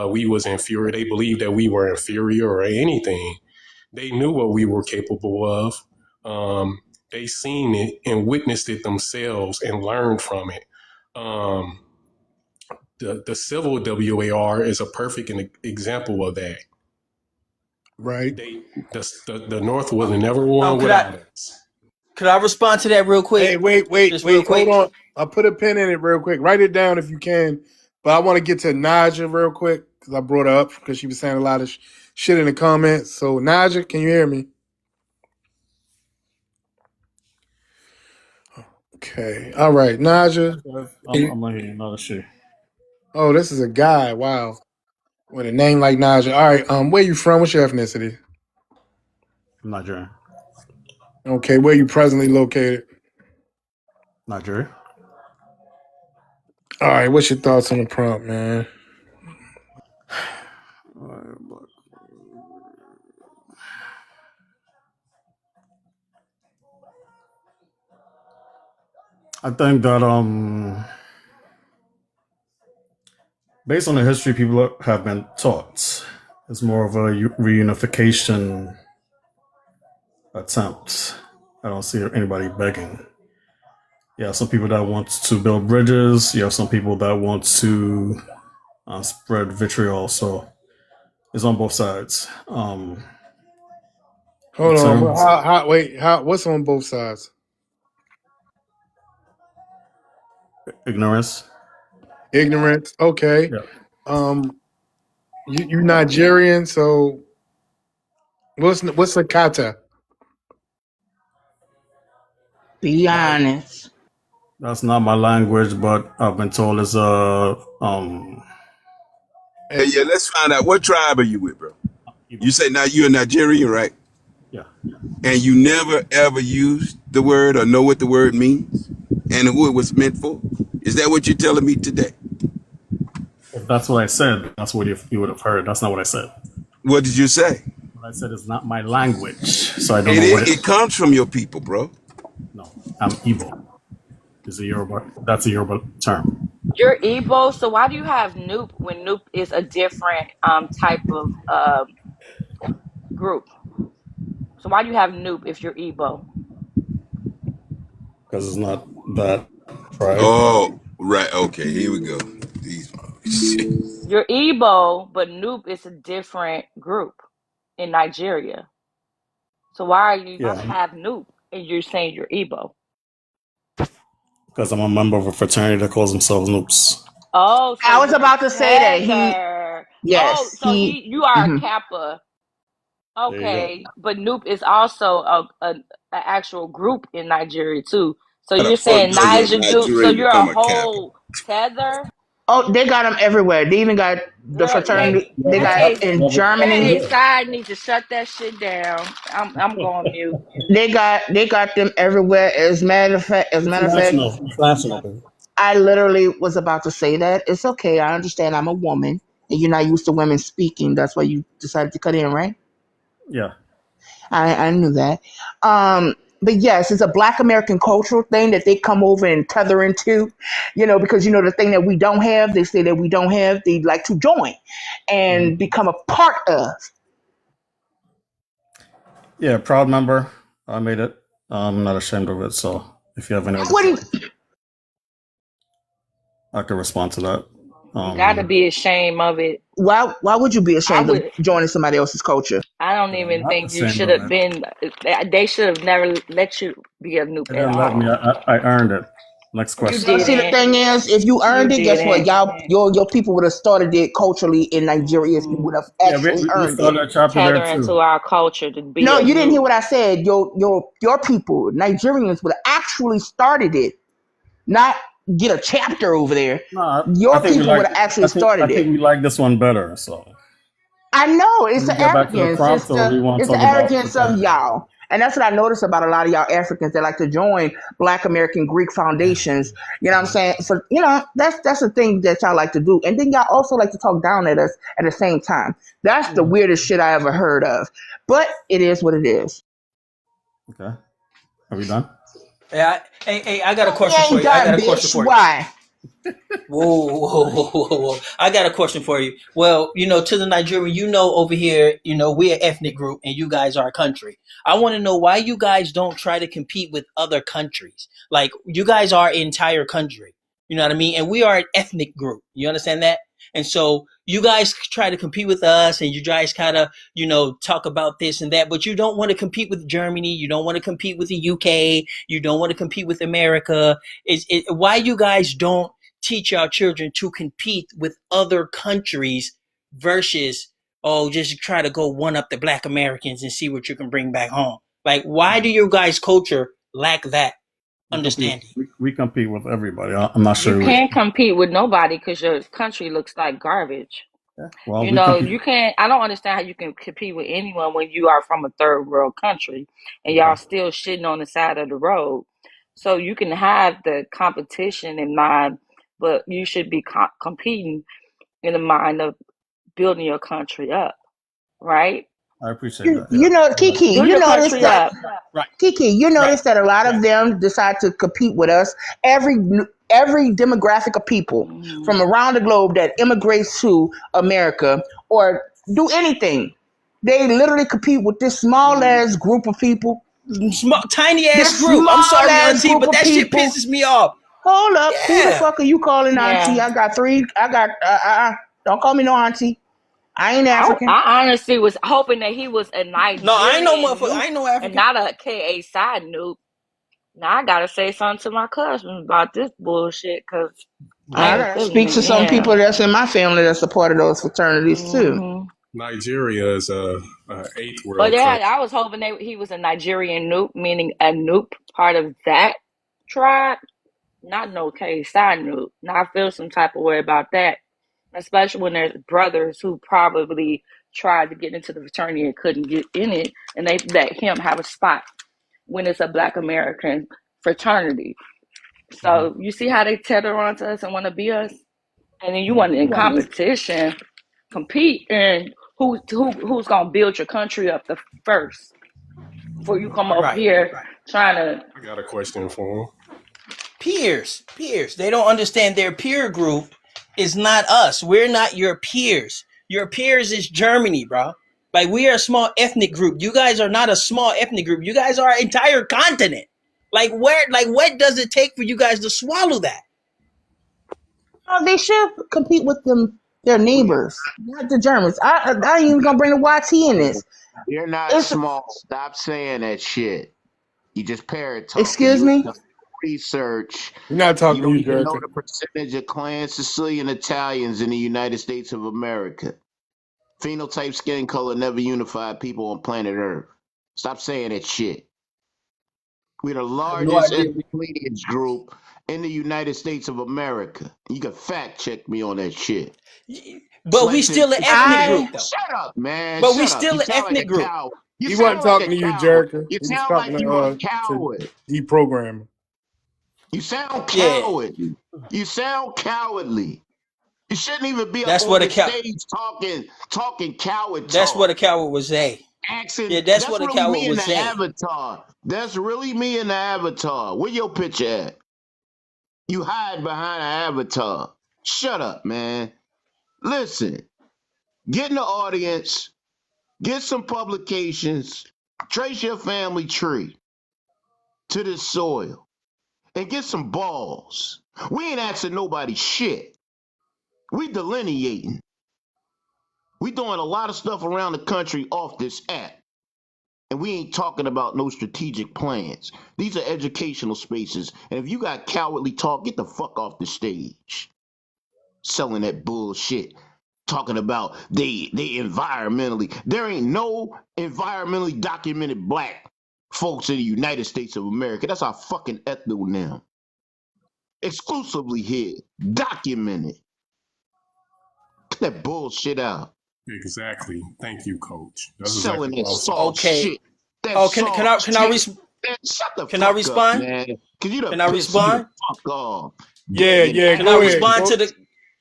we was inferior. They believed that we were inferior or anything. They knew what we were capable of. They seen it and witnessed it themselves and learned from it. The civil WAR is a perfect example of that. Right. The North was never won without us. Could I respond to that real quick? Hey, wait, Just real quick. hold on. I'll put a pin in it real quick. Write it down if you can. But I want to get to Naja real quick because I brought her up because she was saying a lot of shit in the comments. So, Naja, can you hear me? Okay. All right, Naja. I'm not hearing another shit. Oh, this is a guy. Wow. With a name like Naja. All right. Where you from? What's your ethnicity? I'm Nigerian. Okay. Where you presently located? Nigeria. All right. What's your thoughts on the prompt, man? I think that based on the history people have been taught, it's more of a reunification attempt. I don't see anybody begging. You have some people that want to build bridges. You have some people that want to spread vitriol. So it's on both sides. Hold on. What's on both sides? Ignorance. Ignorance. Okay. Yeah. You Nigerian, so what's a kata? Be honest. That's not my language, but I've been told it's Hey, yeah, let's find out what tribe are you with, bro? You say now you're a Nigerian, right? Yeah. And you never ever used the word or know what the word means and who it was meant for? Is that what you're telling me today? If that's what I said, that's what you would have heard. That's not what I said. What did you say? What I said is not my language, so I don't know what it comes from your people, bro. No, I'm Igbo. Is a Yoruba. That's a Yoruba term. You're Igbo, so why do you have Noop when Noop is a different type of group? So why do you have Noop if you're Igbo? Because it's not that tribe. Oh, right. Okay, here we go. You're Igbo, but Noop is a different group in Nigeria. So why are you have Noop and you're saying you're Igbo? Because I'm a member of a fraternity that calls themselves Noops. Oh, so I was about to say that Heather. Yes. You are a Kappa. There you go. Okay, but Nupe is also a actual group in Nigeria too. So How the you're fuck saying does a Niger Duke? So Nigerian you're a become a captain? whole tether, Oh, they got them everywhere. They even got the girl? fraternity. You They have a got cap. KA, in You have a captain Germany. here. KA side needs to shut that shit down. I'm going mute. They got them everywhere. As a It's matter of fact, national. It's national, baby. I literally was about to say that. It's okay. I understand. I'm a woman, and you're not used to women speaking. That's why you decided to cut in, right? Yeah. I knew that. But yes, it's a Black American cultural thing that they come over and tether into, because the thing that we don't have, they say that we don't have, they'd like to join Mhm. and become a part of. Yeah. Proud member. I made it. I'm not ashamed of it. So if you have any other What do questions, you, I can respond to that. You got to be ashamed of it. why would you be I ashamed of would. joining somebody else's culture? I don't I'm even not think you ashamed should of have it. been. They should have never let you be a Nupe They at didn't let me. all. I earned it. Next You question. Well, see, the didn't. thing is, if you You earned it, guess what? didn't. Your people would have started it culturally in Nigeria if you would have Yeah, actually we earned it. started a chapter there Tether into too. our culture to be No, a you didn't hear Nupe. what I said. Your people, Nigerians, would have actually started it, not get a chapter over there. No, I Your think we people would like. have actually I started think it. we like this one better. So I know it's when we the get back to the arrogance. prompt, so we want to It's the talk about arrogance of fraternity. y'all. And that's what I notice about a lot of y'all Africans that like to join Black American Greek foundations. You know what I'm saying? So, that's the thing that y'all like to do. And then y'all also like to talk down at us at the same time. That's the weirdest shit I ever heard of. But it is what it is. Okay, are we done? Hey, I got a We question for ain't you. I got done, a question bitch. for you. Why? Whoa, whoa, whoa, whoa, whoa. I got a question for you. Well, to the Nigerian, over here, we're an ethnic group and you guys are a country. I want to know why you guys don't try to compete with other countries. Like, you guys are an entire country. You know what I mean? And we are an ethnic group. You understand that? And so you guys try to compete with us and you guys kind of, talk about this and that, but you don't want to compete with Germany. You don't want to compete with the UK. You don't want to compete with America. Why you guys don't teach our children to compete with other countries versus just try to go one up the Black Americans and see what you can bring back home? Like, why do your guys' culture lack that We compete. understanding? We compete with everybody. I'm not You sure which. can't compete with nobody because your country looks like garbage. Yeah, well, we compete. You can't. I don't understand how you can compete with anyone when you are from a third world country and y'all Okay. still shitting on the side of the road. So you can have the competition in mind, but you should be competing in the mind of building your country up, right? I appreciate You, that. Yeah. you know, Kiki, Build you your notice country that up. Right, Kiki, you right, notice that a lot right. of them decide to compete with us. Every demographic of people Mhm. from around the globe that immigrates to America or do anything, they literally compete with this small Mhm. ass group of people. Small, tiny ass This group. I'm small sorry, ass Auntie, group but of that shit people. pisses me off. Hold up, who the Yeah. fuck are you calling auntie? Yeah. I got three. I got. Don't call me no auntie. I ain't African. I honestly was hoping that he was a No, I ain't no Nigerian motherfucker. I noob ain't no and African. not a KA side noob. Now I gotta say something to my cousin about this bullshit because I I ain't gotta feeling speak to it. some Yeah. people that's in my family that's a part of those fraternities too. Hmm. Nigeria is a eighth But world yeah, country. I was hoping that he was a Nigerian noob, meaning a noob part of that tribe, not no KA side noob. Now I feel some type of way about that, especially when there's brothers who probably tried to get into the fraternity and couldn't get in it, and they let him have a spot when it's a Black American fraternity. Mhm. So you see how they tether onto us and want to be us, and then you want in competition, compete, and who's gonna build your country up the first before you come up Right. here trying to. I got a question for him. Peers. They don't understand their peer group is not us. We're not your peers. Your peers is Germany, bro. Like, we are a small ethnic group. You guys are not a small ethnic group. You guys are an entire continent. What does it take for you guys to swallow that? Oh, they should compete with their neighbors, not the Germans. I ain't even gonna bring the YT in this. You're not It's small. Stop saying that shit. You just parrot talking. excuse You me. ain't done research. We're not talking You to don't you, even know Jersey. the percentage of clan Sicilian Italians in the United States of America. Phenotype, skin color never unified people on planet Earth. Stop saying that shit. We're the I have no largest idea. ethnic lineage group in the United States of America. You can fact check me on that shit. But we Listen, still an ethnic I group though. shut up, man. But we Shut up. You still an sound like ethnic a group. cow. You He wasn't sound like talking a to you, coward. Jericho. You He was sound talking like you a to coward. deprogramming. You sound Yeah. cowardly. You sound cowardly. You shouldn't even be up That's on what a the cow stage talking coward that's what a talk. coward would say. Yeah, that's That's what a really coward me in would the say. avatar. That's really me in the avatar. Where your picture at? You hide behind an avatar. Shut up, man. Listen, get in the audience, get some publications, trace your family tree to this soil, and get some balls. We ain't asking nobody shit. We delineating. We doing a lot of stuff around the country off this app. And we ain't talking about no strategic plans. These are educational spaces. And if you got cowardly talk, get the fuck off the stage. Selling that bullshit. Talking about they environmentally. There ain't no environmentally documented black folks in the United States of America. That's our fucking ethnonym. Exclusively here. Documented. Get that bullshit out. Exactly. Thank you, Coach. That's exactly Selling that what I was soft talking about. Okay. shit. That Oh, can soft I can I shit. res- Man, shut the can I fuck up, respond? man. Cause you Can done I pissed me the respond? fuck off. Yeah, Begging yeah, Can I go ahead, ass. respond to coach. the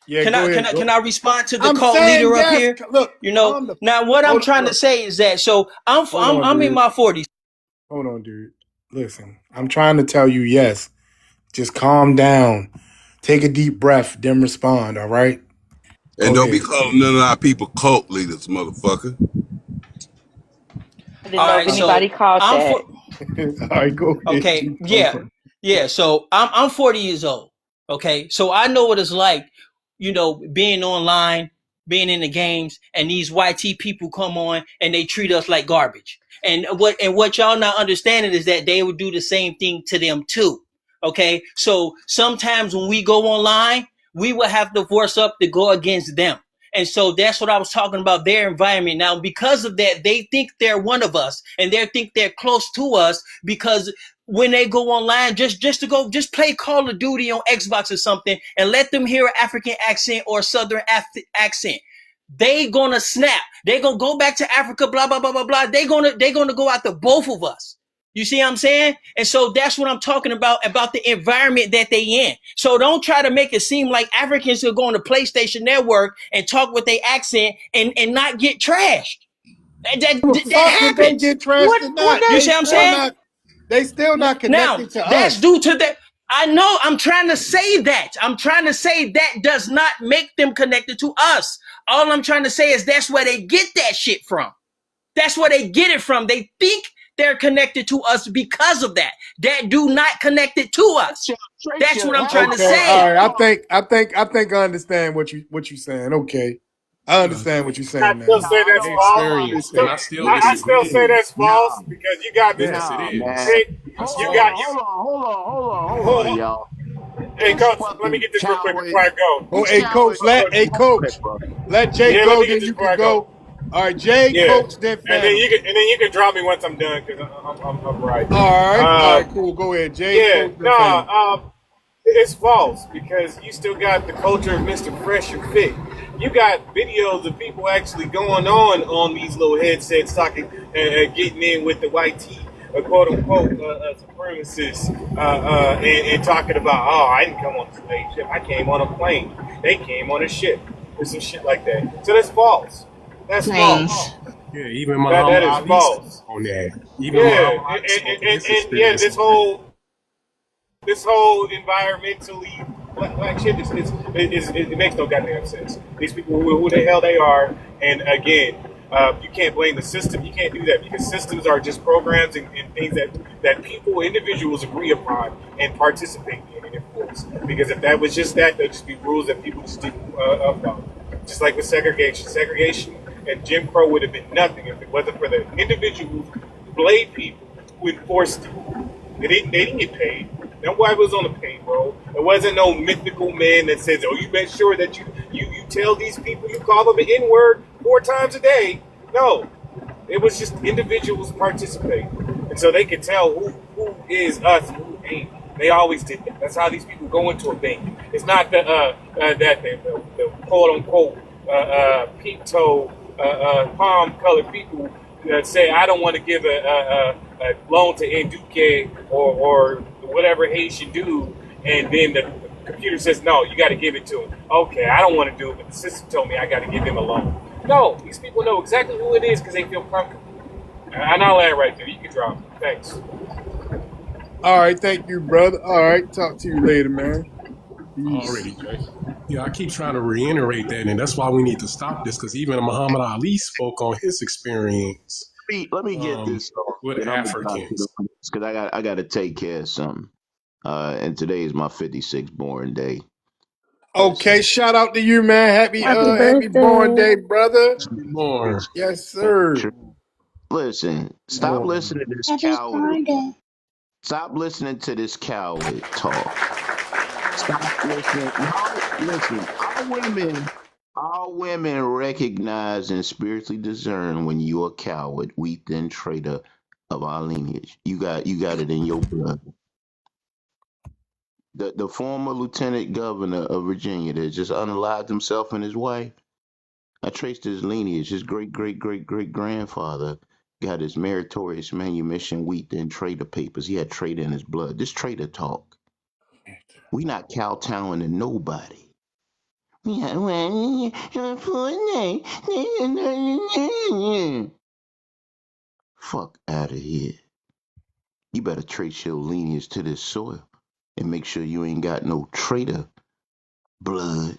Yeah, go ahead, can go. I respond to the I'm cult saying leader up yes. here? Look, You know, calm the now what I'm hold on, trying to look. say is that so Hold on, I'm in dude. my 40s. Hold on, dude. Listen, I'm trying to tell you yes. Just calm down. Take a deep breath, then respond, all right? And Go don't be ahead. calling none of our people cult leaders, motherfucker. I didn't All know if right, Uh, anybody so caught I'm that. for all right, go ahead. okay, Keep yeah. talking. Yeah, so I'm 40 years old. Okay, so I know what it's like, being online, being in the games, and these YT people come on and they treat us like garbage. And what y'all not understanding is that they would do the same thing to them too. Okay, so sometimes when we go online, we will have to force up to go against them. And so that's what I was talking about, their environment. Now, because of that, they think they're one of us and they think they're close to us because when they go online, just play Call of Duty on Xbox or something and let them hear an African accent or Southern accent. They gonna snap. They gonna go back to Africa, blah, blah, blah, blah, blah. They gonna go after both of us. You see what I'm saying? And so that's what I'm talking about the environment that they in. So don't try to make it seem like Africans are going to PlayStation Network and talk with their accent and not get trashed. Well, That fuck if they happens. get trashed What or what not. You does see what I'm saying? They still not Now, connected to that's us. due to that. I know I'm trying to say that. I'm trying to say that does not make them connected to us. All I'm trying to say is that's where they get that shit from. That's where they get it from. They think they're connected to us because of that. That do not connect it to us. Trace That's your what I'm trying to Okay, all say. right. I avatar. think I understand what you're saying. Okay. I Yeah. understand what you're I saying still now. Nah, say I that's don't. I false. don't Experience, and Still, I understand. still I still disagree. say Listen, that's false nah, because you got this. Yes, it nah, is. man. See, That's Hold you on, got you. false. hold Hold on, on. y'all. Hey, This coach, let me fucking get this real quick coward, before I go. Oh, this hey, coward. coach, Go ahead, coach, bro. let Jay Yeah, let go, me get then this you before can I go. go. All right, Jay, Yeah, coach, then and then Phantom. you can drop me once I'm done because I'm right. All right, cool. Go ahead, Jay, Yeah, coach, then Phantom. no, it's false because you still got the culture of Mr. Fresh and Fit. You got videos of people actually going on these little headsets, talking, getting in with the white tee, quote unquote, supremacists, and talking about, oh, I didn't come on a slave ship, I came on a plane, they came on a ship, or some shit like that. So that's false. That's planes? false. Yeah, even That Muhammad is Ali spoke false. on that. Even Yeah, Muhammad Ali spoke of his and yeah, experience on that. this whole environmentally black shit it makes no goddamn sense. These people, who the hell they are, and again, you can't blame the system. You can't do that because systems are just programs and things that people, individuals agree upon and participate in and enforce. Because if that was just that, there'd just be rules that people just didn't follow. Just like with segregation and Jim Crow would have been nothing if it wasn't for the individuals, blade people who enforced it. They didn't get paid. Nobody was on the payroll. There wasn't no mythical man that says, "Oh, you make sure that you tell these people you call them an N-word 4 times a day. No, it was just individuals participating, and so they could tell who is us and who ain't. They always did that. That's how these people go into a bank. It's not the quote unquote pink toe palm colored people that say I don't want to give a loan to Nduke or whatever Haitian dude, and then the computer says no, you got to give it to him. Okay, I don't want to do it, but the system told me I got to give him a loan. No, these people know exactly who it is because they feel comfortable. And I'll land right there. You can drop it. Thanks. All right, thank you, brother. All right, talk to you later, man. Peace. Already, Jay. Yeah, I keep trying to reiterate that, and that's why we need to stop this, because even Muhammad Ali spoke on his experience Let me get this off, with and I'm gonna talk to Africans. them because I got to take care of something. And today is my 56th born day. Okay, Listen, shout out to you, man. Happy Happy born birthday. day, brother. Born. Yes, sir. listen, stop Born. listening to this Happy coward. birthday. Stop listening to this coward talk. Stop listening. No, listen. Our women recognize and spiritually discern when you're a coward, weak then traitor of our lineage. You got it in your blood. The former lieutenant governor of Virginia that just unalived himself and his wife. I traced his lineage. His great great great great grandfather got his meritorious manumission wheat and traitor papers. He had traitor in his blood. This traitor talk. We not kowtowing to nobody. Yeah, fuck out of here. You better trace your lineage to this soil and make sure you ain't got no traitor blood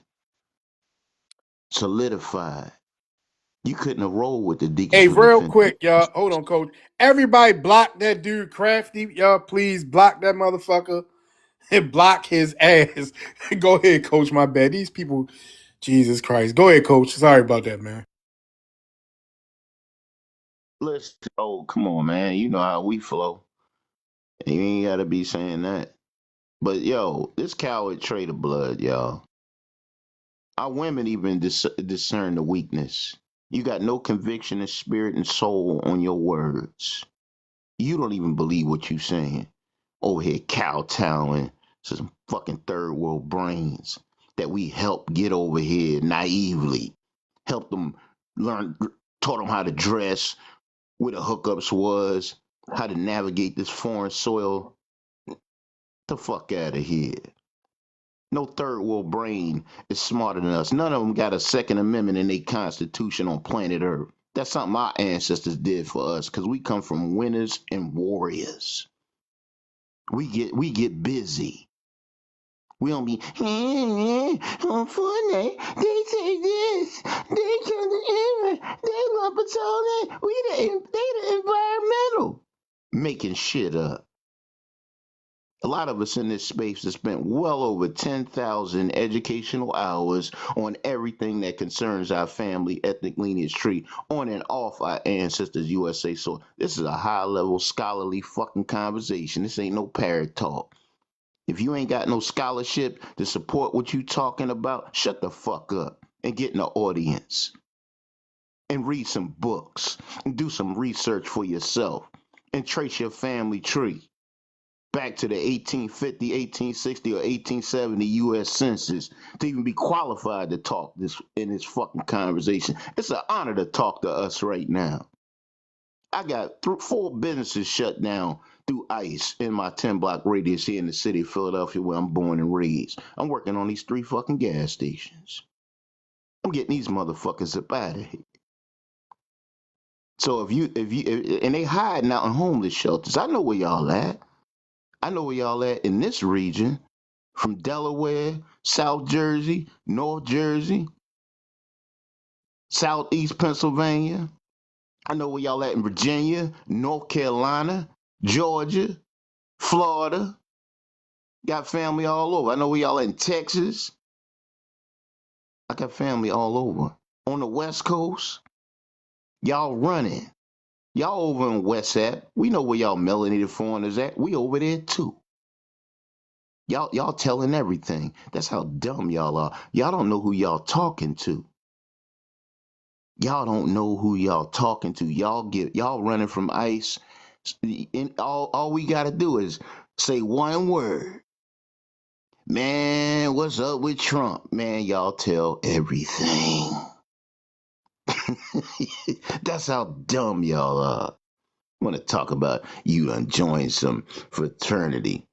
solidified. You couldn't have rolled with the deacons Hey, for real defense. quick, y'all. Hold on, coach. Everybody block that dude Crafty. Y'all, please block that motherfucker and block his ass. Go ahead, coach. My bad. These people, Jesus Christ. Go ahead, coach. Sorry about that, man. Listen, oh, come on, man. You know how we flow. You ain't gotta be saying that. But yo, this coward traitor blood, y'all. Our women even discern the weakness. You got no conviction in spirit and soul on your words. You don't even believe what you saying. Over here kowtowing to some fucking third world brains that we helped get over here naively. Helped them learn, taught them how to dress, where the hookups was, how to navigate this foreign soil. The fuck out of here. No third world brain is smarter than us. None of them got a Second Amendment in their constitution on planet Earth. That's something our ancestors did for us because we come from winners and warriors. We get busy. We don't be on Fortnite. They say this. They come to They love patrolling. They the environmental making shit up. A lot of us in this space have spent well over 10,000 educational hours on everything that concerns our family ethnic lineage tree on and off our ancestors USA. So this is a high level scholarly fucking conversation. This ain't no parrot talk. If you ain't got no scholarship to support what you talking about, shut the fuck up and get in the audience and read some books and do some research for yourself and trace your family tree back to the 1850, 1860, or 1870 U.S. Census to even be qualified to talk this in this fucking conversation. It's an honor to talk to us right now. I got 4 businesses shut down through ICE in my 10-block radius here in the city of Philadelphia where I'm born and raised. I'm working on these 3 fucking gas stations. I'm getting these motherfuckers up out of here. So and they hiding out in homeless shelters. I know where y'all at. I know where y'all at in this region, from Delaware, South Jersey, North Jersey, Southeast Pennsylvania. I know where y'all at in Virginia, North Carolina, Georgia, Florida. Got family all over. I know where y'all at in Texas. I got family all over. On the West Coast, y'all running. Y'all over in West App. We know where y'all melanated foreigners at. We over there too. Y'all telling everything. That's how dumb y'all are. Y'all don't know who y'all talking to. Y'all don't know who y'all talking to. Y'all running from ICE. And all we gotta do is say one word. Man, what's up with Trump? Man, y'all tell everything. That's how dumb y'all are. I want to talk about you done joined some fraternity.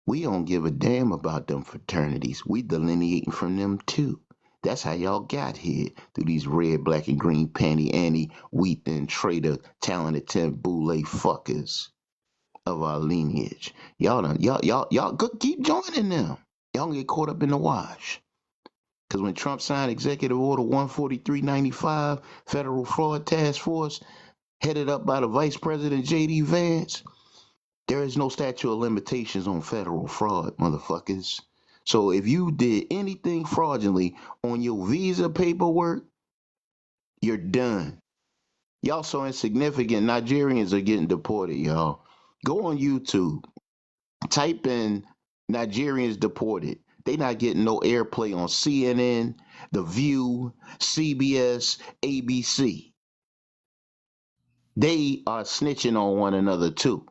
We don't give a damn about them fraternities. We delineating from them too. That's how y'all got here through these red, black, and green panty Annie, wheat and traitor, talented ten boule fuckers of our lineage. Y'all go keep joining them. Y'all gonna get caught up in the wash. Because when Trump signed Executive Order 14395, Federal Fraud Task Force, headed up by the Vice President J.D. Vance, there is no statute of limitations on federal fraud, motherfuckers. So if you did anything fraudulently on your visa paperwork, you're done. Y'all so insignificant, Nigerians are getting deported, y'all. Go on YouTube, type in Nigerians deported. They not getting no airplay on CNN, The View, CBS, ABC. They are snitching on one another too.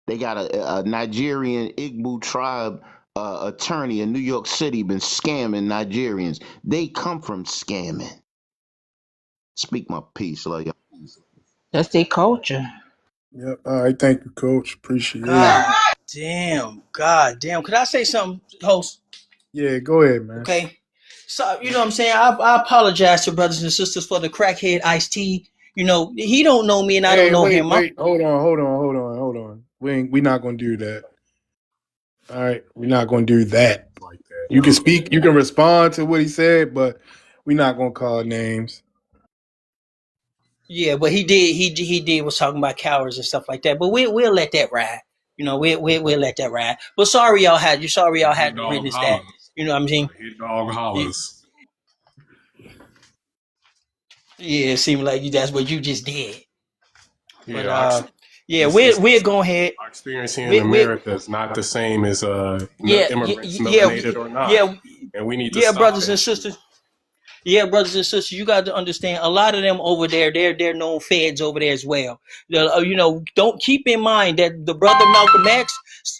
They got a Nigerian Igbo tribe attorney in New York City been scamming Nigerians. They come from scamming. Speak my piece, love y'all. That's their culture. Yep. All right. Thank you, Coach. Appreciate it. God damn. God damn. Could I say something, host? Yeah. Go ahead, man. Okay. So, you know what I'm saying? I apologize to brothers and sisters for the crackhead Ice T. You know, he don't know me and I don't Hey, know wait, him. wait. Hold on. We're not gonna do that. All right. We're not gonna do that. Like that. You can speak. You can respond to what he said, but we're not gonna call names. Yeah, but he did was talking about cowards and stuff like that. But we'll let that ride. You know, we'll let that ride. But sorry y'all Hit had to dog witness that. hollers. You know what I'm saying? Hit dog Yeah, hollers. yeah, it seemed like that's what you just did. But Yeah, yeah, it's we'll go ahead. our experience here in We America is not the same as yeah, immigrants, yeah, melanated or not, yeah, and we need to yeah, stop brothers that and shit. sisters. Yeah, brothers and sisters, you got to understand. A lot of them over there, they're known feds over there as well. You know, don't keep in mind that the brother Malcolm X,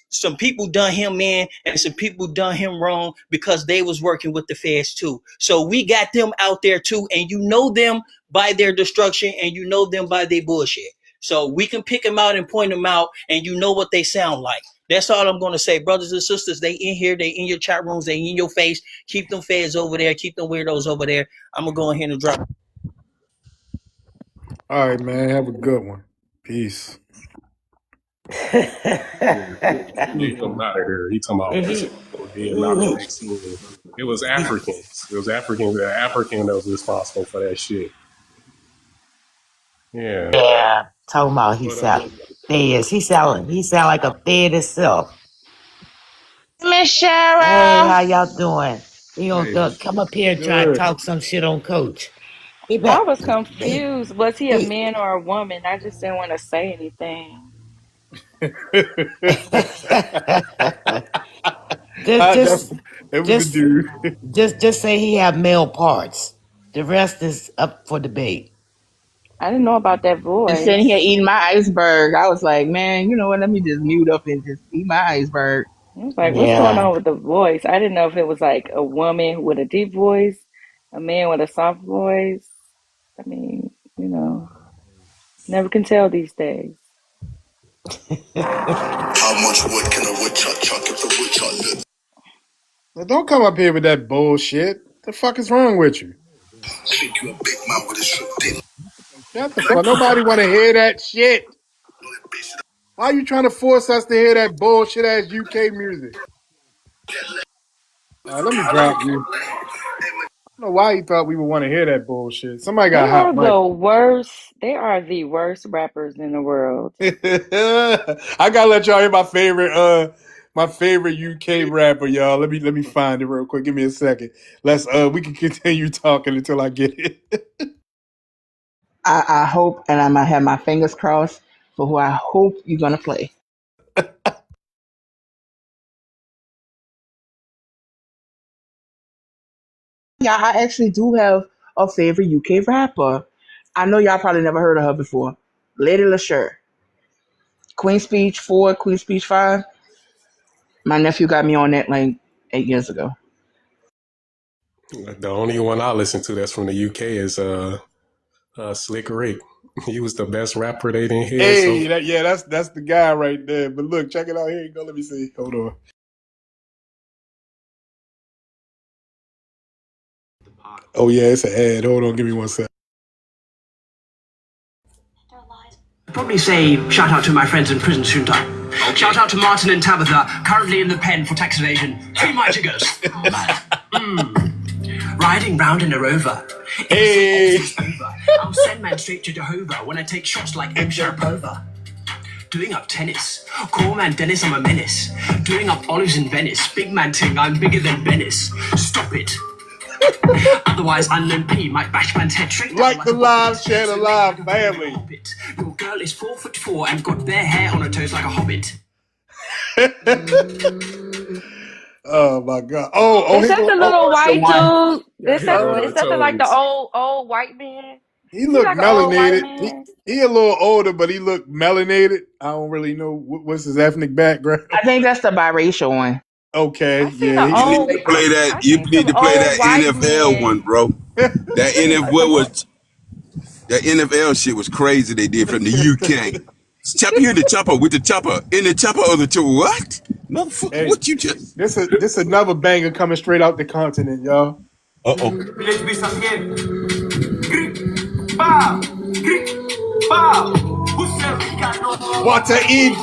some people done him in, and some people done him wrong because they was working with the feds too. So we got them out there too, and you know them by their destruction, and you know them by their bullshit. So we can pick them out and point them out, and you know what they sound like. That's all I'm going to say, brothers and sisters. They in here, they in your chat rooms, they in your face. Keep them feds over there. Keep them weirdos over there. I'm gonna go ahead and drop. All right, man. Have a good one. Peace. Yeah, get him out of here. He talking about pussy people did Malcolm X in. It was Africans. It was Africans. The African that was responsible for that shit. Yeah, Yeah, talking about he but sound feds. He sound like a fed himself. Miss Hey, Cheryl. how y'all doing? You hey, gonna come up here and try to Good. talk some shit on Coach? Be I back. was Be, confused. Was he a be. man or a woman? I just didn't want to say anything. just, that, just, that was a just, dude. just say he have male parts. The rest is up for debate. I didn't know about that And sitting here voice. eating my iceberg. I was like, man, you know what? Let me just mute up and just eat my iceberg. I was like, what's going Yeah. on with the voice? I didn't know if it was like a woman with a deep voice, a man with a soft voice. I mean, you know, never can tell these days. How much wood can a woodchuck chuck if the woodchuck lives? Now, don't come up here with that bullshit. The fuck is wrong with you? Think you a big man with a short dick. Shut the fuck. Nobody want to hear that shit. Why are you trying to force us to hear that bullshit ass UK music? All right, let me drop you. I don't know why he thought we would want to hear that bullshit. Somebody got They a hot are mic. the worst. They are the worst rappers in the world. I gotta let y'all hear my favorite UK rapper, y'all. Let me find it real quick. Give me a second. Let's we can continue talking until I get it. I hope, and I'm gonna have my fingers crossed for who I hope you're gonna play. Yeah, I actually do have a favorite UK rapper. I know y'all probably never heard of her before. Lady LaSure. Queen Speech 4, Queen Speech 5. My nephew got me on that like 8 years ago. The only one I listen to that's from the UK is Slick Rick. He was the best rapper they didn't hear. Hey, So that's the guy right there. But look, check it out. Here you go. Let me see. Hold on. Oh yeah, it's an ad. Hold on, give me 1 second. Probably say shout out to my friends in prison soon time. Okay. Shout out to Martin and Tabitha, currently in the pen for tax evasion. Free my jiggers. Riding round in a rover. Hey. I'll send man straight to Jehovah when I take shots like M. Sharapova. Doing up tennis. Call man Dennis, I'm a menace. Doing up olives in Venice. Big man ting, I'm bigger than Venice. Stop it. Otherwise, unknown P might bash man's head straight down Like the live, share the live family. Your girl is 4'4" and got bare hair on her toes like a hobbit. Oh my god! Oh, Is that the little white dude? yeah, Is he that got like the toes. old white man? he looked like an old white melanated. man. He a little older, but he looked melanated. I don't really know what's his ethnic background. I think that's the biracial one. Okay, I seen yeah. an You need old. to play that. I You seen need some to play old that white NFL men. one, bro. That Some NFL was that NFL shit was crazy. They did from the UK. Chopper here, the chopper with the chopper in the chopper of the two. What, motherfucker? Hey, What you just? this another banger coming straight out the continent, y'all. Uh-oh. Village beast again. Grip, bow, grip, bow. Who said we got no Water in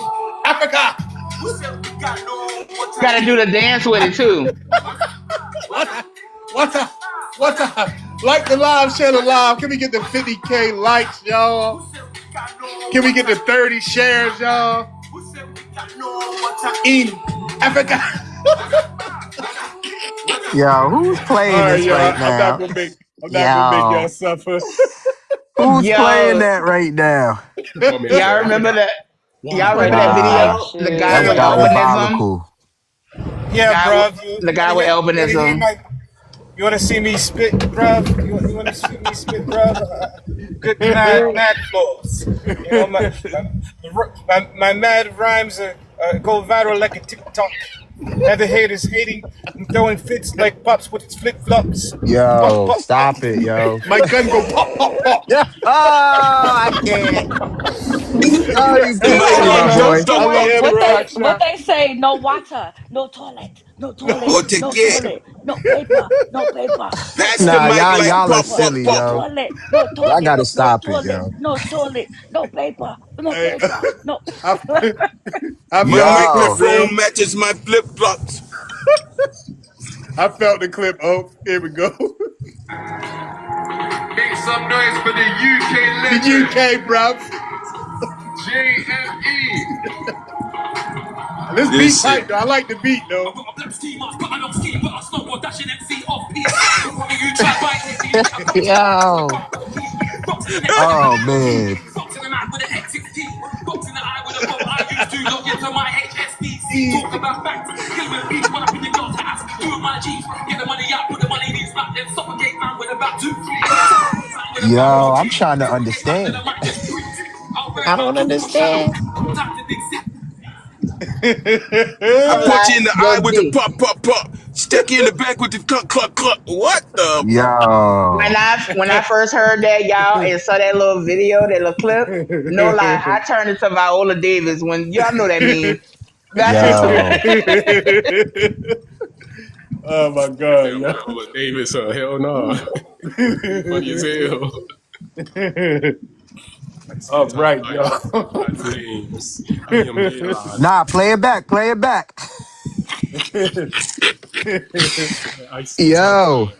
Africa. Who said we got no water? Gotta do the dance with it too. Water. Like the live, share the live. Can we get the 50K likes, y'all? Can we get the 30 shares, y'all? In Africa. Yo, who's playing All right, this y'all. right I'm not now? gonna make y'all Yo, suffer. who's playing Yo, that right now? My man y'all said, remember Africa. that? Y'all Wow. play remember that that type Wow, video? The guy that's with shit. albinism. diabolical. The Yeah, guy with bruv. the guy with You wanna hear albinism. you wanna see me spit, bruv? You wanna see me spit, bruv? Good mad flows. You know my mad rhymes go viral like a TikTok. Other haters hating and throwing fits like pops with its flip flops. Pop Yo, pop pop. stop it, yo. My gun go pop, pop, pop. Yeah. Oh, I can't. Oh, you Hey, My killing me, I my gun love don't boy. I stop. love every rock What shot. they say? No water, no toilet, no toilet, Oh, take no it. toilet, no paper, no paper, no Pass the Nah, toilet, mic y'all, like no y'all are pop, paper, pop, silly, no pop. yo. toilet, no Y'all toilet, gotta no stop it, toilet, yo. no toilet, no paper, no Hey, paper, no. I, I My felt the clip, Yo, bro. microphone matches my flip flops. I felt the clip. Oh, here we go. Make some noise for the UK The legend, UK, bro. JME. This beat Listen, tight though. I like the beat I've though. got a black ski mask, but I don't ski, but I snowboard dashing MC off piste. One of you try biting me, I come to yo. box in the neck with a Oh man with a man. T, box in the mouth with an X16, box in the eye with a bow. I used to log into my HSBC, talk about facts, kill with beats, run up in the girl's ass, do with my G's, get the money out, put the money in his mouth, then suffocate man with about 2 3. Suffocate man with about 2 Yo, I'm 3. trying to Suffocate man, then I understand. might just breathe. I'll wear I about don't 2 more shadows. understand. Time to dig I I'm put like you in the eye the with the D. pop, pop, pop. Stick you in the back with the cluck, cluck, cluck. What the fuck? When Yo. I first heard that, y'all, and saw that little video, that little clip, no lie, I turned into Viola Davis when y'all know that meme. Yo. Oh my I god, said, yo. Viola Davis, hell no. You funny as hell. Like All said, right, Todd y'all. James. I mean, I'm dead live. Nah, play it back. Play it back. Icy Yo. Tiger.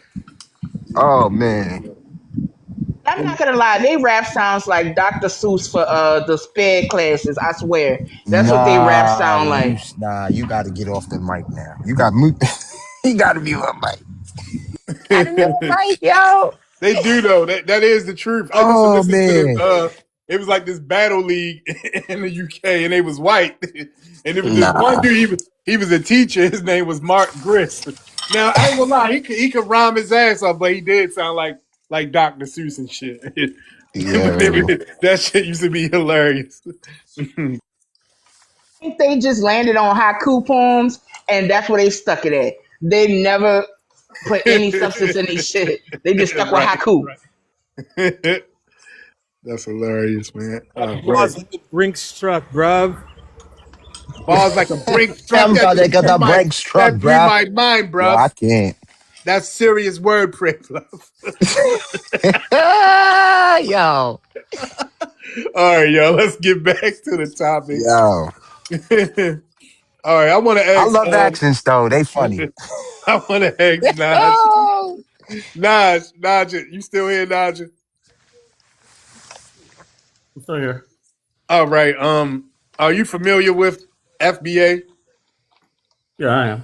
Oh man. I'm not gonna lie, they rap sounds like Dr. Seuss for the sped classes. I swear, that's what they rap sound like. Nah, you gotta get off the mic now. You got mute. You gotta mute up mic. Gotta mute up mic, yo. They do though. That is the truth. I used to Oh listen to them. man. It was like this battle league in the UK, and they was white. And it was this one Nah. dude. He was a teacher. His name was Mark Grist. Now I ain't gonna lie, he could rhyme his ass off, but he did sound like like Dr. Seuss and shit. Yeah, really. That shit used to be hilarious. think they just landed on haiku poems and that's where they stuck it at. They never put any substance in their shit. They just stuck with Right. haiku. That's hilarious, man. Right. Bars like a Brinks truck, bruv. Balls like a Brinks truck. Them That brother just got blew the my brakes truck, bruh. mind, Yo, I bruv. can't. That's serious wordplay, bruv. Yo. All right, y'all. Let's get back to the topic. Yo. All right, I want to I ask. love accents though. They funny. I want to ask Naj. Naj, you still here, Naj? I'm still here. All right. Are you familiar with FBA? Yeah, I am.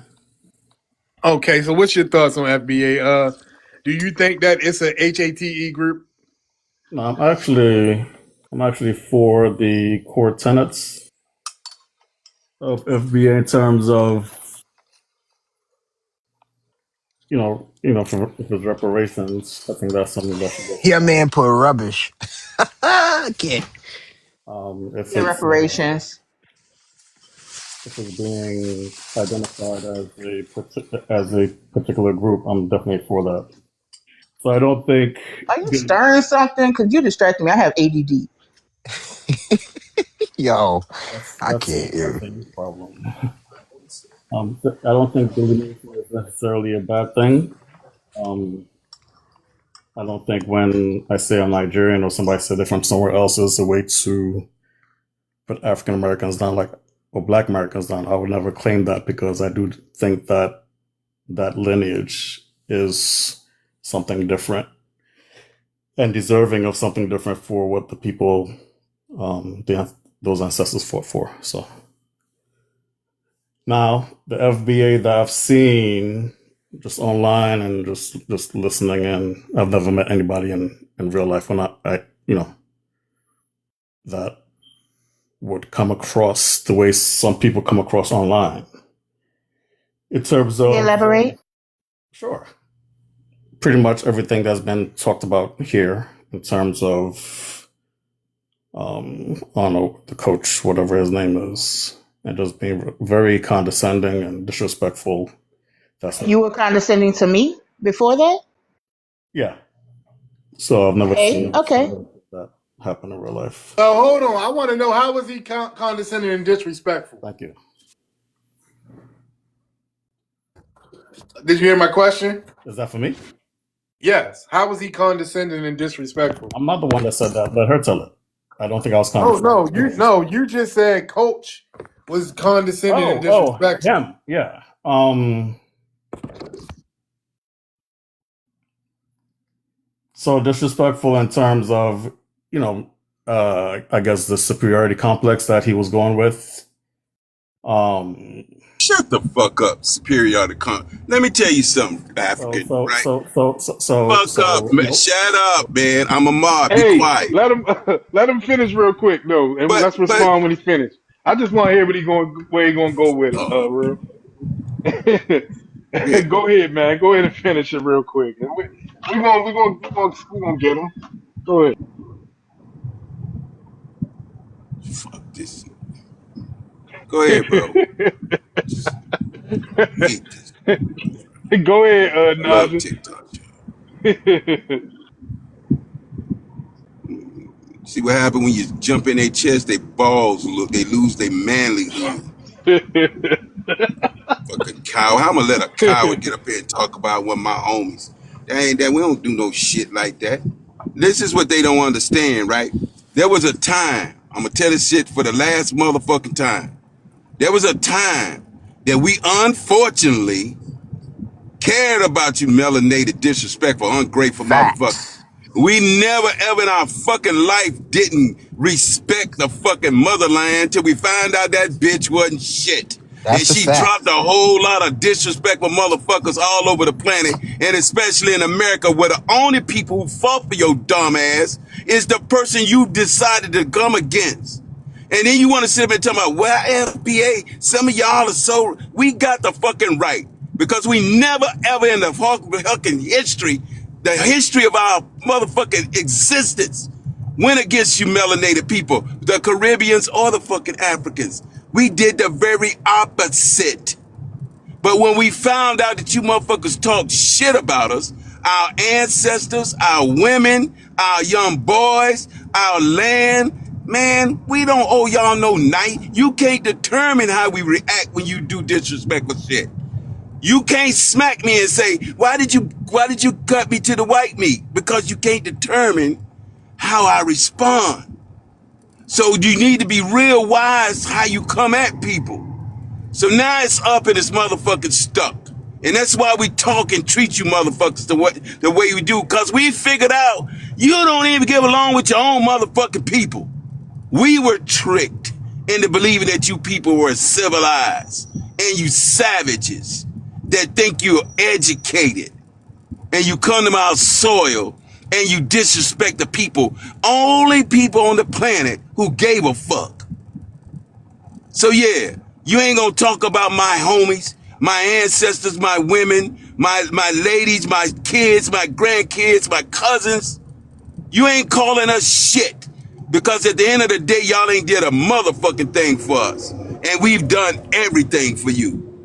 Okay, so what's your thoughts on FBA? Do you think that it's a HATE group? No, I'm actually for the core tenets of FBA in terms of for if it's reparations. I think that's something that should go Your forward. man put rubbish. I can't. If The reparations. being identified as a particular group, I'm definitely for that. So I don't think Are you stirring something? Because you distracted me. I have ADD. Yo, that's I that's can't. Yo. that's a problem. I don't think delineation is necessarily a bad thing. Um, I don't think when I say I'm Nigerian or somebody said they're from somewhere else is a way to put African Americans down, like or Black Americans down. I would never claim that because I do think that that lineage is something different and deserving of something different for what the people, those ancestors fought for. So now the FBA that I've seen just online and just listening in, I've never met anybody in real life when I that would come across the way some people come across online. In terms of Elaborate. sure, pretty much everything that's been talked about here in terms of I don't know, the coach, whatever his name is, and just being very condescending and disrespectful. That's You were condescending to me before that? yeah. So I've never Okay. seen Okay. that happen in real life. So hold on. I want to know, how was he condescending and disrespectful? Thank you. Did you hear my question? Is that for me? Yes. How was he condescending and disrespectful? I'm not the one that said that. Let her tell it. I don't think I was Oh condescending. you just said coach was condescending and disrespectful. Him. Yeah. So disrespectful in terms of, I guess the superiority complex that he was going with. Shut the fuck up, superiority Let me tell you something, African, right? Fuck up, man. Shut up, man. I'm a mob. Be Hey, quiet. let him finish real quick though, and let's But respond when he's finished. I just want to hear where he gonna go with it, oh, real. yeah. Go ahead, man. Go ahead and finish it real quick. And we gonna get him. Go ahead. Fuck this. Go ahead, bro. I hate this. Go ahead, I love Naja. TikTok. See what happened when you jump in their chest? They balls look. They lose their manlyhood. Fucking cow. How I'm gonna let a coward get up here and talk about one of my homies? That ain't that. We don't do no shit like that. This is what they don't understand, right? There was a time. I'm gonna tell this shit for the last motherfucking time. There was a time that we unfortunately cared about you melanated, disrespectful, ungrateful motherfuckers. Facts. We never ever in our fucking life didn't respect the fucking motherland till we found out that bitch wasn't shit. And That's a she fact. dropped a whole lot of disrespectful motherfuckers all over the planet, and especially in America, where the only people who fought for your dumb ass is the person you decided to come against. And then you want to sit up and tell me, well, FBA, some of y'all are so, we got the fucking right. Because we never ever in the fucking history The history of our motherfucking existence went against you melanated people, the Caribbeans or the fucking Africans. We did the very opposite. But when we found out that you motherfuckers talked shit about us, our ancestors, our women, our young boys, our land, man, we don't owe y'all no night. You can't determine how we react when you do disrespectful shit. You can't smack me and say, why did you cut me to the white meat? Because you can't determine how I respond. So you need to be real wise how you come at people. So now it's up and it's motherfucking stuck. And that's why we talk and treat you motherfuckers the way we do. Because we figured out you don't even get along with your own motherfucking people. We were tricked into believing that you people were civilized and you savages that think you're educated. And you come to our soil and you disrespect the people, only people on the planet who gave a fuck. So yeah, you ain't gonna talk about my homies, my ancestors, my women, my ladies, my kids, my grandkids, my cousins. You ain't calling us shit because at the end of the day, y'all ain't did a motherfucking thing for us. And we've done everything for you.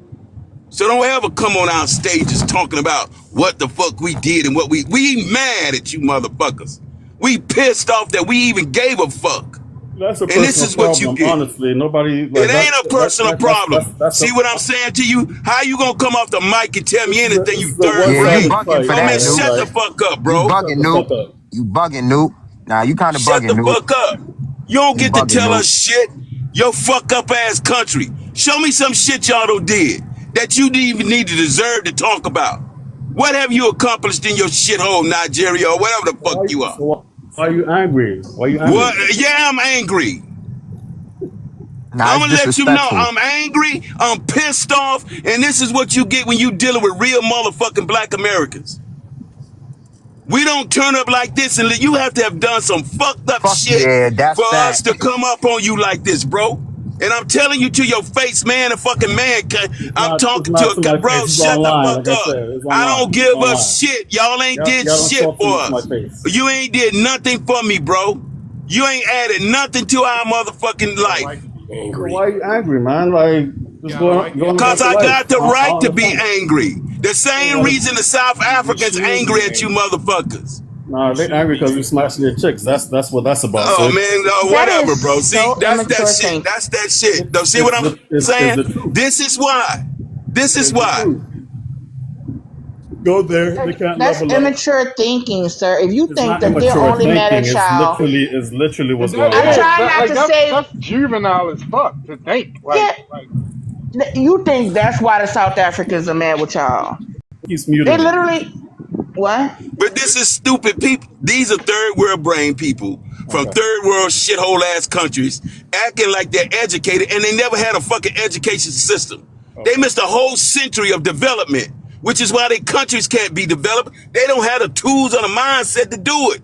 So don't ever come on our stages talking about what the fuck we did and what we mad at you motherfuckers. We pissed off that we even gave a fuck. That's a And this personal is what you problem, get. honestly. Nobody It like ain't that. a personal problem. That's See what I'm saying to you? How you gonna come off the mic and tell me anything, this you is a third Yeah, you grade? one-sided bugging for fight, Oh man, that, man. Nuke. shut the Like, fuck up, You bro. shut bugging, the Nuke. fuck up. You bugging, Nuke. Nah, you kind of Shut bugging, the Nuke. fuck up. You don't You get to bugging, tell Nuke. us shit. Your fuck up ass country. Show me some shit y'all done did that you didn't even need to deserve to talk about. What have you accomplished in your shithole Nigeria or whatever the fuck you are? Why are you angry? Why are you What? angry? Yeah, I'm angry. Nah, I'm it's gonna let you know disrespectful. I'm angry, I'm pissed off, and this is what you get when you dealing with real motherfucking black Americans. We don't turn up like this, and you have to have done some fucked up Fuck shit yeah, that's for us to facts. come up on you like this, bro. And I'm telling you to your face, man, a fucking man. I'm It's talking to not to a my bro. face. It's Shut the online. fuck Like I up. said, it's I don't online. It's give a online. shit. Y'all ain't did Y'all don't shit talk to for me to my us. face. You ain't did nothing for me, bro. You ain't added nothing to our motherfucking Got a life. right to be So angry. why are you angry, man? Like, just Got a right. going Yeah, Cause about your I life. got the I right to be understand. angry. The same So, reason the South you Africans should angry be at you angry. motherfuckers. nah, You they should angry be because you angry. smashing their chicks. That's what that's about. So Oh man, That whatever, is bro. See, so that's that immature shit. thinking. That's that shit. Though, see what it's I'm it's saying? the truth. This is why. This is It's the why. truth. Go there. They can't That's level up. immature thinking, sir. If you It's think not that they're immature only mad thinking. at y'all, It's literally And what's that going I'm is on. trying that not like to say, that's juvenile as fuck to think. yeah, Like you think that's why the South Africans are mad with y'all. Keeps They muting me. literally, what? But this is stupid people. These are third world brain people from Okay. third world shithole ass countries acting like they're educated and they never had a fucking education system. They Okay. missed a whole century of development, which is why their countries can't be developed. They don't have the tools or the mindset to do it.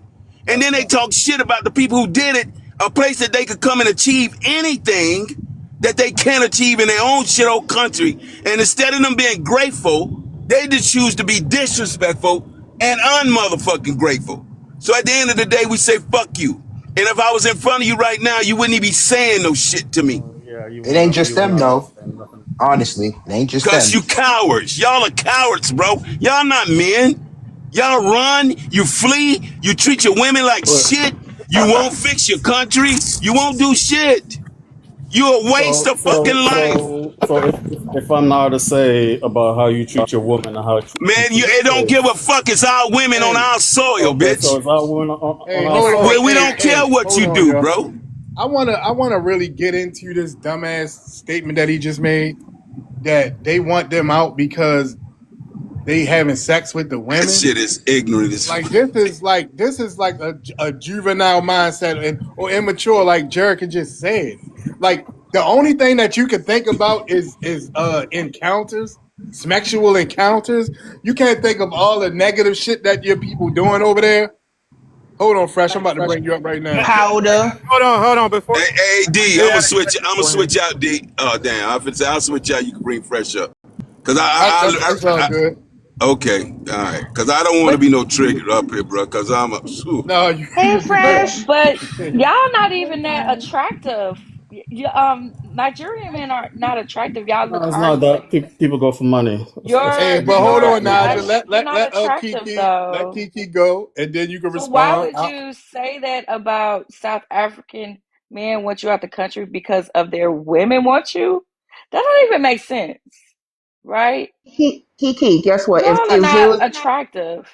And That's then they fine. talk shit about the people who did it, a place that they could come and achieve anything that they can achieve in their own shithole country. And instead of them being grateful, they just choose to be disrespectful and unmotherfucking grateful. So at the end of the day, we say fuck you. And if I was in front of you right now, you wouldn't even be saying no shit to me. Yeah, It ain't just you would them, not be though. saying nothing. Honestly, it ain't just Cause them. you cowards. Y'all are cowards, bro. Y'all not men. Y'all run, you flee, you treat your women like But shit. You won't fix your country. You won't do shit. You're a waste of fucking life. if I'm now to say about how you treat your woman and how you Man, treat it your don't give a kids, fuck. It's our women on hey, our soil, okay, so bitch. it's our woman on hey, our hold on, soil. Well, we don't care what hold you on, do, y'all. bro. I wanna really get into this dumbass statement that he just made that they want them out because they having sex with the That women. shit is ignorant as Like fuck. this is like a juvenile mindset and or immature, like Jerica just said. Like the only thing that you can think about is encounters, sexual encounters. You can't think of all the negative shit that your people doing over there. Hold on, Fresh. I'm about to bring you up right now. Powder. Hold on. Before Hey, D, I'm yeah, gonna switch. I'm gonna go ahead. switch out, D. Oh damn, I'll switch out. You can bring fresh up, cause That's all good. Okay, all right. Because I don't want to But be no trigger up here, bro. Because I'm a. Whew. No, Hey, Fresh. but y'all not even that attractive. Nigerian men are not attractive. Y'all No, look it's not hardly. that. People go for money. hey, but hold You're on, Nigel. not Let you're let not let attractive Kiki though. go, and then you can So why respond. would you say that about South African men want you out the country because of their women want you? That don't even make sense, right? Kiki, guess what? You all are not attractive.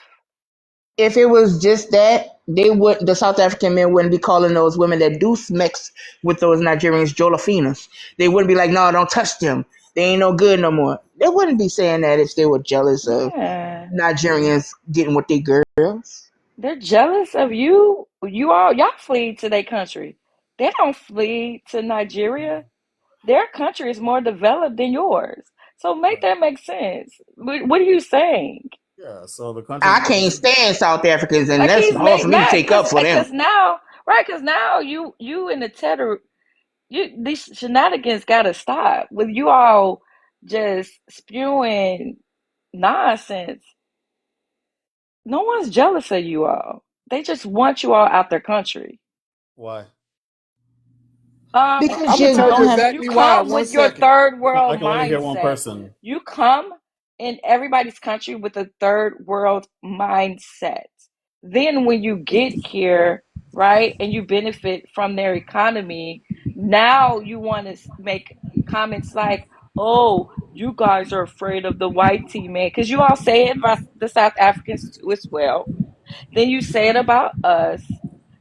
If it was just that, the South African men wouldn't be calling those women that do mix with those Nigerians Jolofinas. They wouldn't be like, no, don't touch them. They ain't no good no more. They wouldn't be saying that if they were jealous of Yeah. Nigerians getting with their girls. They're jealous of you. Y'all flee to their country. They don't flee to Nigeria. Their country is more developed than yours. So make that make sense. What are you saying? Yeah. So the countries. I can't stand South Africans, and Like that's he's hard made for me to not take up because for them. now, right? Because now you and the tether, these shenanigans got to stop with you all just spewing nonsense. No one's jealous of you all. They just want you all out their country. Why? Because I'm gonna you tell you don't have. You exactly why. come One with your second. third I world can only hear one mindset. person. You come in everybody's country with a third world mindset. Then when you get here, right, and you benefit from their economy, now you want to make comments like, "Oh, you guys are afraid of the white team, man," because you all say it about the South Africans too as well. Then you say it about us,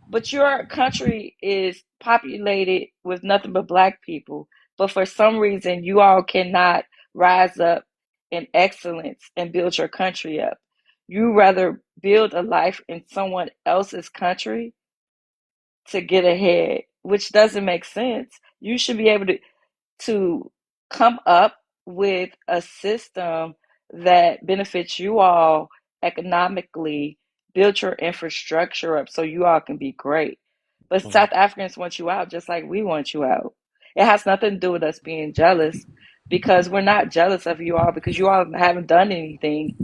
but your country is populated with nothing but black people. But for some reason, you all cannot rise up in excellence and build your country up. You rather build a life in someone else's country to get ahead, which doesn't make sense. You should be able to come up with a system that benefits you all economically, build your infrastructure up so you all can be great. But Mhm. South Africans want you out just like we want you out. It has nothing to do with us being jealous because we're not jealous of you all because you all haven't done anything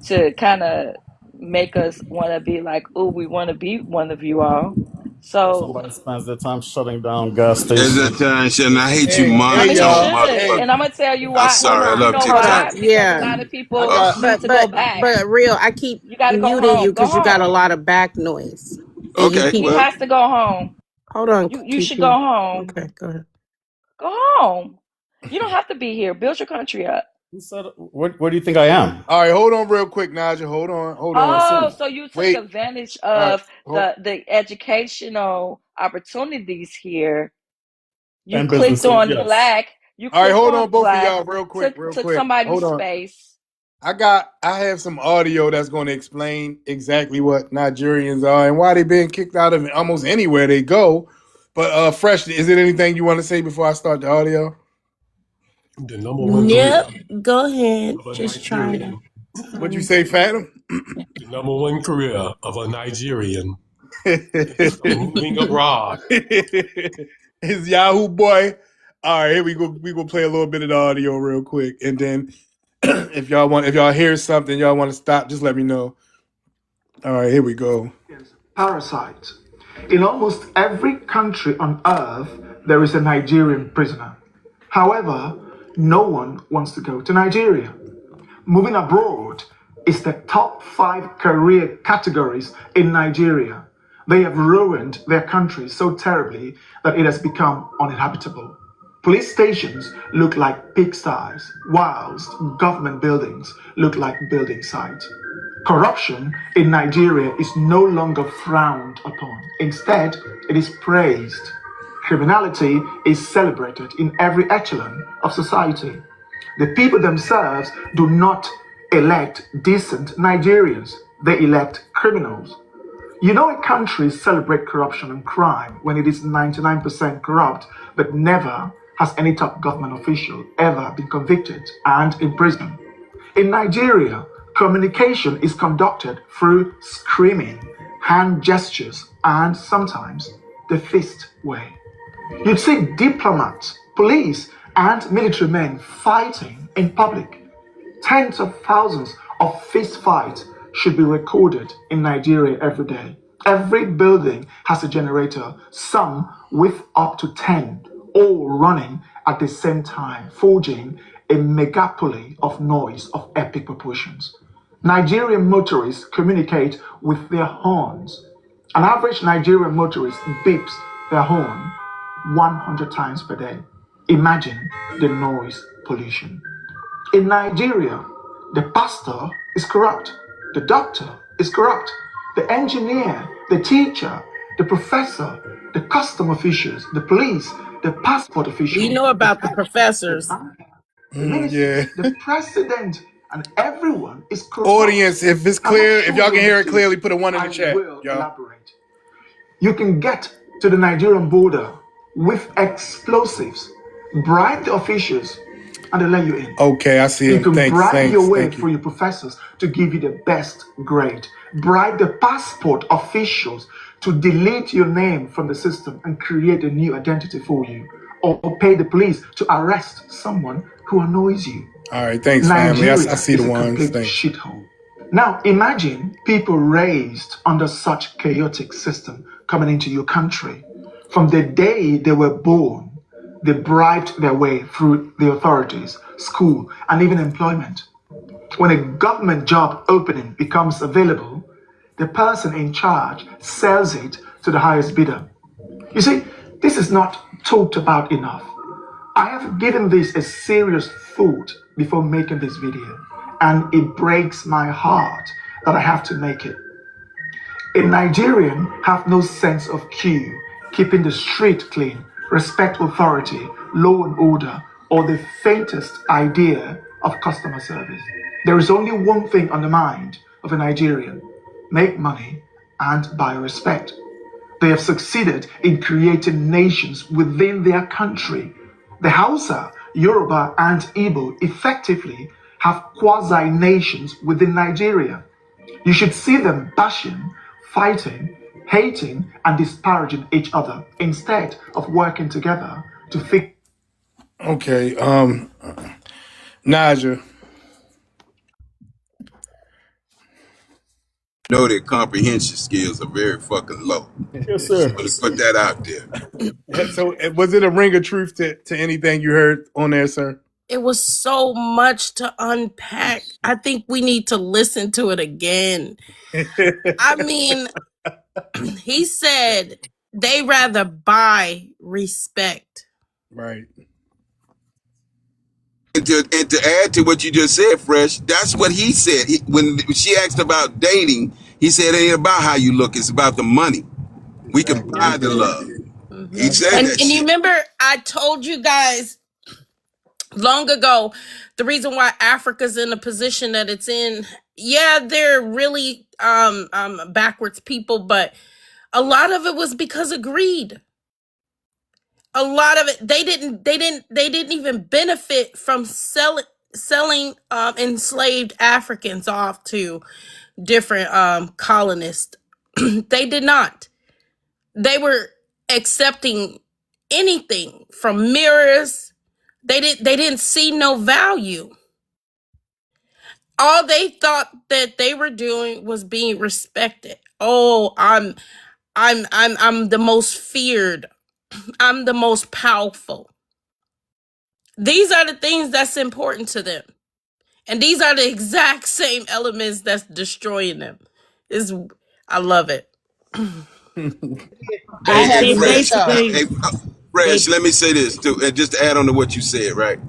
to kind of make us want to be like, oh, we want to be one of you all. So So somebody spends their time shutting down gas There's that stations. time, and I hate you I mean, you monotone should. motherfucker. And I'm going to tell you I'm why. Hold sorry. I on, You love know hold on. why? TikTok. Because a Yeah, lot of I people got. need but to go but back. but real, I keep You got to go muting you home. Go because you got a home. lot of back noise, and you Okay, keep. He well, has to go home. Hold on, You should go Kiki. home. Okay, go ahead. Go home. You don't have to be here. Build your country up. Who said? Where do you think I am? All right, hold on real quick, Nigel. Hold on. Oh, So so you took wait. advantage All right, of the educational opportunities here. You And clicked businesses, on yes. black. You all right. clicked Hold on, on both of black. y'all, real Took quick. somebody's Hold on. space. I have some audio that's going to explain exactly what Nigerians are and why they're being kicked out of almost anywhere they go. But Fresh, is it anything you want to say before I start the audio? The number one Nope. career Go ahead. of a Just try to. Nigerian. What'd you say, Phantom? The number one career of a Nigerian is moving abroad. It's Yahoo Boy. All right, here we go. We gonna play a little bit of the audio real quick, and then if y'all hear something y'all want to stop, just let me know. All right, here we go. Parasite. In almost every country on earth, there is a Nigerian prisoner. However, no one wants to go to Nigeria. Moving abroad is the top 5 career categories in Nigeria. They have ruined their country so terribly that it has become uninhabitable. Police stations look like pigsties, whilst government buildings look like building sites. Corruption in Nigeria is no longer frowned upon. Instead, it is praised. Criminality is celebrated in every echelon of society. The people themselves do not elect decent Nigerians, they elect criminals. You know, a country celebrates corruption and crime when it is 99% corrupt, but never has any top government official ever been convicted and imprisoned. In Nigeria, communication is conducted through screaming, hand gestures, and sometimes the fist way. You'd see diplomats, police, and military men fighting in public. Tens of thousands of fist fights should be recorded in Nigeria every day. Every building has a generator, some with up to 10, all running at the same time, forging a megapoly of noise of epic proportions. Nigerian motorists communicate with their horns. An average Nigerian motorist beeps their horn 100 times per day. Imagine the noise pollution. In Nigeria, the pastor is corrupt, the doctor is corrupt, the engineer, the teacher, the professor, the custom officials, the police, the passport We official, know the about the banker, the professors. banker, the minister, Yeah. the president, and everyone is corrupt. Audience, if it's I'm not clear, if sure y'all you can hear it understood. clearly, put a 1 in the I chat, will y'all. elaborate. You can get to the Nigerian border with explosives, bribe the officials, and they let you in. Okay, I see You him. can Thanks, bribe your thanks, way thank for you. your professors to give you the best grade. Bribe the passport officials to delete your name from the system and create a new identity for you. Or pay the police to arrest someone who annoys you. All right, thanks, family. I Nigeria see the is a ones. complete Thanks. shithole. Now imagine people raised under such chaotic system coming into your country. From the day they were born, they bribed their way through the authorities, school, and even employment. When a government job opening becomes available, the person in charge sells it to the highest bidder. You see, this is not talked about enough. I have given this a serious thought before making this video, and it breaks my heart that I have to make it. A Nigerian have no sense of queue, keeping the street clean, respect authority, law and order, or the faintest idea of customer service. There is only one thing on the mind of a Nigerian: make money and buy respect. They have succeeded in creating nations within their country. The Hausa, Yoruba, and Igbo effectively have quasi nations within Nigeria. You should see them bashing, fighting, hating, and disparaging each other instead of working together to fix. Okay, Naja. Know their comprehension skills are very fucking low. Yes, Just sir. want to put that out there. So, was it a ring of truth to anything you heard on there, sir? It was so much to unpack. I think we need to listen to it again. I mean, he said they rather buy respect. Right. And to add to what you just said, Fresh, that's what he said. When she asked about dating, he said it ain't about how you look, it's about the money. We can Exactly. buy He the did. love. He Mm-hmm. said that And you shit. remember I told you guys long ago the reason why Africa's in the position that it's in. Yeah, they're really backwards people, but a lot of it was because of greed. A lot of it they didn't even benefit from selling enslaved Africans off to different colonists. They did not. They were accepting anything from mirrors. They didn't see no value. All they thought that they were doing was being respected. Oh, I'm the most feared. I'm the most powerful. These are the things that's important to them. And these are the exact same elements that's destroying them. Is I love it. I Hey, have They a TikTok. basically they Fresh, let me say this too, and just to add on to what you said, right?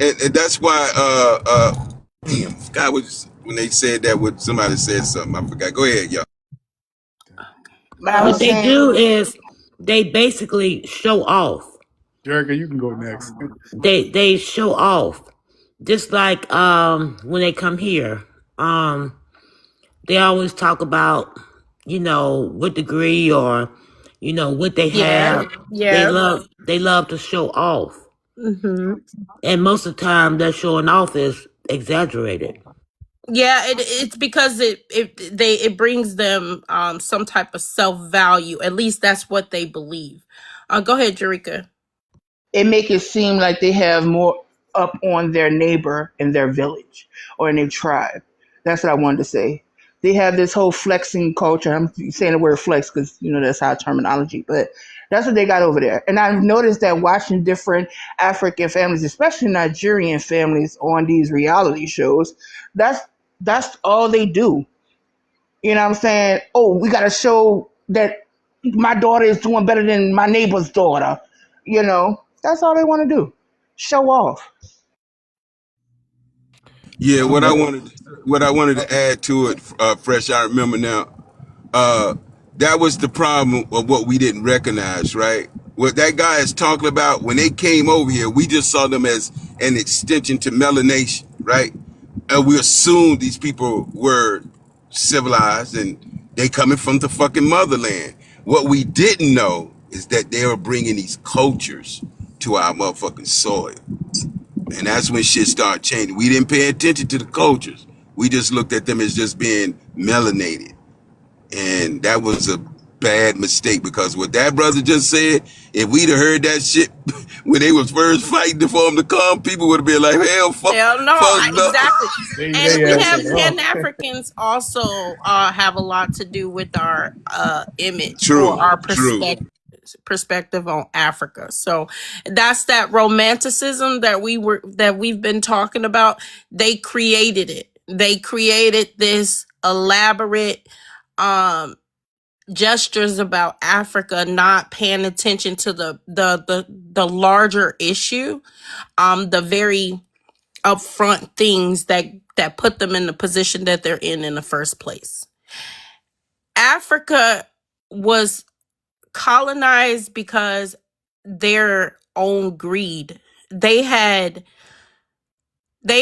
And that's why, damn, God was when they said that. What somebody said something, I forgot. Go ahead, y'all. But I what was they saying, do is they basically show off. Jerica, you can go next. They show off. Just like when they come here. They always talk about, what degree or, what they Yeah, have. They yeah. love to show off. Hmm. And most of the time that showing off is exaggerated. Yeah, it's because it brings them some type of self value. At least that's what they believe. Go ahead, Jerika. it make it seem like they have more up on their neighbor in their village or in their tribe. That's what I wanted to say. They have this whole flexing culture. I'm saying the word flex because that's our terminology, but that's what they got over there. And I've noticed that watching different African families, especially Nigerian families, on these reality shows, that's all they do. You know what I'm saying? Oh, we got to show that my daughter is doing better than my neighbor's daughter. That's all they want to do. Show off. Yeah, what I wanted to add to it, Fresh, I remember now. That was the problem of what we didn't recognize, right? What that guy is talking about, when they came over here, we just saw them as an extension to melanation, right? And we assumed these people were civilized and they coming from the fucking motherland. What we didn't know is that they were bringing these cultures to our motherfucking soil. And that's when shit started changing. We didn't pay attention to the cultures. We just looked at them as just being melanated. And that was a bad mistake, because what that brother just said, if we'd have heard that shit when they was first fighting for them to come, people would have been like, Hell no, fuck no. exactly. And They we ass have it Pan off. Africans also have a lot to do with our image or True, our true. perspective on Africa. So that's that romanticism that we've been talking about. They created it. They created this elaborate gestures about Africa, not paying attention to the larger issue, the very upfront things that put them in the position that they're in the first place. Africa was colonized because their own greed. They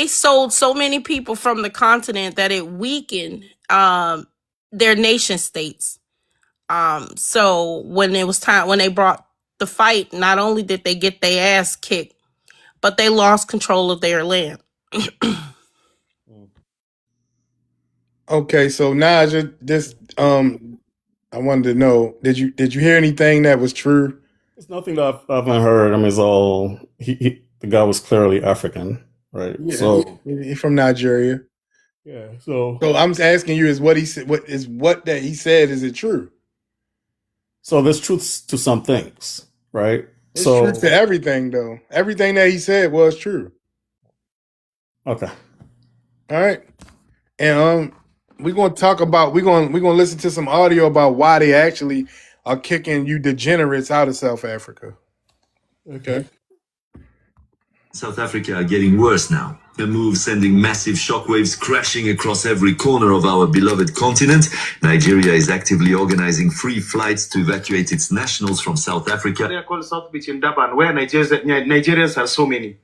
sold so many people from the continent that it weakened their nation states. So when it was time, when they brought the fight, not only did they get their ass kicked, but they lost control of their land. Okay, so Naja, I wanted to know, did you hear anything that was true? It's nothing that I haven't heard. I mean, it's all the guy was clearly African, right? Yeah, So he's from Nigeria. yeah, so So I'm asking you, is what he said? What that he said? Is it true? so there's truths to some things, right? It's So true to everything, though. Everything that he said was true. okay, All right, and we're gonna talk about we're gonna listen to some audio about why they actually are kicking you degenerates out of South Africa. okay. South Africa are getting worse now. A move sending massive shockwaves crashing across every corner of our beloved continent. Nigeria is actively organizing free flights to evacuate its nationals from South Africa. They are called South Beach in Durban, where Nigerians are so many.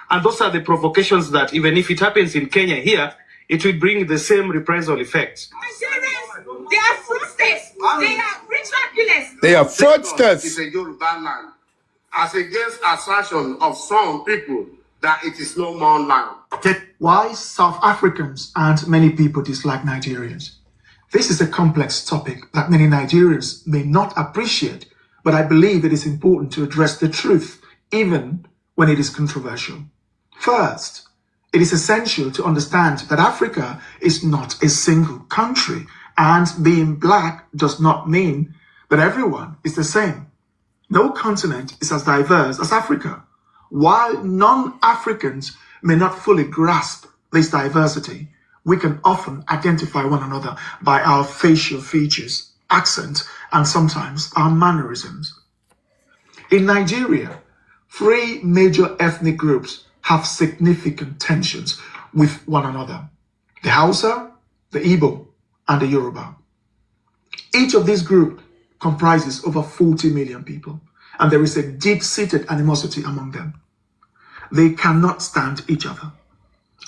And those are the provocations that even if it happens in Kenya here, it will bring the same reprisal effect. Nigerians, they are fraudsters. They are ritual killers. They are fraudsters. It's a Yoruba land. As against assertion of some people that it is no more land. Why South Africans and many people dislike Nigerians? This is a complex topic that many Nigerians may not appreciate, but I believe it is important to address the truth, even when it is controversial. First, it is essential to understand that Africa is not a single country, and being black does not mean that everyone is the same. No continent is as diverse as Africa. While non-Africans may not fully grasp this diversity, we can often identify one another by our facial features, accent, and sometimes our mannerisms. In Nigeria, 3 major ethnic groups have significant tensions with one another: the Hausa, the Igbo, and the Yoruba. Each of these groups comprises over 40 million people, and there is a deep-seated animosity among them. They cannot stand each other.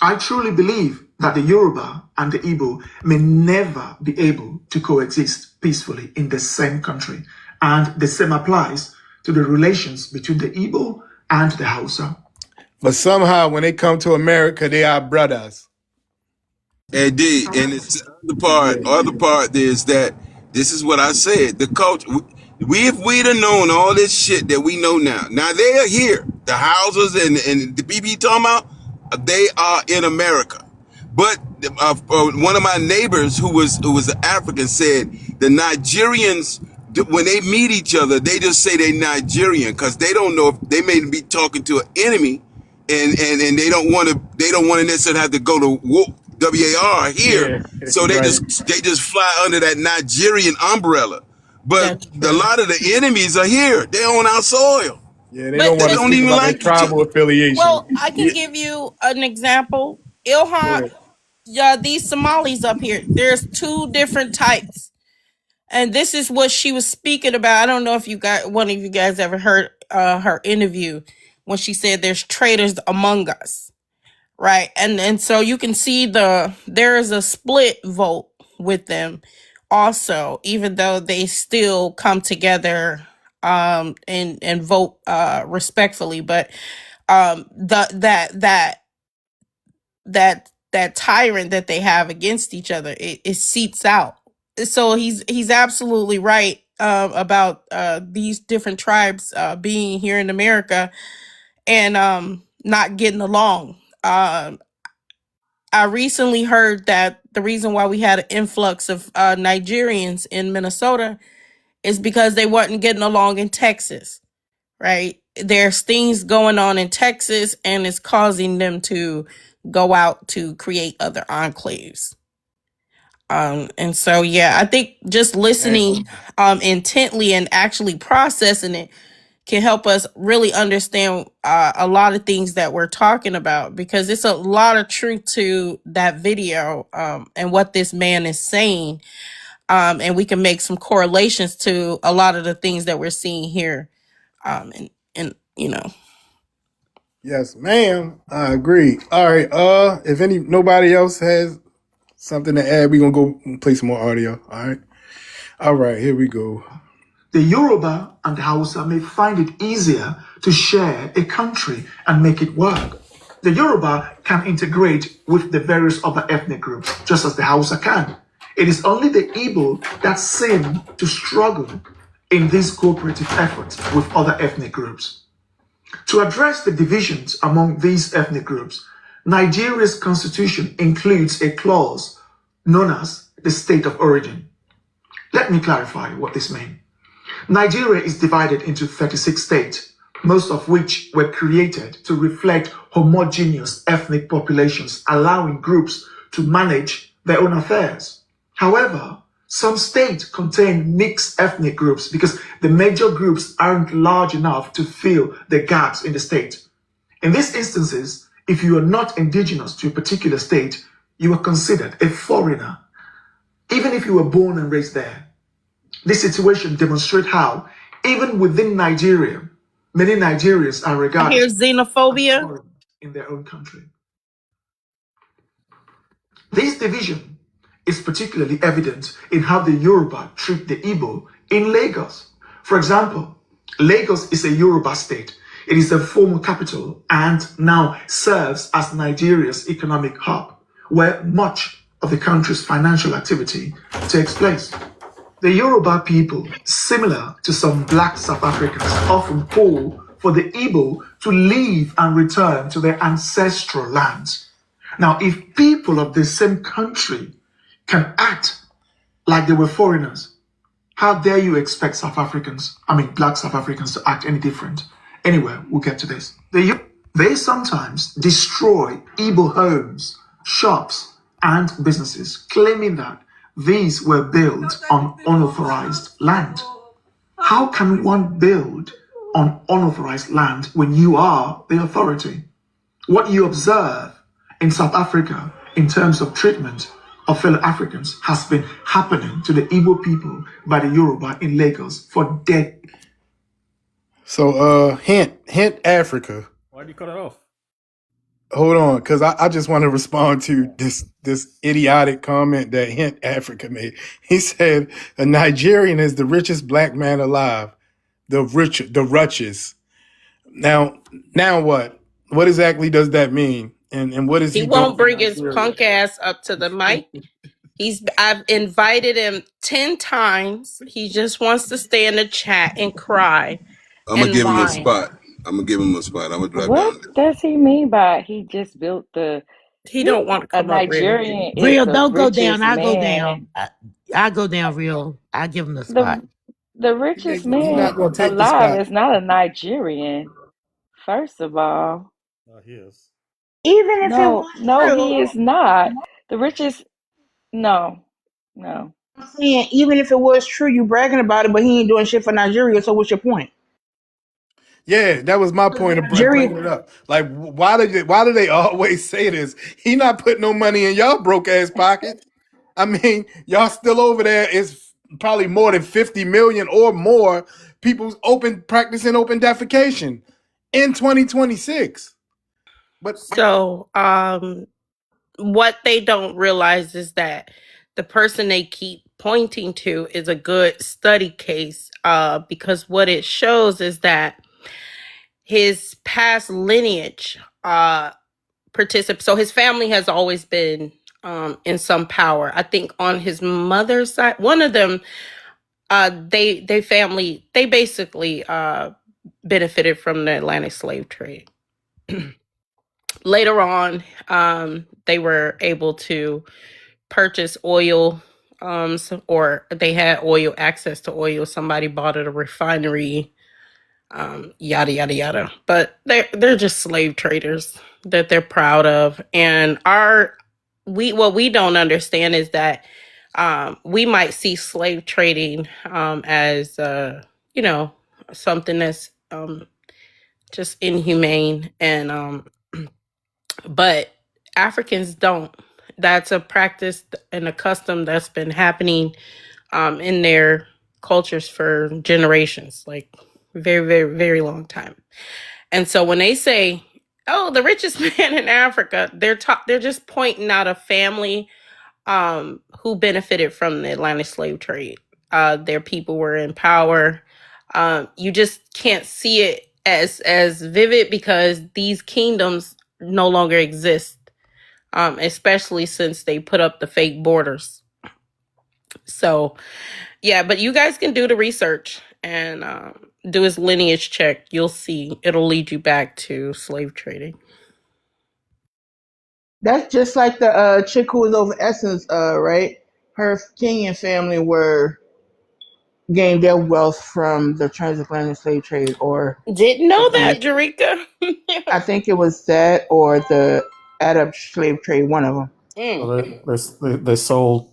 I truly believe that the Yoruba and the Igbo may never be able to coexist peacefully in the same country, and the same applies to the relations between the Igbo and the Hausa. But somehow, when they come to America, they are brothers. Indeed, and it's other part is that this is what I said. The culture, if we'd have known all this shit that we know now. Now they are here. The houses and the BB talking about, they are in America. But one of my neighbors who was an African said the Nigerians, when they meet each other, they just say they Nigerian because they don't know if they may be talking to an enemy, and they don't want to necessarily have to go to WAR here, Yeah, so they right. just fly under that Nigerian umbrella. But That's a true. lot of the enemies are here. They're on our soil. Yeah, they don't But They want to but don't speak even about their like each tribal other. affiliation. well, I can Yeah. give you an example. Go Ilhan, ahead. yeah, these Somalis up here. There's two different types, and this is what she was speaking about. I don't know if one of you guys ever heard her interview when she said there's traitors among us, right? And so you can see there is a split vote with them, also, even though they still come together and vote respectfully, but that tyrant that they have against each other, it seeps out. So he's absolutely right about these different tribes being here in America and not getting along. I recently heard that the reason why we had an influx of Nigerians in Minnesota is because they weren't getting along in Texas, right? There's things going on in Texas and it's causing them to go out to create other enclaves. And so, yeah, I think just Man. listening intently and actually processing it can help us really understand a lot of things that we're talking about, because it's a lot of truth to that video and what this man is saying. And we can make some correlations to a lot of the things that we're seeing here. And you know, Yes, ma'am. I agree. All right. If nobody else has something to add, we're gonna go play some more audio. All right. All right, here we go. The Yoruba and Hausa may find it easier to share a country and make it work. The Yoruba can integrate with the various other ethnic groups, just as the Hausa can. It is only the Igbo that seem to struggle in these cooperative efforts with other ethnic groups. To address the divisions among these ethnic groups, Nigeria's constitution includes a clause known as the state of origin. Let me clarify what this means. Nigeria is divided into 36 states, most of which were created to reflect homogeneous ethnic populations, allowing groups to manage their own affairs. However, some states contain mixed ethnic groups because the major groups aren't large enough to fill the gaps in the state. In these instances, if you are not indigenous to a particular state, you are considered a foreigner, even if you were born and raised there. This situation demonstrates how, even within Nigeria, many Nigerians are regarded here's as xenophobia. foreign in their own country. This division is particularly evident in how the Yoruba treat the Igbo in Lagos. For example, Lagos is a Yoruba state. It is the former capital and now serves as Nigeria's economic hub, where much of the country's financial activity takes place. The Yoruba people, similar to some black South Africans, often call for the Igbo to leave and return to their ancestral lands. Now, if people of the same country can act like they were foreigners, how dare you expect black South Africans to act any different? Anyway, we'll get to this. They sometimes destroy Igbo homes, shops, and businesses, claiming that these were built on unauthorized land. How can one build on unauthorized land when you are the authority? What you observe in South Africa in terms of treatment of fellow Africans has been happening to the Igbo people by the Yoruba in Lagos for decades. So hint Africa. Why'd you cut it off? Hold on, because I just want to respond to this idiotic comment that Hint Africa made. He said a Nigerian is the richest black man alive. The richest. Now what? What exactly does that mean? And what is He he doing won't for bring his Nigeria? punk ass up to the mic. I've invited him 10 times. He just wants to stay in the chat and cry I'm gonna and give him a whine. spot. I'm gonna give him a spot. I'm gonna drop What down there. does he mean by he just built the He don't want to A come up, really. Nigerian is Real, the don't go down. richest I go man. down. I go down real. I give him the spot. The richest He not man gonna take the alive spot. is not a Nigerian. First of all, He is. Even if it no, was no, true, he is not. The richest, no, no. I'm saying even if it was true, you bragging about it, but he ain't doing shit for Nigeria. So what's your point? Yeah, that was my point of bringing Nigeria, it up. Like, why do they always say this? He not putting no money in y'all broke ass pockets. I mean, y'all still over there. It's probably more than 50 million or more people practicing open defecation in 2026. But So, what they don't realize is that the person they keep pointing to is a good study case, because what it shows is that his past lineage participates. So his family has always been in some power. I think on his mother's side, one of them, they basically benefited from the Atlantic slave trade. Later on, they were able to purchase oil, or they had oil, access to oil. Somebody bought at a refinery, yada yada yada. But they're just slave traders that they're proud of. And what we don't understand is that we might see slave trading as you know, something that's just inhumane, and but Africans don't. That's a practice and a custom that's been happening in their cultures for generations, like very, very, very long time. And so when they say, "Oh, the richest man in Africa," they're just pointing out a family who benefited from the Atlantic slave trade. Their people were in power. You just can't see it as vivid because these kingdoms no longer exist, especially since they put up the fake borders. So, yeah, but you guys can do the research and do his lineage check. You'll see it'll lead you back to slave trading. that's just like the chick who was over Essence, right? Her Kenyan family were gained their wealth from the transatlantic slave trade, or Didn't the know that, French. Jarika. I think it was that or the Arab slave trade, one of them. Mm. So they sold.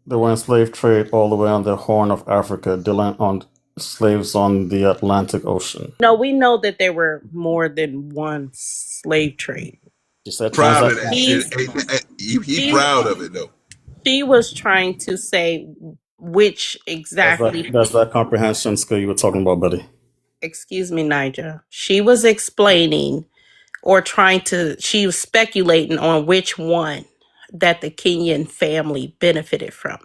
They were in slave trade all the way on the Horn of Africa, dealing on slaves on the Atlantic Ocean. No, we know that there were more than one slave trade. She said Proud of that. He's He she proud of it though. she was trying to say which exactly. That's that comprehension skill you were talking about, buddy. Excuse me, Nigel. She was explaining or she was speculating on which one that the Kenyan family benefited from,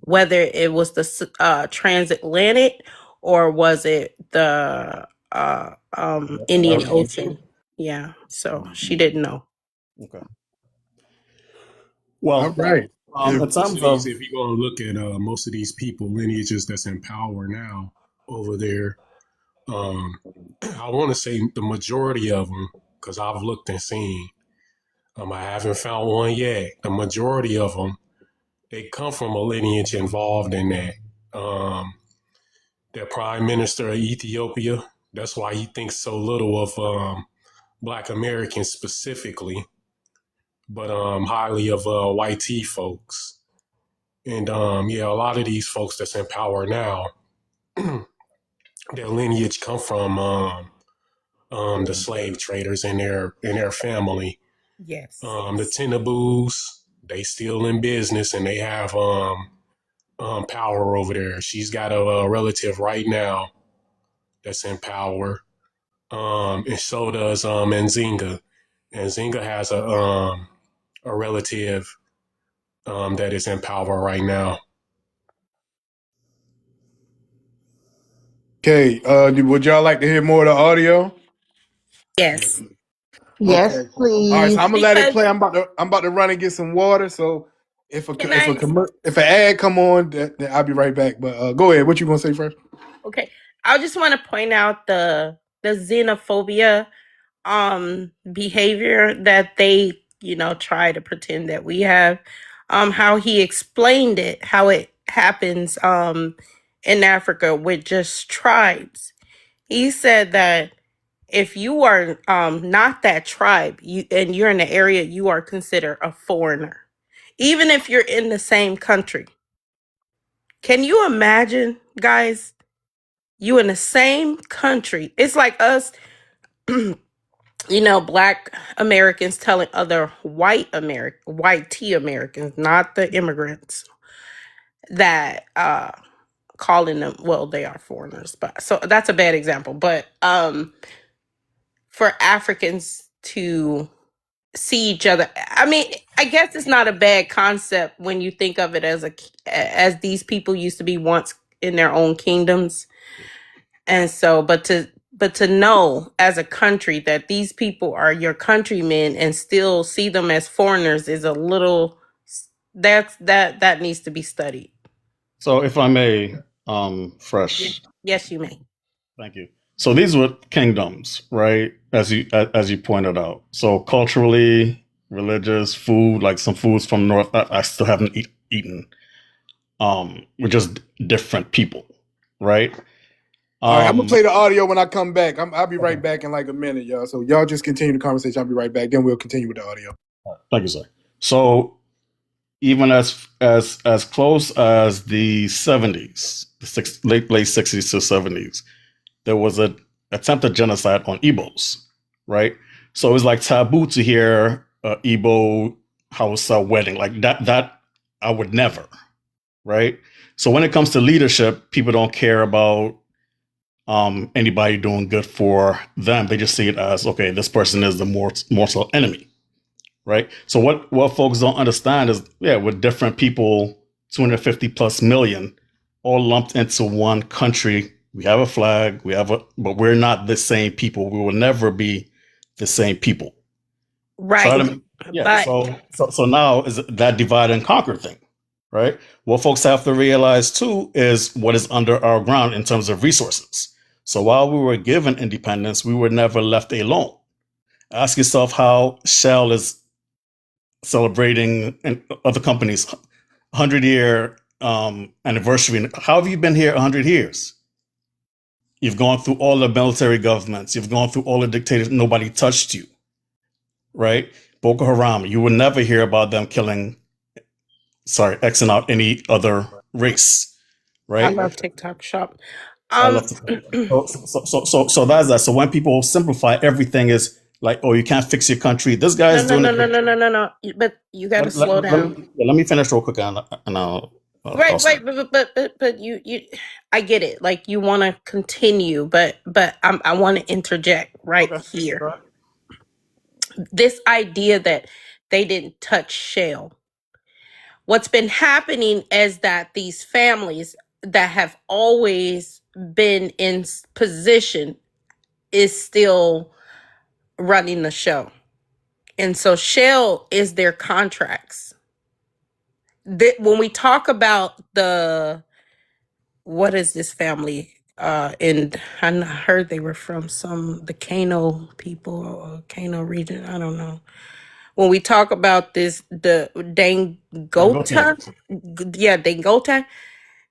whether it was the transatlantic or was it the Indian Ocean. Yeah, so she didn't know. Okay. all Well, right. in If Most of terms these, of if you're going to look at most of these people lineages that's in power now over there, I want to say the majority of them, because I've looked and seen. I haven't found one yet. The majority of them, they come from a lineage involved in that. The prime minister of Ethiopia, that's why he thinks so little of Black Americans specifically, but highly of white tea folks. And yeah, a lot of these folks that's in power now, their lineage come from the slave traders in their family. Yes. The Tenabus, they still in business and they have power over there. She's got a relative right now that's in power. And so does Nzinga. Nzinga has a relative that is in power right now. okay, would y'all like to hear more of the audio? Yes. Yes, Okay. All right, so I'm please. gonna let it Because play. I'm about to run and get some water. So can I if an ad come on, then I'll be right back. But go ahead. What you gonna say first? okay. I just want to point out the xenophobia behavior that they try to pretend that we have. How he explained it, how it happens in Africa with just tribes. He said that if you are not that tribe, and you're in the area, you are considered a foreigner, even if you're in the same country. Can you imagine, guys? You in the same country. It's like us, Black Americans telling other white tea Americans, not the immigrants, that calling them, well, they are foreigners, but so that's a bad example. But for Africans to see each other, I mean, I guess it's not a bad concept when you think of it as these people used to be once in their own kingdoms. And so, but to know as a country that these people are your countrymen and still see them as foreigners is a little, that needs to be studied. So if I may, fresh. Yes, you may. Thank you. So these were kingdoms, right? As you pointed out. So culturally, religious, food, like some foods from North, I still haven't eaten. We're just different people, right? All right, I'm gonna play the audio when I come back. I'll be right back in like a minute, y'all. So y'all just continue the conversation. I'll be right back. Then we'll continue with the audio. Thank you, sir. So even as close as the 70s, late 60s to 70s, there was an attempted genocide on Igbos, right? So it was like taboo to hear Igbo Hausa wedding like that. That I would never, right? So when it comes to leadership, people don't care about anybody doing good for them. They just see it as, okay, this person is the mortal enemy, right? So what folks don't understand is, we're different people, 250 plus million, all lumped into one country. We have a flag, but we're not the same people. We will never be the same people. Right. So now is that divide and conquer thing, right? What folks have to realize too is what is under our ground in terms of resources. So while we were given independence, we were never left alone. Ask yourself how Shell is celebrating, and other companies, 100-year anniversary. How have you been here 100 years? You've gone through all the military governments. You've gone through all the dictators. Nobody touched you, right? Boko Haram, you will never hear about them Xing out any other race, right? I love TikTok shop. I love TikTok. So that's that. So when people simplify everything is like, oh, you can't fix your country. This guy is doing it. No. But you got to slow down. Let me finish real quick, and I'll. Right, but you, I get it. Like you want to continue, but I want to interject right here. Right. This idea that they didn't touch Shell. What's been happening is that these families that have always been in position is still running the show. And so Shell is their contracts. When we talk about what is this family? And I heard they were from the Kano people or Kano region. I don't know. When we talk about the Dangota, Dangota,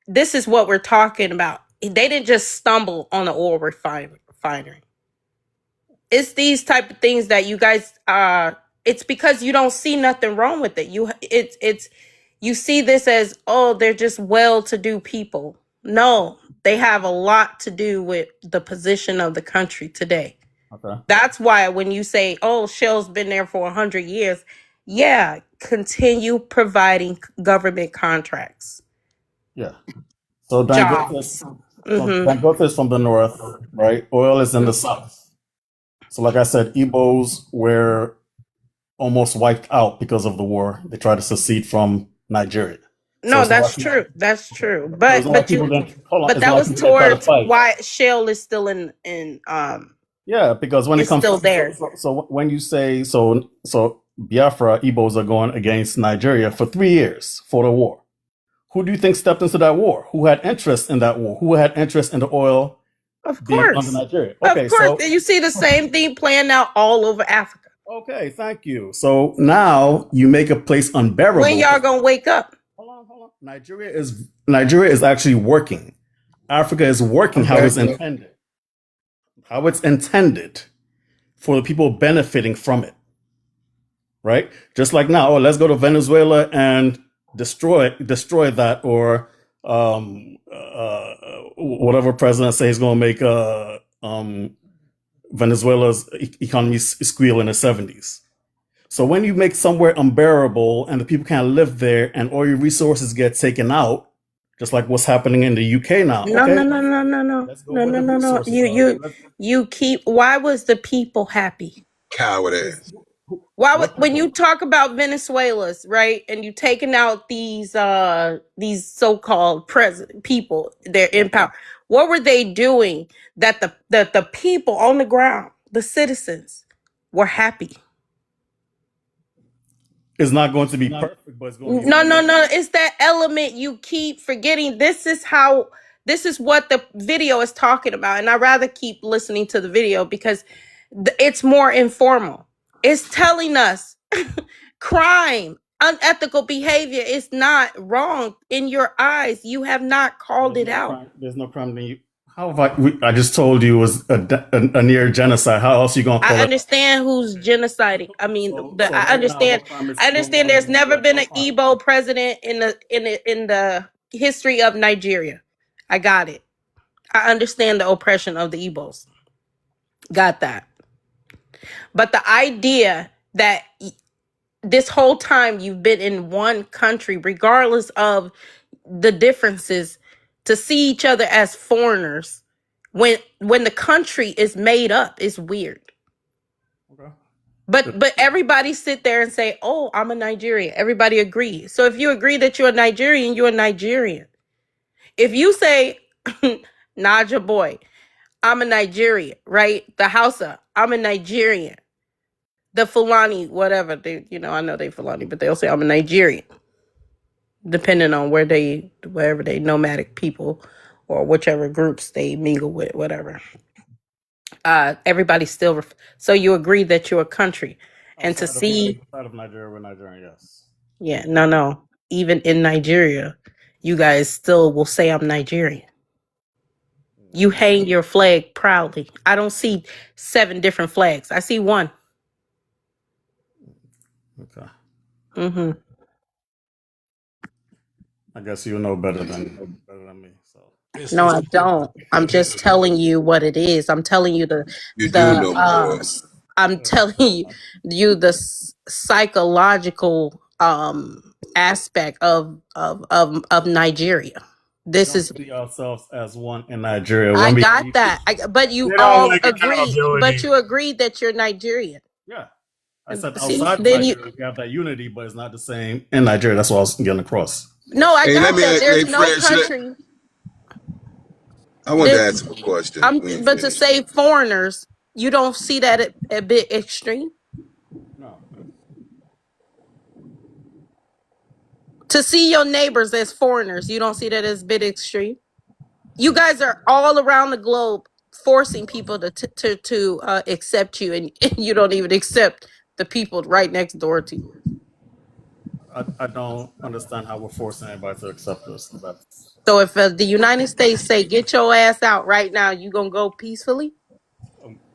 this is what we're talking about. They didn't just stumble on the oil refinery. It's these type of things that you guys it's because you don't see nothing wrong with it. You see this as, oh, they're just well-to-do people. No, they have a lot to do with the position of the country today. Okay. That's why when you say, oh, Shell's been there for 100 years, continue providing government contracts. Yeah. So Dangote is from the north, right? Oil is in the south. So like I said, Igbos were almost wiped out because of the war. They tried to secede from Nigeria. No, that's true. That's true. But that was towards why Shell is still in because when it comes still there. So when you say so Biafra, Igbos are going against Nigeria for 3 years for the war. Who do you think stepped into that war? Who had interest in that war? Who had interest in the oil? Of course. Under Nigeria. Okay, of course. So you see the same thing playing out all over Africa. Okay, thank you. So now you make a place When unbearable. y'all gonna wake up? Hold on. Nigeria is actually working. Africa is working how Okay. it's intended. How it's intended for the people benefiting from it. Right? Just like now, oh, let's go to Venezuela and destroy that, or whatever president says he's going to make Venezuela's economy squeal in the 70s. So when you make somewhere unbearable and the people can't live there and all your resources get taken out, just like what's happening in the UK now. No, no, Okay, no, no, no, no, let's go no, where no, the no, no. resources are. You keep. Why was the people happy? Coward ass. What When you people? talk about Venezuela's, right, and you taking out these so-called president people, they're in Okay, power. What were they doing that the people on the ground, the citizens, were happy? it's not going to be perfect, but it's going to be No, no, better. no. It's that element you keep forgetting. This is what the video is talking about. And I rather keep listening to the video because it's more informal. It's telling us crime, unethical behavior is not wrong in your eyes. You have not called There's it no out. crime. There's no crime. How have I just told you it was a near genocide. How else are you going to I call it? understand who's genociding. I mean, So I right now, understand. what crime is I going understand. on in There's never Nigeria? been What an crime? Igbo president in the history of Nigeria. I got it. I understand the oppression of the Igbos. Got that. But the idea that this whole time you've been in one country, regardless of the differences, to see each other as foreigners when the country is made up is weird. Okay. But everybody sit there and say, "Oh, I'm a Nigerian." Everybody agrees. So if you agree that you're a Nigerian, you're a Nigerian. If you say, "Naja boy, I'm a Nigerian," right? The Hausa, I'm a Nigerian. The Fulani, whatever they, I know they Fulani, but they'll say I'm a Nigerian, depending on wherever they nomadic people, or whichever groups they mingle with, whatever. Everybody still. So you agree that you're a country, and to see, Outside of Nigeria, we're Nigerian, yes. yeah, no, even in Nigeria, you guys still will say I'm Nigerian. You hang your flag proudly. I don't see 7 different flags. I see one. Okay. Mm-hmm. I guess you know better than me. So No, I don't. I'm just telling you what it is. I'm telling you You do the know more. I'm telling you the psychological aspect of Nigeria. we This don't is see ourselves as one in Nigeria. I When we got leave, that. But you They don't all like agreed. But accountability. you agreed that you're Nigerian. yeah, I said See, outside of then you Nigeria we have that unity, but it's not the same in Nigeria. That's what I was getting across. no, I Hey, let got me that. ask, hey, There's no Fresh, country. I wanted to There, ask him a question when he but to finished. say foreigners, you don't see that a bit extreme. No, To see your neighbors as foreigners, you don't see that as a bit extreme. You guys are all around the globe forcing people to accept you, and you don't even accept the people right next door to you. I don't understand how we're forcing anybody to accept us. That's So if the United States say get your ass out right now, you gonna go peacefully?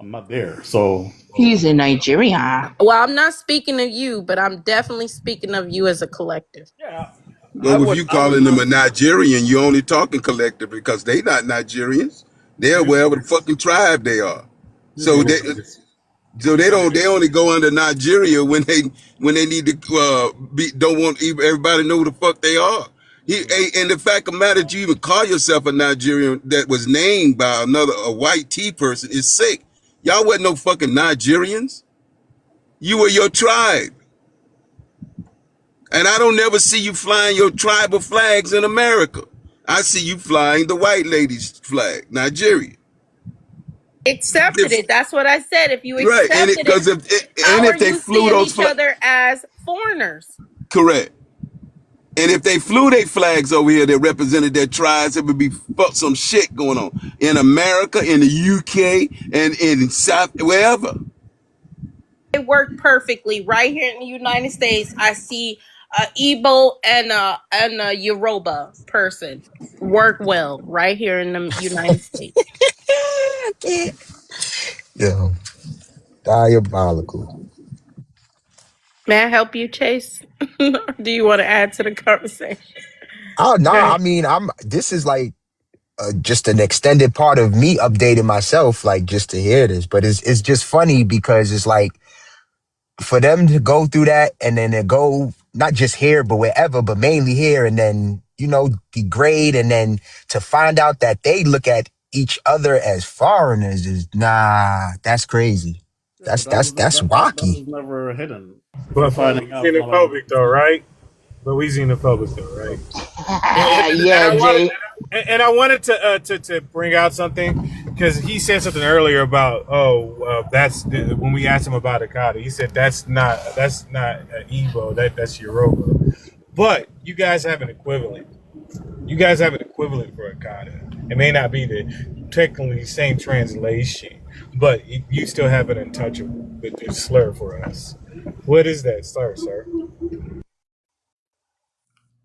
I'm not there. So He's in Nigeria. Well, I'm not speaking of you, but I'm definitely speaking of you as a collective. yeah, Well, if you I would calling them a Nigerian, you only talking collective because they not Nigerians. They're use wherever the fucking tribe they are. use the So word. they they only go under Nigeria when they need to don't want everybody to know who the fuck they are. And the fact of the matter that you even call yourself a Nigerian that was named by a white T person is sick. Y'all wasn't no fucking Nigerians. You were your tribe. And I don't never see you flying your tribal flags in America. I see you flying the white lady's flag, Nigeria. Accepted If, it. That's what I said. If you right, and accepted it, how if are they you flew seeing those each flags, other as foreigners? correct. And if they flew their flags over here that represented their tribes, it would be some shit going on in America, in the UK, and in South, wherever. It worked perfectly right here in the United States. I see a Igbo and a Yoruba person work well right here in the United States. I can't. Yo, diabolical. May I help you, Chase? Or do you want to add to the conversation? Oh no, Hey, I mean, this is like just an extended part of me updating myself, like just to hear this. But it's just funny because it's like for them to go through that and then to go not just here but wherever, but mainly here, and then degrade, and then to find out that they look at each other as foreigners is that's crazy. Yeah, That's but that that's was that's that rocky. was never hidden. We're but finding we out from like xenophobic though, right? But we xenophobic though, right? And Yeah, I wanted Jay. and I wanted to bring out something because he said something earlier about that's when we asked him about Akata, he said that's not Igbo, that's Yoruba, but you guys have an equivalent. You guys have an equivalent for Akata. It may not be the technically same translation, but you still have an untouchable the slur for us. What is that slur, sir?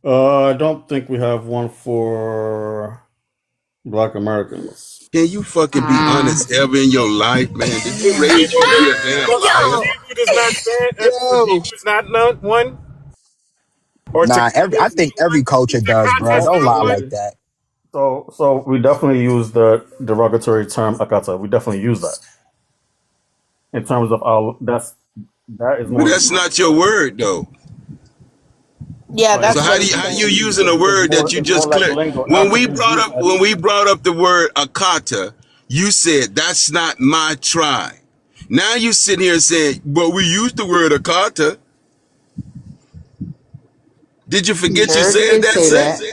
I don't think we have one for Black Americans. Can you fucking be honest ever in your life, man? Did they raise you to be a damn liar? Jibu does not stand. So Yo. Jibu is not one, or Nah, I Takata is think not every one. culture does, Takata bro. is Well, Don't not lie one. like that. so we definitely use the derogatory term Akata. We definitely use that in terms of our. That is But more. that's not your word though. Yeah, But So that's what how he's you saying. using a word that you it's more just like clear? lingo. When we Africans brought use up that. when we brought up the word Akata, you said that's not my tribe. Now you sitting here saying, but we used the word Akata. Did you You forget you sure said did that, say sir? that.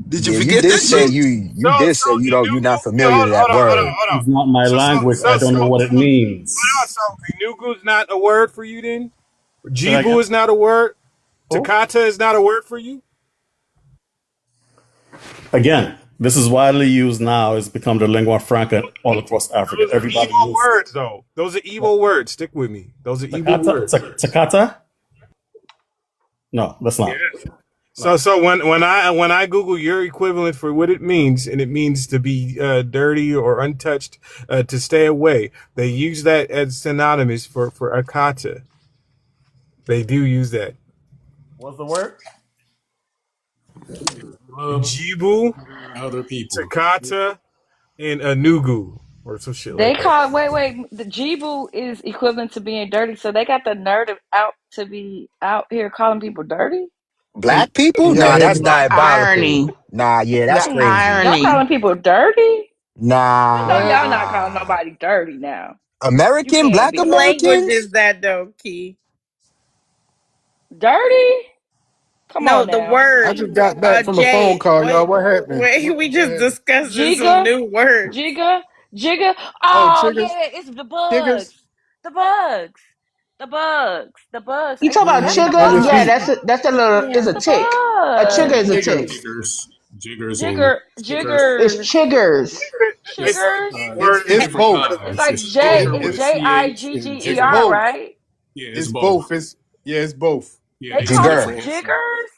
Did you Yeah, you forget did that say shit? you So did so say you're not Inugu. No, familiar to that word. hold on. It's not my So language. I don't know what it hold on. means. So Inugu is not a word for you then. Say that Jibu again. is not a word. Oh, Takata is not a word for you. again, this is widely used now. It's become the lingua franca all across Africa. Those are Everybody evil uses it. words, though. Those are evil words. Stick with me. Those are evil Takata, words. takata? No, that's Yeah. not. No. So when I Google your equivalent for what it means, and it means to be dirty or untouched, to stay away, they use that as synonymous for akata. They do use that. What's the word? Love Jibu, other people. takata, and anugu, or some shit They like that. call wait. The Jibu is equivalent to being dirty, so they got the nerve of out to be out here calling people dirty. Black people? Nah, The that's Yeah. diabolical. irony. Nah, yeah, that's The crazy. Y'all irony. calling people dirty? I know Nah, y'all not calling nah. nobody dirty now. You American, can't Black What be language Americans? is that though, Key? dirty. Come No, on the now, I word. just got back from a phone Jay. call, y'all. What? What happened? Wait, we What just happened? discussing some Jigga, new words. Jigga, Jigga. Oh, Oh chiggers, yeah, it's the chiggers. bugs, the bugs, the bugs. You talk about That's the I chigga? just Yeah, be bugs. that's a little is That's a the tick. A yeah, chigga is bugs. a chiggers. tick. Jiggers and Jigger, stickers. It's jiggers, chiggers. It's chiggers. word is It's different both. It's It's like It, It's it's JIGGER and it's jigger. Jigger, both. right? Yeah, it's It's both. both. It's yeah, it's both. Yeah, They it's call it Jigger. different. jiggers.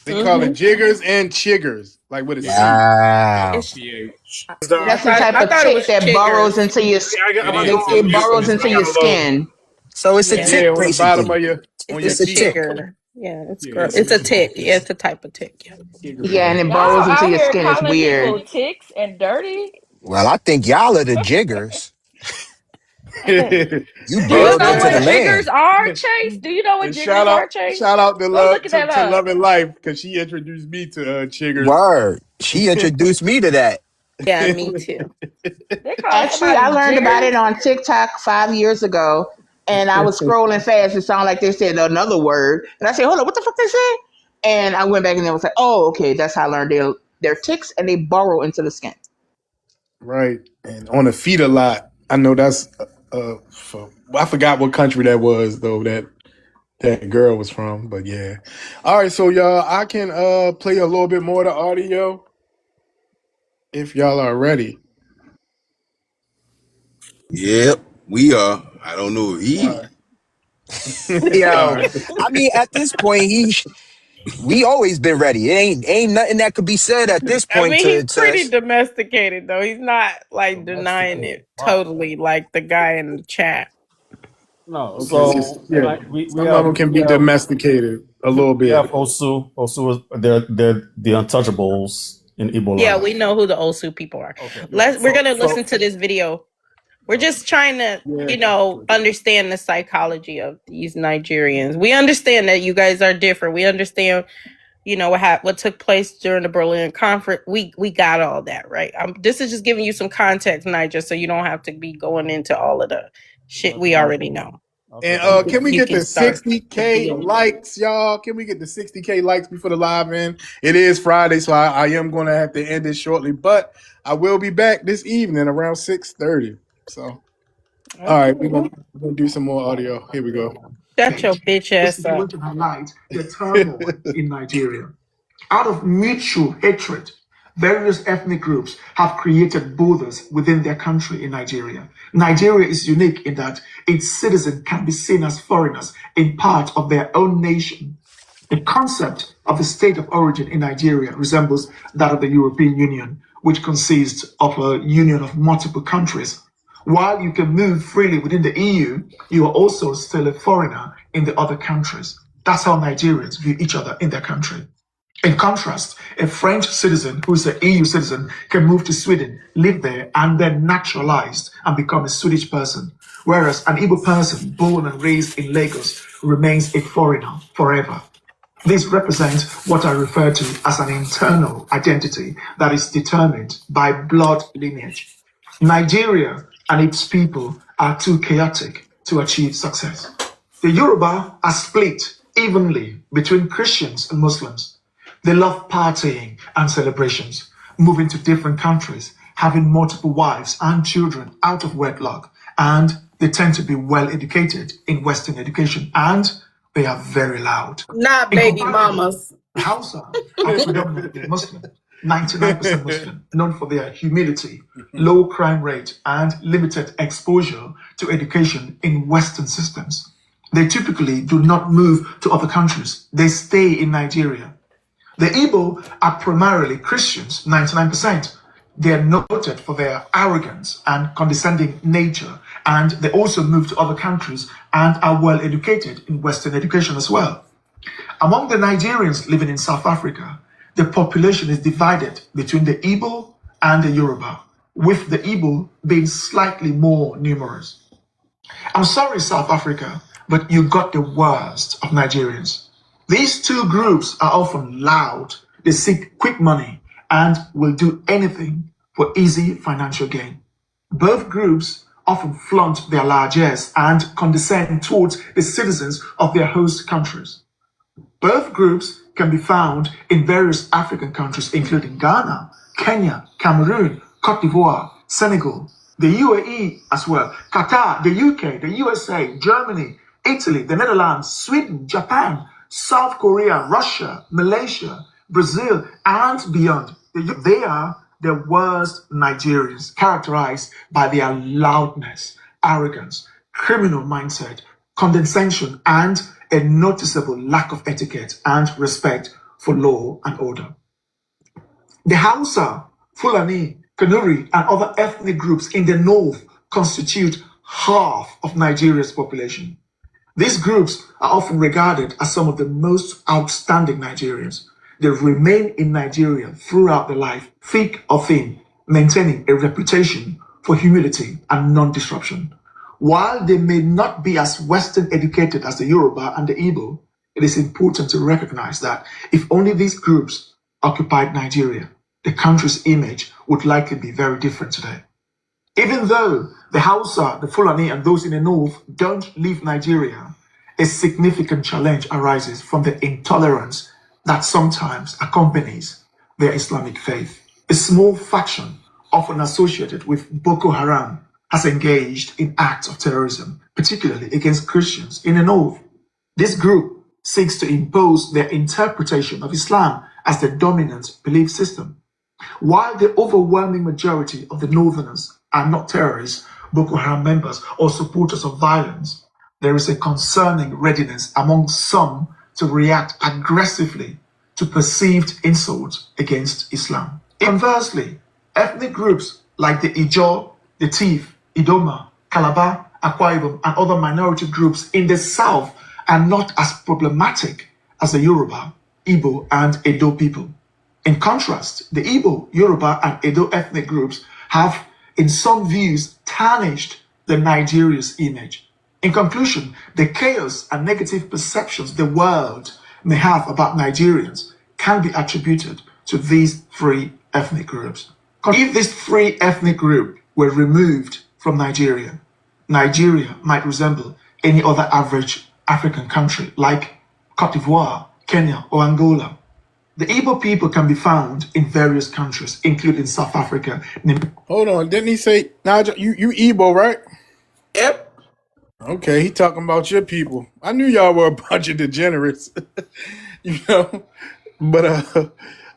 They call it Mm-hmm. jiggers and chiggers, like with a Yeah, C. Wow. It's. CH. dog. Yeah. That's the type I of thought it tick was that burrows chiggers. into your I'm It gonna go is. on it mute burrows because it's into not your gonna load. skin. So it's a Yeah, tick, Yeah, on the bottom basically. of your on it's your a It's a teeth. tick. chigger. Yeah, it's Yeah, gross. It's a tick. Yeah, it's a type of tick. Yeah. Jigger Yeah, and bug. it Y'all burrows into out your here skin. It's calling people weird. ticks and dirty. Well, I think y'all are the jiggers. and You Do you burrowed know into the what jiggers land. are, Chase? Do you know what jiggers shout are, out Chase? shout out to Go love look that to up. Love and Life because she introduced me to chiggers. Word. She introduced me to that. Yeah, me too. They calling Actually, I somebody learned about jiggers. it on TikTok 5 years ago, and I was scrolling fast. It sounded like they said another word, and I said, "Hold on, what the fuck they say?" And I went back and I was like, "Oh, okay, that's how I learned they're ticks and they burrow into the skin." Right. And on the feet a lot. I know that's I forgot what country that was though that girl was from, but yeah. All right, so y'all, I can play a little bit more of the audio if y'all are ready. Yep, we are. I don't know if All he. right. All Yo, right. I mean, at this point, we always been ready. It ain't nothing that could be said at this I point mean, he's to pretty domesticated though. He's not like denying it totally, like the guy in the chat. No, Okay, so yeah. like Some of them can be domesticated a little we have bit. Osu. Osu is they're the untouchables in Igbo Yeah, land. we know who the Osu people are. Okay. We're So gonna so listen to this video. We're just trying to, Yeah. understand the psychology of these Nigerians. We understand that you guys are different. We understand, what took place during the Berlin Conference. We got all that, right? This is just giving you some context, Niger, so you don't have to be going into all of the shit we already know. okay, And thank you. can we You get the can start the 60K video. likes, y'all? Can we get the 60K likes before the live end? It is Friday, so I am going to have to end it shortly, but I will be back this evening around 6:30. So, all right, we're gonna do some more audio. Here we go. Shut your bitch Just ass if you up. want to highlight the turmoil in Nigeria. Out of mutual hatred, various ethnic groups have created borders within their country in Nigeria. Nigeria is unique in that its citizens can be seen as foreigners in part of their own nation. The concept of the state of origin in Nigeria resembles that of the European Union, which consists of a union of multiple countries. While you can move freely within the EU, you are also still a foreigner in the other countries. That's how Nigerians view each other in their country. In contrast, a French citizen who is an EU citizen can move to Sweden, live there, and then naturalized and become a Swedish person, whereas an Igbo person born and raised in Lagos remains a foreigner forever. This represents what I refer to as an internal identity that is determined by blood lineage. Nigeria and its people are too chaotic to achieve success. The Yoruba are split evenly between Christians and Muslims. They love partying and celebrations, moving to different countries, having multiple wives and children out of wedlock, and they tend to be well educated in Western education, and they are very loud. Not In baby comparison, mamas. the Hausa are predominantly Muslim, 99% Muslim, known for their humility, low crime rate, and limited exposure to education in Western systems. They typically do not move to other countries. They stay in Nigeria. The Igbo are primarily Christians, 99%. They are noted for their arrogance and condescending nature, and they also move to other countries and are well educated in Western education as well. Among the Nigerians living in South Africa, the population is divided between the Igbo and the Yoruba, with the Igbo being slightly more numerous. I'm sorry, South Africa, but you got the worst of Nigerians. These two groups are often loud, they seek quick money, and will do anything for easy financial gain. Both groups often flaunt their largesse and condescend towards the citizens of their host countries. Both groups can be found in various African countries, including Ghana, Kenya, Cameroon, Cote d'Ivoire, Senegal, the UAE as well, Qatar, the UK, the USA, Germany, Italy, the Netherlands, Sweden, Japan, South Korea, Russia, Malaysia, Brazil, and beyond. They are the worst Nigerians, characterized by their loudness, arrogance, criminal mindset, condescension, and a noticeable lack of etiquette and respect for law and order. The Hausa, Fulani, Kanuri, and other ethnic groups in the north constitute half of Nigeria's population. These groups are often regarded as some of the most outstanding Nigerians. They remain in Nigeria throughout their life, thick or thin, maintaining a reputation for humility and non-disruption. While they may not be as Western educated as the Yoruba and the Igbo, it is important to recognize that if only these groups occupied Nigeria, the country's image would likely be very different today. Even though the Hausa, the Fulani, and those in the north don't leave Nigeria, a significant challenge arises from the intolerance that sometimes accompanies their Islamic faith. A small faction, often associated with Boko Haram, has engaged in acts of terrorism, particularly against Christians in the north. This group seeks to impose their interpretation of Islam as the dominant belief system. While the overwhelming majority of the northerners are not terrorists, Boko Haram members, or supporters of violence, there is a concerning readiness among some to react aggressively to perceived insults against Islam. Conversely, ethnic groups like the Ijaw, the Tiv, Idoma, Calabar, Akwa Ibom, and other minority groups in the south are not as problematic as the Yoruba, Igbo, and Edo people. In contrast, the Igbo, Yoruba, and Edo ethnic groups have, in some views, tarnished the Nigeria's image. In conclusion, the chaos and negative perceptions the world may have about Nigerians can be attributed to these three ethnic groups. If this three ethnic group were removed from Nigeria, Nigeria might resemble any other average African country like Cote d'Ivoire, Kenya, or Angola. The Igbo people can be found in various countries, including South Africa. Hold on, didn't he say Naja? You Igbo, right? Yep. Okay, he talking about your people. I knew y'all were a bunch of degenerates, you know. But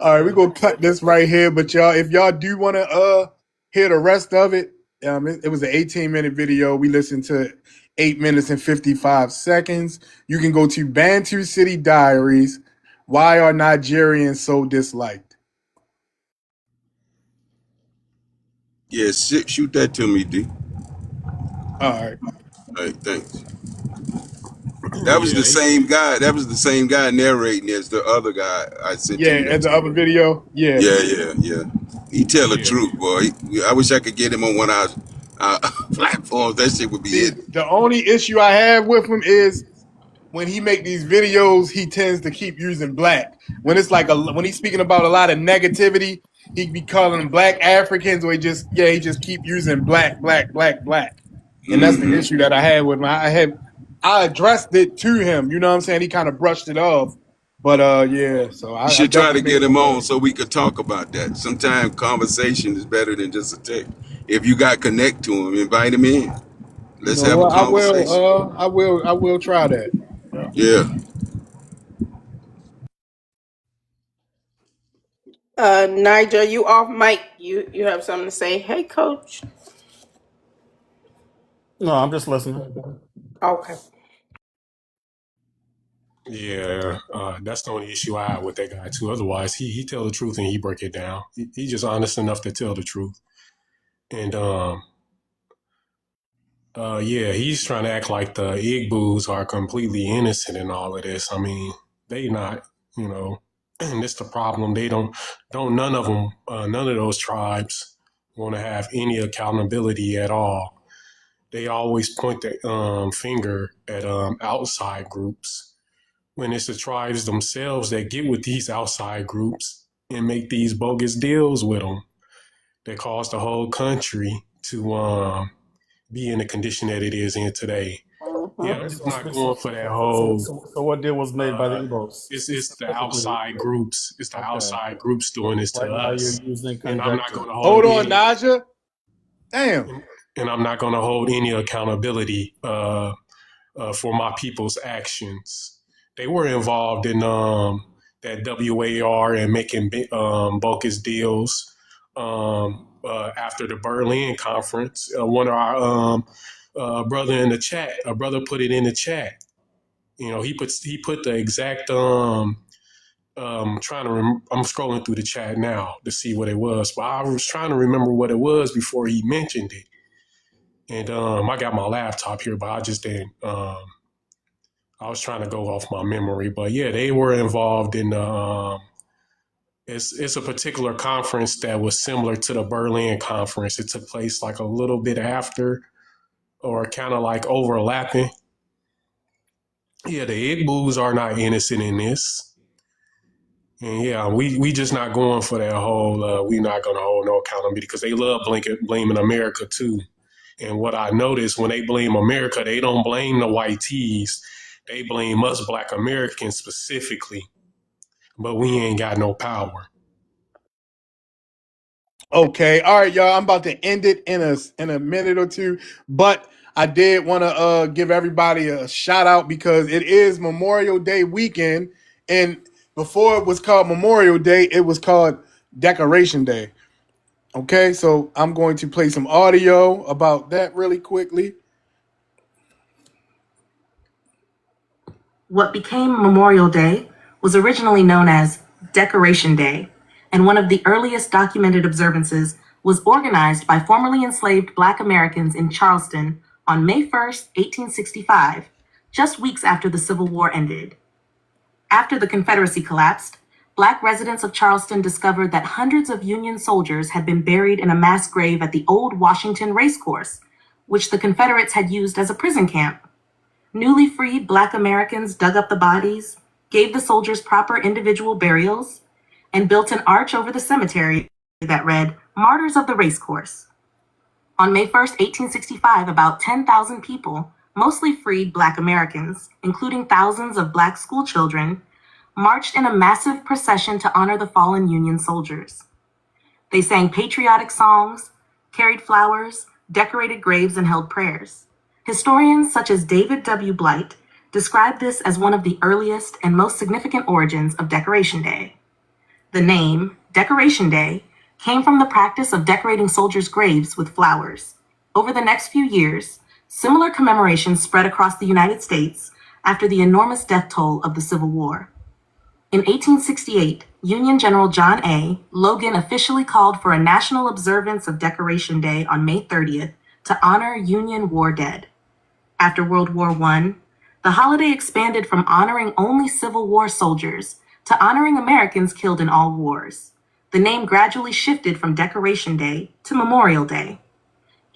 all right, we're gonna cut this right here. But y'all, if y'all do want to hear the rest of it, it was an 18-minute video. We listened to 8 minutes and 55 seconds. You can go to Bantu City Diaries. Why are Nigerians so disliked? Yeah, shoot that to me, D. All right. All right, thanks. That was the Yeah, same guy. That was the same guy narrating as the other guy I sent Yeah, you and the yesterday. other video. Yeah. Yeah. He tell the yeah. truth, boy. I wish I could get him on one of our platforms. That shit would be See, it. the only issue I have with him is when he make these videos, he tends to keep using black. When it's like when he's speaking about a lot of negativity, he be calling them black Africans, or he just keep using black, and that's the Mm-hmm. issue that I had with him. I addressed it to him. You know what I'm saying? He kind of brushed it off, but yeah. So You I should try to definitely made get him him aware. on so we could talk about that. Sometimes conversation is better than just a text. If you got connect to him, invite him in. You Let's know have a what? conversation. I will try that. Yeah. Yeah. Nigel, you off mic. You have something to say? Hey, coach. No, I'm just listening. Okay. Yeah, that's the only issue I have with that guy too. Otherwise, he tell the truth and he break it down. He just honest enough to tell the truth. And yeah, he's trying to act like the Igboos are completely innocent in all of this. I mean, they not. You know, and it's the problem. They don't none of them, none of those tribes want to have any accountability at all. They always point the finger at outside groups when it's the tribes themselves that get with these outside groups and make these bogus deals with them that cause the whole country to be in the condition that it is in today. Yeah, I'm just not going for that whole. So what deal was made by the Igbos It's the specifically? outside groups. It's the Okay. outside groups doing this to Right now you're us, using and I'm not conjecture. going to hold Hold on, any. Naja. Damn. And I'm not going to hold any accountability for my people's actions. They were involved in that WAR and making bogus deals after the Berlin conference. One of our brother in the chat, a brother put it in the chat. You know, he put the exact I'm scrolling through the chat now to see what it was, but I was trying to remember what it was before he mentioned it. And I got my laptop here, but I just didn't. I was trying to go off my memory, but yeah, they were involved in the. It's a particular conference that was similar to the Berlin conference. It took place like a little bit after, or kind of like overlapping. Yeah, the Igboos are not innocent in this, and yeah, we just not going for that whole. We not going to hold no accountability because they love blaming America too. And what I noticed when they blame America, they don't blame the white tees. They blame us black Americans specifically. But we ain't got no power. Okay, all right, y'all. I'm about to end it in a minute or two, but I did want to give everybody a shout out because it is Memorial Day weekend, and before it was called Memorial Day, it was called Decoration Day. Okay, so I'm going to play some audio about that really quickly. What became Memorial Day was originally known as Decoration Day, and one of the earliest documented observances was organized by formerly enslaved Black Americans in Charleston on May 1st, 1865, just weeks after the Civil War ended. After the Confederacy collapsed, Black residents of Charleston discovered that hundreds of Union soldiers had been buried in a mass grave at the old Washington Racecourse, which the Confederates had used as a prison camp. Newly freed Black Americans dug up the bodies, gave the soldiers proper individual burials, and built an arch over the cemetery that read, Martyrs of the Racecourse. On May 1st, 1865, about 10,000 people, mostly freed Black Americans, including thousands of Black school children, marched in a massive procession to honor the fallen Union soldiers. They sang patriotic songs, carried flowers, decorated graves, and held prayers. Historians such as David W. Blight describe this as one of the earliest and most significant origins of Decoration Day. The name, Decoration Day, came from the practice of decorating soldiers' graves with flowers. Over the next few years, similar commemorations spread across the United States after the enormous death toll of the Civil War. In 1868, Union General John A. Logan officially called for a national observance of Decoration Day on May 30th to honor Union war dead. After World War I, the holiday expanded from honoring only Civil War soldiers to honoring Americans killed in all wars. The name gradually shifted from Decoration Day to Memorial Day.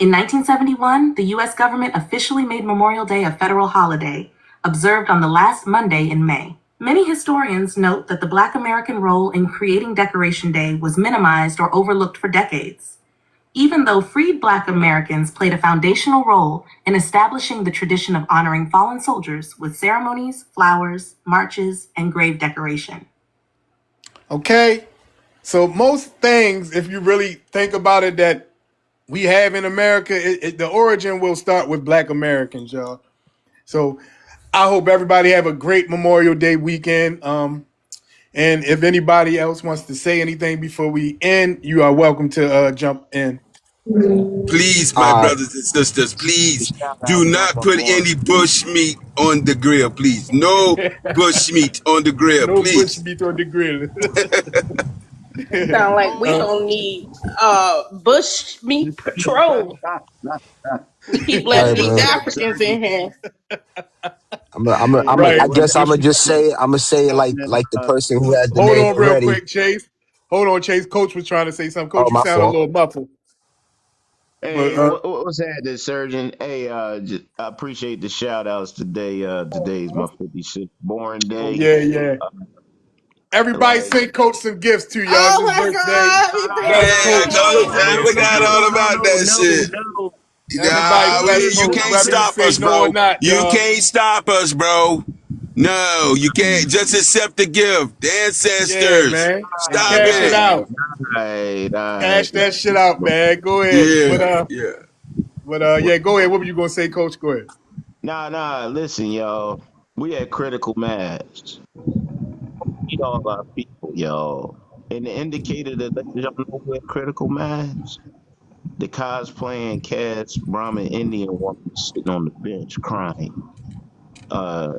In 1971, the U.S. government officially made Memorial Day a federal holiday, observed on the last Monday in May. Many historians note that the Black American role in creating Decoration Day was minimized or overlooked for decades. Even though freed Black Americans played a foundational role in establishing the tradition of honoring fallen soldiers with ceremonies, flowers, marches, and grave decoration. Okay? So most things, if you really think about it, that we have in America, the origin will start with Black Americans, y'all. So I hope everybody have a great Memorial Day weekend. And if anybody else wants to say anything before we end, you are welcome to jump in. Please, my brothers and sisters, please Shout do out not number put one. any bush meat on the grill, please. No bush meat on the grill, No bush please. meat on the grill. Sound like we gonna need bush meat patrol. We keep Hey, letting these man. Hey, Africans Sergeant. in here. Hey, Right. I what guess I'm gonna just say, it on like the person who has the Hold name on real already. quick, Chase. Hold on, Chase. Coach was trying to say something. Oh, Coach, you my sound a fault. little muffled. But Hey, what's happening, Surgeon? Hey, I appreciate the shout outs today. Today's my 56th born day. yeah. Uh, Everybody like, send Coach some gifts too, y'all. It's Oh his my birthday. God, he Yeah, Bless passed Coach. go, away. man. no, Forgot all about that shit. no. Everybody bless You Coach, can't whether you stop say us, no or bro. not, You y'all. can't stop us, bro. No, you can't. Just accept the gift. The Yeah, ancestors. man. And Stop cash it it. out. All Cash right. that shit out, man. Go ahead. Yeah, yeah. Yeah, go ahead. What were you gonna say, Coach? Go ahead. Nah. Listen, y'all. We at critical mass. We all our people, y'all. And the indicator that lets y'all know we're at critical mass. The cosplaying cast Brahmin Indian woman sitting on the bench crying. Uh,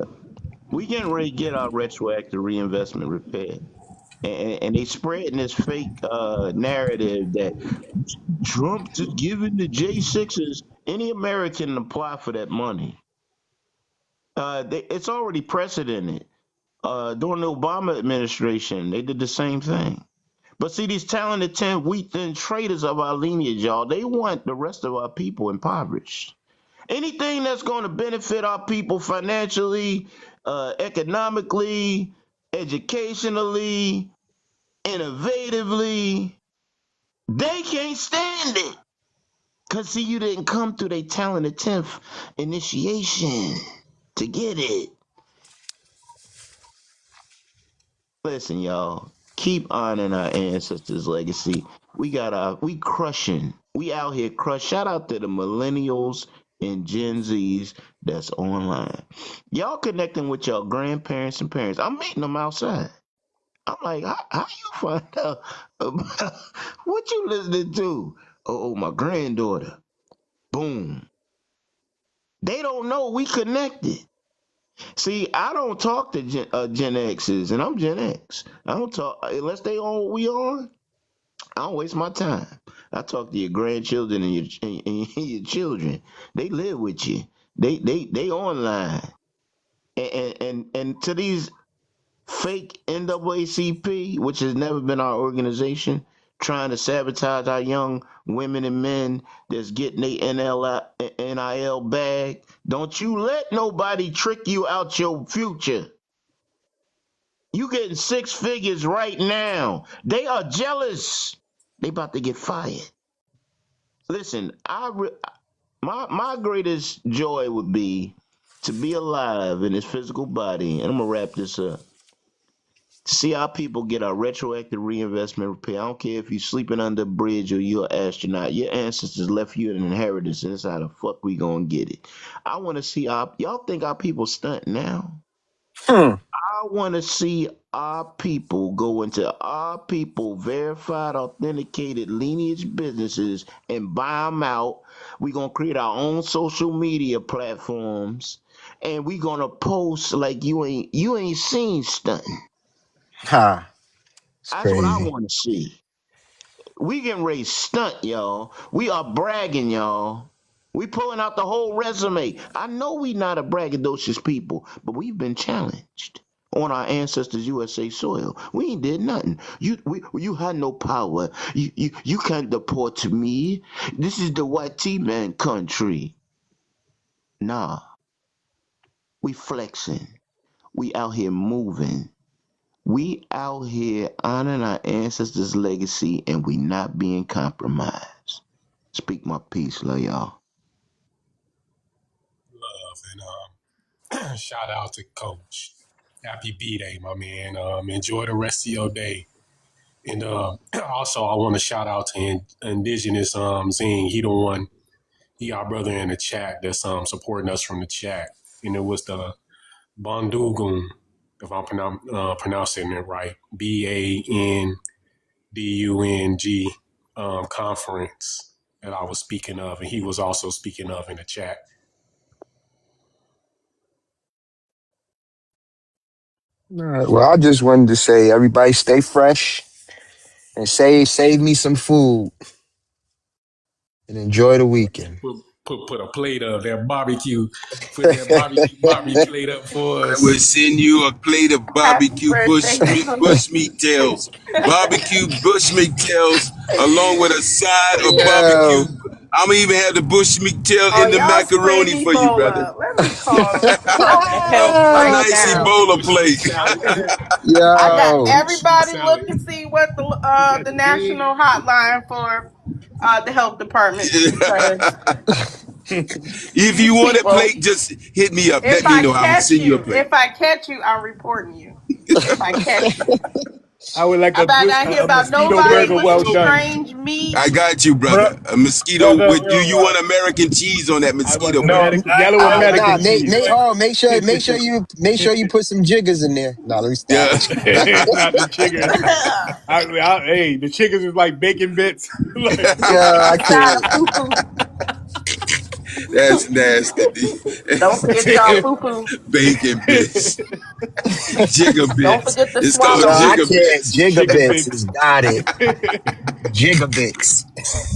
we getting ready to get our retroactive reinvestment repair. And they spreading this fake narrative that Trump just giving the J6s any American apply for that money. It's already precedented. During the Obama administration, they did the same thing. But see, these talented 10 wheat thin traitors of our lineage, y'all, they want the rest of our people impoverished. Anything that's going to benefit our people financially, economically, educationally, innovatively, they can't stand it. Because, see, you didn't come through their talented 10th initiation to get it. Listen, y'all, keep honoring our ancestors' legacy. We crushing. We out here crush. Shout out to the millennials and Gen Zs that's online. Y'all connecting with your grandparents and parents. I'm meeting them outside. I'm like, how you find out about what you listening to? Oh, my granddaughter. Boom. They don't know we connected. See, I don't talk to Gen X's, and I'm Gen X. I don't talk unless they on what we on. I don't waste my time. I talk to your grandchildren and and your children. They live with you. They online. And to these fake NAACP, which has never been our organization, trying to sabotage our young women and men that's getting their NIL bag. Don't you let nobody trick you out your future. You getting six figures right now. They are jealous. They about to get fired. Listen, my greatest joy would be to be alive in this physical body, and I'm gonna wrap this up. To see our people get a retroactive reinvestment repair. I don't care if you're sleeping under a bridge or you're an astronaut. Your ancestors left you an inheritance, and that's how the fuck we gonna get it. I want to see y'all think our people stunt now? Hmm. I want to see our people go into our people verified, authenticated lineage businesses and buy them out. We're going to create our own social media platforms and we're going to post like you ain't seen stunting. Ha. It's That's what I crazy. want to see. We getting ready to stunt, y'all. We are bragging, y'all. We pulling out the whole resume. I know we not a braggadocious people, but we've been challenged on our ancestors' USA soil. We ain't did nothing. You had no power. You can't deport to me. This is the white T-man country. Nah, we flexing. We out here moving. We out here honoring our ancestors' legacy and we not being compromised. Speak my peace, love y'all. Love and shout out to Coach. Happy B-Day, my man. Enjoy the rest of your day. And also, I want to shout out to Indigenous Zing. He the one, he our brother in the chat that's supporting us from the chat. And it was the Bandungun, if I'm pronouncing it right, BANDUNG conference that I was speaking of, and he was also speaking of in the chat. All right. Well, I just wanted to say, everybody stay fresh and save me some food and enjoy the weekend. Put a plate of that barbecue, put that barbecue plate up for I will us. send you a plate of Happy barbecue birthday, Donald. bush meat tails. Barbecue bush meat tails along with a side of barbecue. Yo, I'm gonna even have the bush meat tail Oh, in the y'all split macaroni for you, brother. Ebola. Let me call Department of Health A right nice now. Ebola Bushmeat plate. salad. I got yo. Bushmeat everybody salad. look and see what You got the the big. national hotline for the health department because If these you want a people. plate, just hit me up. If Let me I know. I'm catch send you a you, plate. I'm reporting you. If I catch you, I would like I better not hear a about mosquito nobody burger with well some done. strange meat. I got you, Bro, brother. A mosquito brother, with you want American cheese on that I want mosquito some burger. yellow Nah, American cheese. make sure you put some jiggers in there. Nah, let me stop. Yeah. Not the chiggers. Hey, the chiggers is like bacon bits. Like, Yeah, I Side of can't. poo poo. That's nasty. Don't forget y'all poo poo. Bacon bits. Jigger Don't bits. forget to It's Yo, called swallow I jigger them. can't. bits. Jigger Gigabits has bits. got it. Gigabits.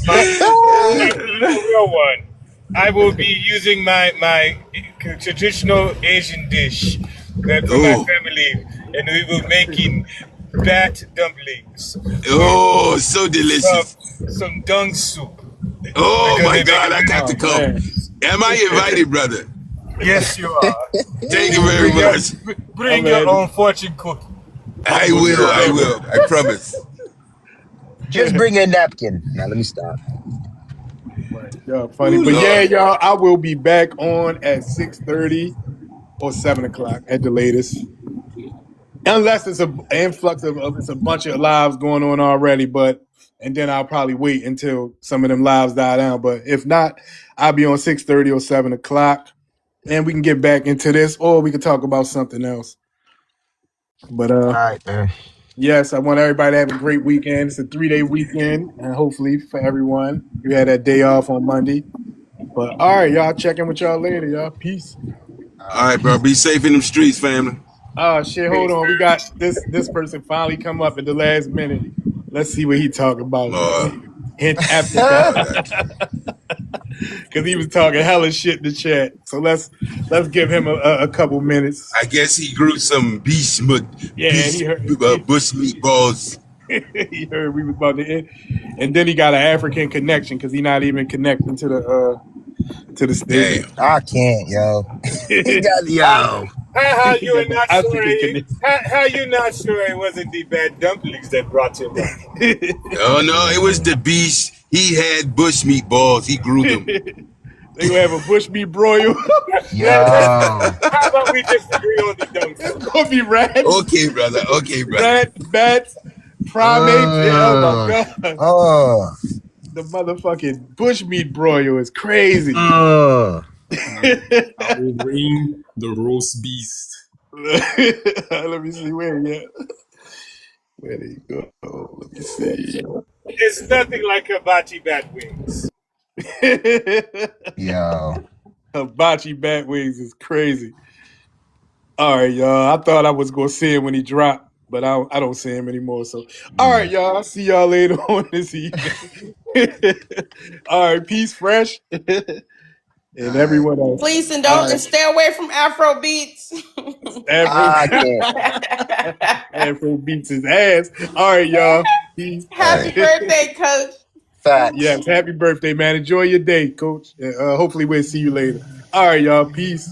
For a real one. I will be using my traditional Asian dish that for my Oh, family, and we will making bat dumplings with so some delicious. some dung soup Oh because my they make God, it I very got to Oh come. man. Am I invited, brother? Yes, you are. Thank you very much. Bring your own fortune cookie. I Humble will, I yourself. will. I promise. Just bring a napkin. Now let me stop. Yeah, funny. Oh But yeah, Lord. y'all, I will be back on at 6:30 or 7 o'clock at the latest. Unless it's an influx of it's a bunch of lives going on already, but and then I'll probably wait until some of them lives die down. But if not, I'll be on 6:30 or 7 o'clock, and we can get back into this, or we can talk about something else. But All right, man. yes, I want everybody to have a great weekend. It's a 3-day weekend, and hopefully for everyone, you had that day off on Monday. But all right, y'all, check in with y'all later, y'all. Peace. All right, bro. Be safe in them streets, family. Oh shit, hold on. We got this person finally come up at the last minute. Let's see what he talking about. Hint Africa. Because he was talking hella shit in the chat. So let's give him a couple minutes. I guess he grew some bush meat balls. He heard we was about to end. And then he got an African connection because he not even connecting to the stage. Damn. I can't, yo. He got How you not sure? How you not sure it wasn't the bad dumplings that brought him back? Oh no, it was the beast. He had bush meat balls. He grew them. They gonna have a bush meat broil. How about we disagree on the dunks? It's gonna be rats. Okay, brother. Okay, brother. Rats, bats, primates. Oh my god. The motherfucking bush meat broil is crazy. I will bring the roast beast. Let me see where he at. Where did he go? Let me see. It's nothing like hibachi bat wings. Yo. Hibachi bat wings is crazy. All right, y'all. I thought I was gonna see him when he dropped, but I don't see him anymore. So, all right, y'all. I'll see y'all later on this evening. All right, peace, fresh, and everyone else. Please and don't and stay away from Afro beats. Afro beats his ass. All right, y'all. Peace. Happy birthday, Coach. Yes, happy birthday, man. Enjoy your day, Coach. Hopefully we'll see you later. All right, y'all. Peace.